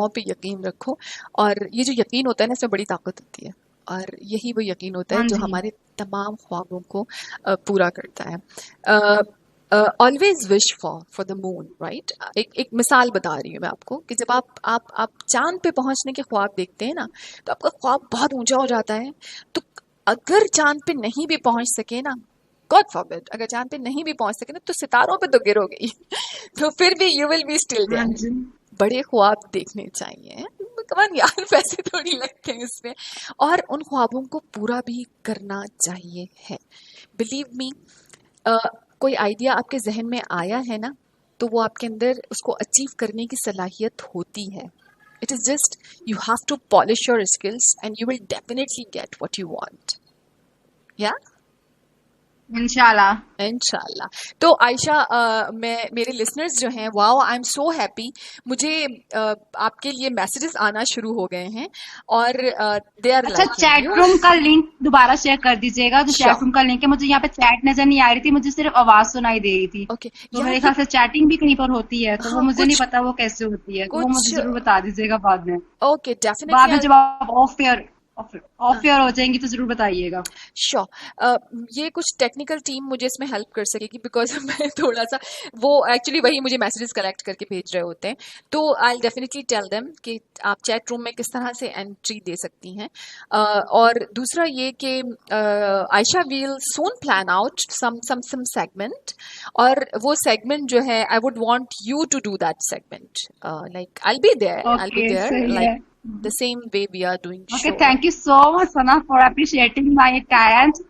पे यकीन रखो, और ये जो यकीन होता है ना, इसमें बड़ी ताकत होती है, और यही वो यकीन होता है जो हमारे तमाम ख्वाबों को पूरा करता है। Always wish for the moon, right? एक मिसाल बता रही हूँ मैं आपको कि जब आप चांद पे पहुंचने के ख्वाब देखते हैं ना, तो आपका ख्वाब बहुत ऊंचा हो जाता है। तो अगर चांद पे नहीं भी पहुंच सके ना, गॉड फॉरबिड, अगर चांद पे नहीं भी पहुंच सके ना, तो सितारों पे तो गिरोगे ही तो फिर भी you will be still there. बड़े ख्वाब देखने चाहिए, कमान यार, पैसे थोड़ी लगते हैं इसमें, और उन ख्वाबों को पूरा भी करना चाहिए है। बिलीव मी, कोई आइडिया आपके जहन में आया है ना, तो वो आपके अंदर उसको अचीव करने की सलाहियत होती है। It is just you have to polish your skills and you will definitely get what you want. या इंशाल्लाह। तो आयशा, मेरे लिसनर्स जो हैं, wow, I am so happy, मुझे आपके लिए मैसेजेस आना शुरू हो गए हैं, और दे आर अच्छा, चैट रूम का लिंक दोबारा शेयर कर दीजिएगा। जो चैट रूम का लिंक है, मुझे यहाँ पे चैट नजर नहीं आ रही थी, मुझे सिर्फ आवाज सुनाई दे रही थी। ओके, तो मेरे ख्याल से चैटिंग भी कहीं पर होती है, तो वो मुझे नहीं पता वो कैसे होती है, तो वो मुझे जरूर बता दीजिएगा बाद में। ओके, डेफिनेटली, बाद में जब आप ऑफ एयर ऑफ एयर हो जाएंगी तो जरूर बताइएगा। श्योर। ये कुछ टेक्निकल टीम मुझे इसमें हेल्प कर सकेगी बिकॉज मैं थोड़ा सा वो एक्चुअली वही मुझे मैसेजेस कलेक्ट करके भेज रहे होते हैं, तो आई डेफिनेटली टेल देम कि आप चैट रूम में किस तरह से एंट्री दे सकती हैं। और दूसरा ये कि Ayesha will soon plan out some segment, और वो सेगमेंट जो है I would want you to do that segment, like I will be there like the same way we are doing Okay, show. thank you so much, Sana, for appreciating my talent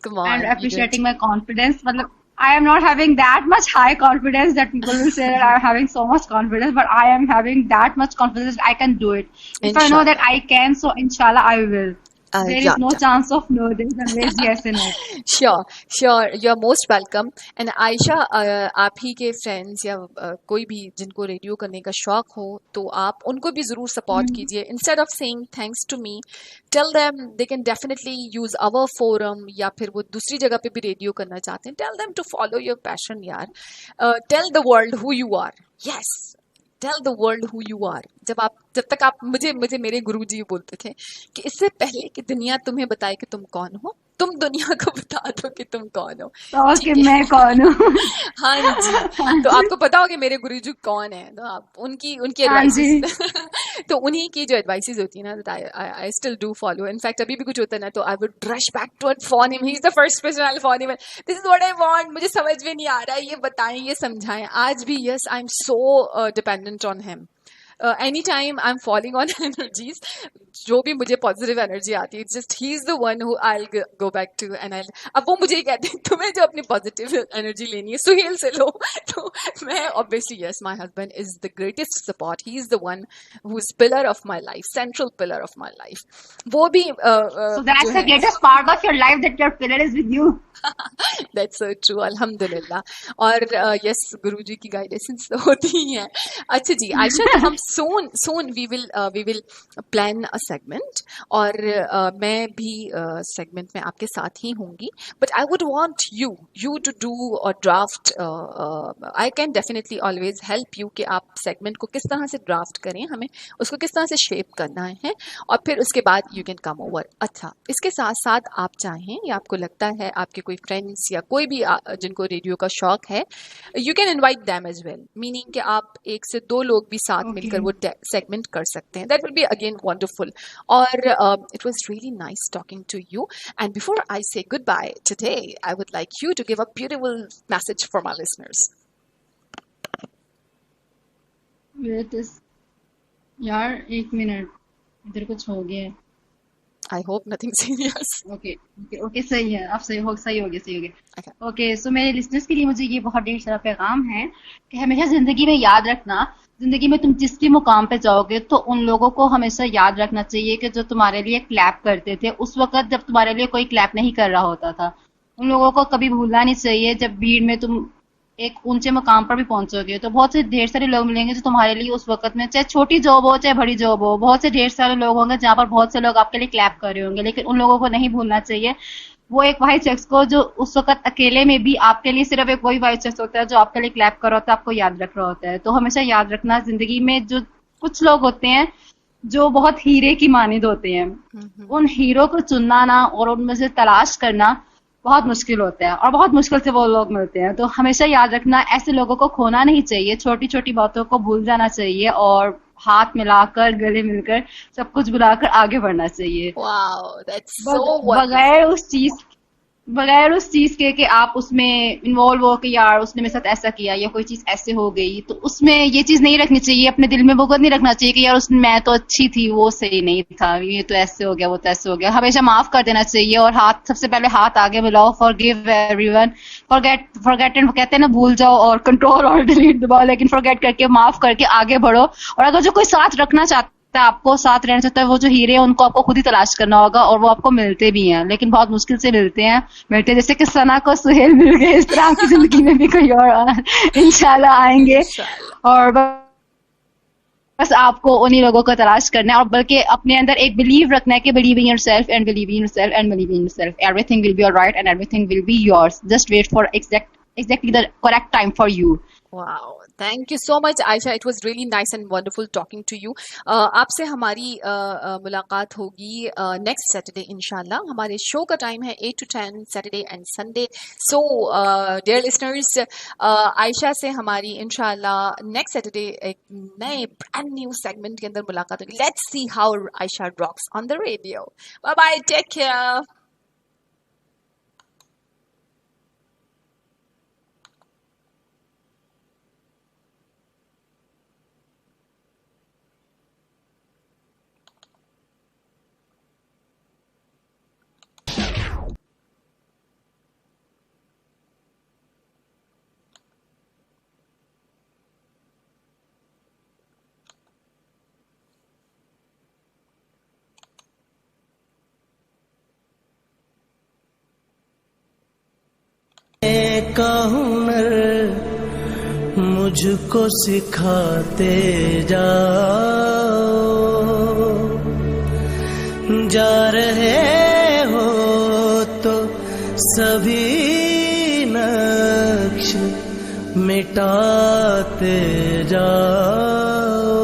Come on, and appreciating my confidence. मतलब, I am not having that much high confidence that people will say that I am having so much confidence, but I am having that much confidence that I can do it. If I know that I can, so inshallah I will. There is no chance of no. There is always yes in it. Sure. You're most welcome. And Aisha, आप ही के friends या कोई भी जिनको radio करने का शौक हो तो आप उनको भी जरूर सपोर्ट कीजिए. Instead of saying thanks to me, tell them they can definitely use our forum, या फिर वो दूसरी जगह पे भी रेडियो करना चाहते हैं. Tell them to follow your passion यार. Tell the world who you are. Yes. Tell the world who you are. जब तक आप मुझे मेरे गुरुजी बोलते थे कि इससे पहले कि दुनिया तुम्हें बताए कि तुम कौन हो, तुम दुनिया को बता दो कि तुम कौन हो. तो कि मैं कौन हूँ. हाँ जी. तो आपको पता हो कि मेरे गुरुजी कौन है, तो आप उनकी एडवाइसेस तो उन्हीं की जो एडवाइसेस होती है ना, I still do follow. In fact अभी भी कुछ होता है ना तो I would rush back to phone him. He is the first person I phone him. This is what I want. मुझे समझ में नहीं आ रहा है, ये बताएं, ये समझाएं. आज भी yes, I am so dependent on him. Anytime I'm falling on energies, जो भी मुझे पॉजिटिव एनर्जी आती है, just he is the one who I go back to and I. अब वो मुझे कहते हैं तुम्हें जो अपनी पॉजिटिव एनर्जी लेनी है सुहेल से लो. तो मैं obviously yes, my husband is the greatest support. He is the one who is pillar of my life, central pillar of my life. वो भी so that's the greatest part of your life, that your pillar is with you. That's so true. अल्हम्दुलिल्लाह. और yes, गुरुजी की guidance तो होती ही है. अच्छा जी आयशा, तो हम soon we will plan a segment, और मैं भी segment में आपके साथ ही होंगी. But I would want you to do a draft. I can definitely always help you कि आप segment को किस तरह से draft करें, हमें उसको किस तरह से shape करना है, और फिर उसके बाद you can come over. अच्छा, इसके साथ साथ आप चाहें या आपको लगता है आपके कोई फ्रेंड्स या कोई भी जिनको रेडियो का शौक है, you can invite them as well. Meaning कि आप 1 से 2 लोग भी साथ मिलकर वो सेगमेंट कर सकते हैं. That will be again wonderful. और it was really nice talking to you. And before I say goodbye today, I would like you to give a beautiful message for my listeners. यार 1 minute, इधर कुछ हो गया है. I hope nothing serious. Okay, सही है. अब सही हो गया. Okay, so मेरे लिसनर्स के लिए मुझे ये बहुत ढेर सारा पैगाम है कि हमेशा जिंदगी में याद रखना, जिंदगी में तुम जिस भी मुकाम पे जाओगे तो उन लोगों को हमेशा याद रखना चाहिए कि जो तुम्हारे लिए क्लैप करते थे उस वक्त जब तुम्हारे लिए कोई क्लैप नहीं कर रहा होता था. उन लोगों को कभी भूलना नहीं चाहिए. जब भीड़ में तुम एक ऊंचे मुकाम पर भी पहुंचोगे तो बहुत से ढेर सारे लोग मिलेंगे जो तुम्हारे लिए उस वक्त में, चाहे छोटी जॉब हो चाहे बड़ी जॉब हो, बहुत से ढेर सारे लोग होंगे जहां पर बहुत से लोग आपके लिए क्लैप कर रहे होंगे. लेकिन उन लोगों को नहीं भूलना चाहिए. वो एक वाहिद शख्स को जो उस वक्त अकेले में भी आपके लिए सिर्फ एक वही वाहिद शख्स होता है जो आपके लिए क्लैप कर रहा होता है, आपको याद रख रहा होता है. तो हमेशा याद रखना, जिंदगी में जो कुछ लोग होते हैं जो बहुत हीरे की मानिंद होते हैं, उन हीरो को चुनना ना और उनमें से तलाश करना बहुत मुश्किल होता है, और बहुत मुश्किल से वो लोग मिलते हैं. तो हमेशा याद रखना, ऐसे लोगों को खोना नहीं चाहिए. छोटी छोटी बातों को भूल जाना चाहिए और हाथ मिलाकर, गले मिलकर, सब कुछ बुलाकर आगे बढ़ना चाहिए. Wow, that's so wonderful. बगैर उस चीज के कि आप उसमें इन्वॉल्व हो कि यार उसने मेरे साथ ऐसा किया या कोई चीज ऐसे हो गई, तो उसमें ये चीज नहीं रखनी चाहिए. अपने दिल में बुग़्ज़ नहीं रखना चाहिए कि यार उसमें मैं तो अच्छी थी, वो सही नहीं था, ये तो ऐसे हो गया, वो तो ऐसे हो गया. हमेशा माफ कर देना चाहिए और सबसे पहले हाथ आगे मिलाओ. Forgive everyone. फॉरगेट एंड कहते हैं ना, भूल जाओ और कंट्रोल और डिलीट दबाओ, लेकिन फॉरगेट करके माफ करके आगे बढ़ो. और अगर जो कोई साथ रखना चाहता है, आपको साथ रहना चाहता है, वो जो हीरे हैं उनको आपको खुद ही तलाश करना होगा, और वो आपको मिलते भी हैं, लेकिन बहुत मुश्किल से मिलते हैं. जैसे कि सना को सुहेल मिल गए, इस तरह आपकी जिंदगी में भी कोई और इंशाल्लाह आएंगे. और बस आपको उन्हीं लोगों को तलाश करना है, और बल्कि अपने अंदर एक बिलीव रखना है कि believe in yourself and believe in yourself and believe in yourself. Everything will be alright and everything will be yours. Just wait for exactly the correct time for you. Wow, thank you so much Ayesha, it was really nice and wonderful talking to you. आपसे हमारी मुलाकात होगी next Saturday इंशाल्लाह। हमारे show का time है 8 to 10 Saturday and Sunday. So dear listeners, Ayesha से हमारी इंशाल्लाह नेक्स्ट सैटरडे एक नए ब्रांड न्यू सेगमेंट के अंदर मुलाकात होगी। Let's see how Ayesha rocks on the radio. Bye bye, take care. का हुनर मुझको सिखाते जाओ, जा रहे हो तो सभी नक्श मिटाते जाओ।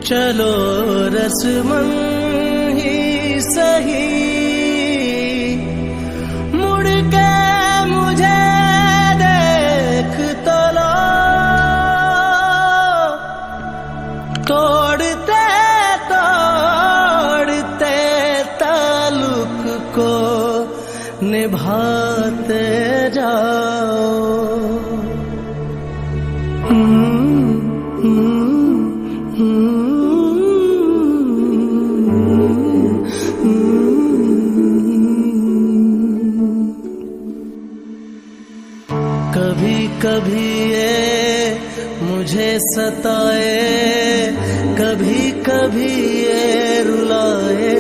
चलो रस्मन ही सही तोड़ते तोड़ते ताल्लुक को निभाते जाओ। कभी कभी ये मुझे सताए, कभी कभी ये रुलाए,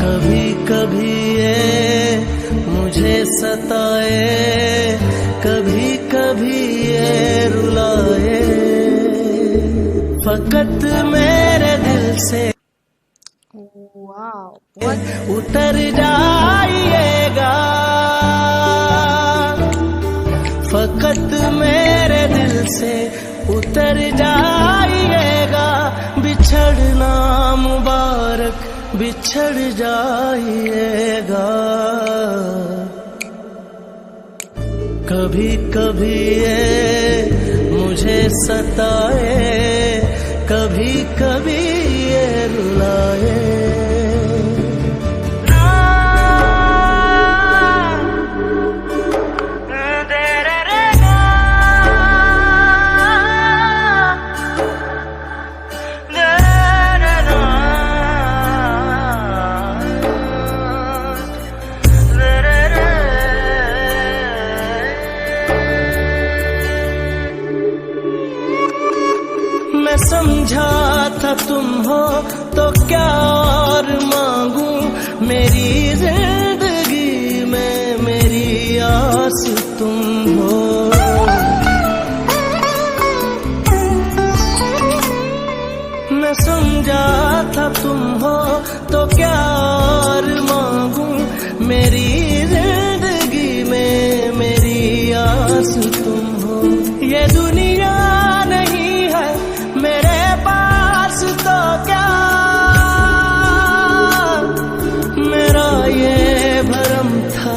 कभी कभी ये मुझे सताए, कभी कभी ये रुलाए। फकत मेरे दिल से उतर जाइएगा, फकत मेरे दिल से उतर जाइएगा। बिछड़ना मुबारक बिछड़ जाइएगा। कभी कभी ये मुझे सताए, कभी कभी ये रुलाए। समझा था तुम हो तो क्या और मांगू, मेरी जिंदगी में मेरी आस तुम हो। मैं समझा था तुम हो तो क्या और मांगू, मेरी जिंदगी में मेरी आस तुम हो। ये दुनिया नहीं है मेरे पास तो क्या, मेरा ये भरम था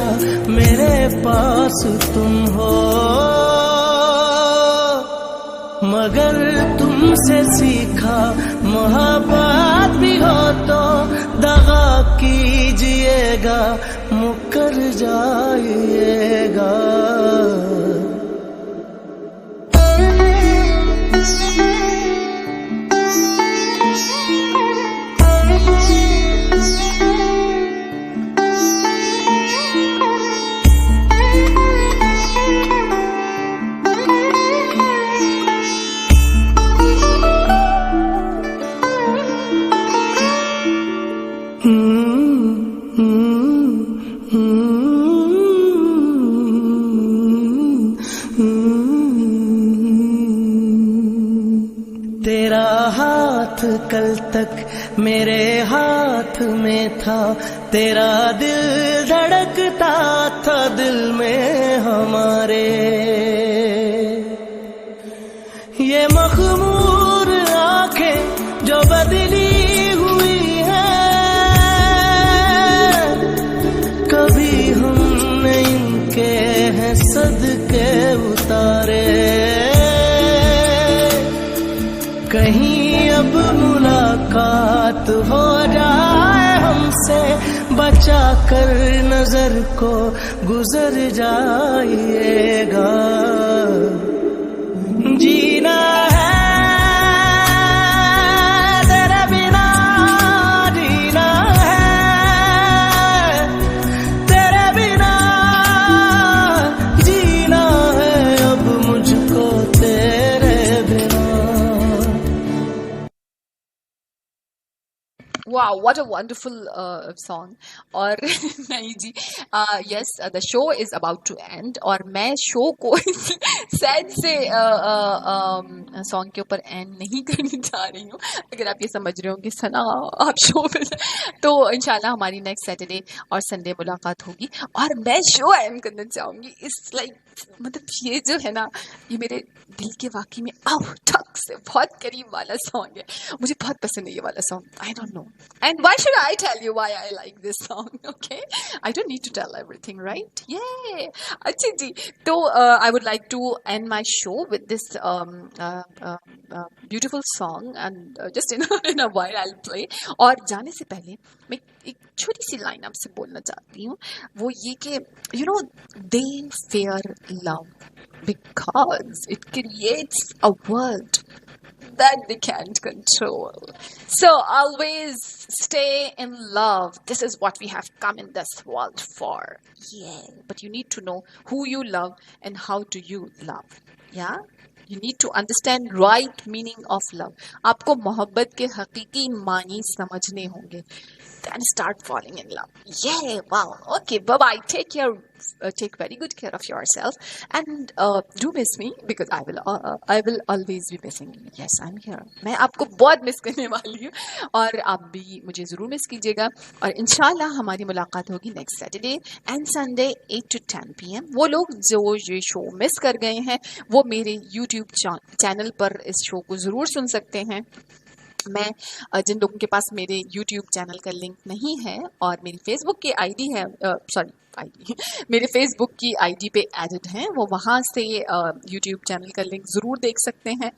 मेरे पास तुम हो। मगर तुमसे सीखा मोहब्बत भी हो तो दगा कीजिएगा, मुकर जाइएगा। तेरा हाथ कल तक मेरे हाथ में था, तेरा दिल धड़कता था दिल में हमारे। ये मखमूर आंखें जो बदली हुई है, कभी हमने इनके हैं सदके उतारे। कहीं अब मुलाकात हो जाए हमसे, बचा कर नजर को गुजर जाइएगा। जीना है तेरे बिना, जीना है तेरे बिना, जीना है अब मुझको तेरे बिना। Wow, what a wonderful song. और नहीं जी, yes, the show is about to end और मैं शो को सैड से सॉन्ग के ऊपर एंड नहीं करने जा रही हूँ। अगर आप ये समझ रहे हो कि सना आप शो पे, तो इंशाल्लाह हमारी नेक्स्ट सैटरडे और संडे मुलाकात होगी। और मैं शो एंड करना चाहूँगी इस लाइक, मतलब ये जो है ना, ये मेरे दिल के वाकई में आव ठक से बहुत करीब वाला सॉन्ग है। मुझे बहुत पसंद है ये वाला song. I don't know, and why should I tell you why I like this song? Okay, I don't need to tell everything, right? ये अच्छा जी, तो I would like to end my show with this beautiful song and just in a while I will play. और जाने से पहले मैं एक छोटी सी लाइन आपसे बोलना चाहती हूँ, वो ये कि you know, they fair love because it creates a world that they can't control. So always stay in love. This is what we have come in this world for. Yeah, but you need to know who you love and how do you love. Yeah, you need to understand right meaning of love. आपको मोहब्बत के हकीकी मानी समझने होंगे. Then start falling in love. Yeah, wow. Okay, bye-bye. Take care. Take very good care of yourself. And do miss me because I will always be missing you. Yes, I'm here. मैं आपको बहुत miss करने वाली हूँ और आप भी मुझे ज़रूर मिस कीजिएगा। और इंशाल्लाह हमारी मुलाकात होगी next Saturday and Sunday 8 to 10 PM। वो लोग जो ये शो मिस कर गए हैं वो मेरे YouTube चैनल पर इस शो को ज़रूर सुन सकते हैं। मैं जिन लोगों के पास मेरे YouTube चैनल का लिंक नहीं है और मेरी फेसबुक की आईडी है, मेरे फेसबुक की आईडी पे एडेड हैं, वो वहाँ से YouTube चैनल का लिंक ज़रूर देख सकते हैं।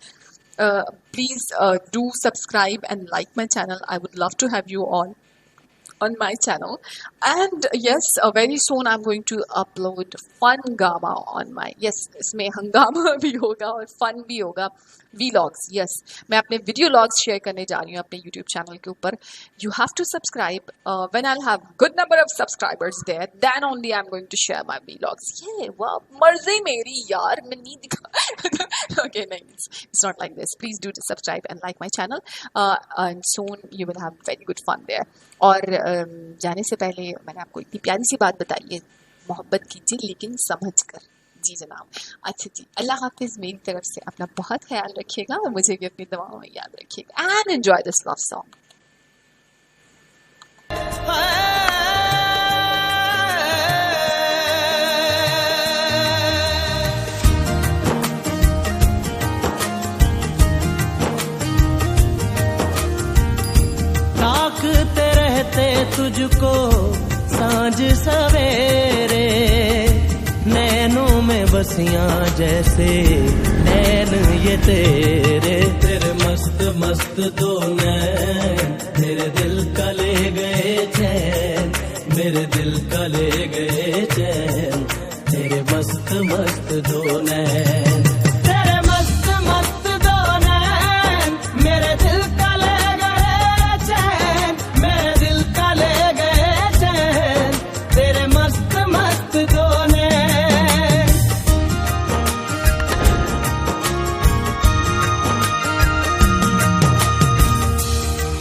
Please do subscribe and like my channel. I would love to have you all on my channel. And yes, very soon I'm going to upload Fungama on my, yes, इसमें हंगामा भी होगा और फन भी होगा, vlogs. Yes, मैं अपने video logs share करने जा रही हूँ अपने YouTube channel के ऊपर. You have to subscribe. When I'll have good number of subscribers there, then only I'm going to share my vlogs. Yeah, wow, मर्जी मेरी यार, मैं नहीं दिखा. Okay, no, it's not like this. Please do subscribe and like my channel. And soon you will have very good fun there. और जाने से पहले मैंने आपको इतनी प्यारी सी बात बताई है, मोहब्बत कीजिए लेकिन समझ कर। जी जनाब। अच्छा जी, अल्लाह हाफिज़। मेरी तरफ से अपना बहुत ख्याल रखिएगा और मुझे भी अपनी दुआओं में याद रखिएगा। And enjoy this love song. ताकते रहते तुझको सांझ सवेरे, नैनों में बसियां जैसे नैन ये तेरे। तेरे मस्त मस्त दो नैन मेरे दिल का ले गए चैन, मेरे दिल का ले गए चैन। तेरे मस्त मस्त दो नैन, तेरे मस्त मस्त दो नैन मेरे दिल का ले गए चैन, मेरे दिल का ले गए चैन। तेरे मस्त मस्त दो नैन।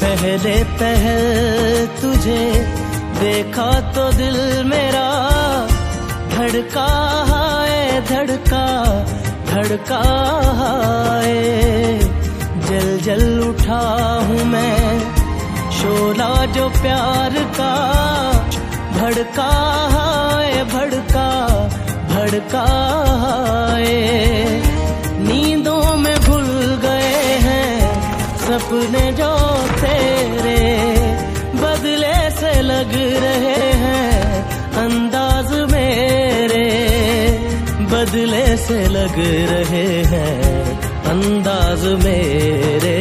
पहले पहल तुझे देखा तो दिल मेरा धड़का है, धड़का धड़का है। जल जल उठा हूँ मैं, शोला जो प्यार का भड़का है, भड़का भड़का है। नींदों में भूल गए हैं सपने जो तेरे, बदले से लग रहे हैं अंदाज मेरे, बदले से लग रहे हैं अंदाज मेरे।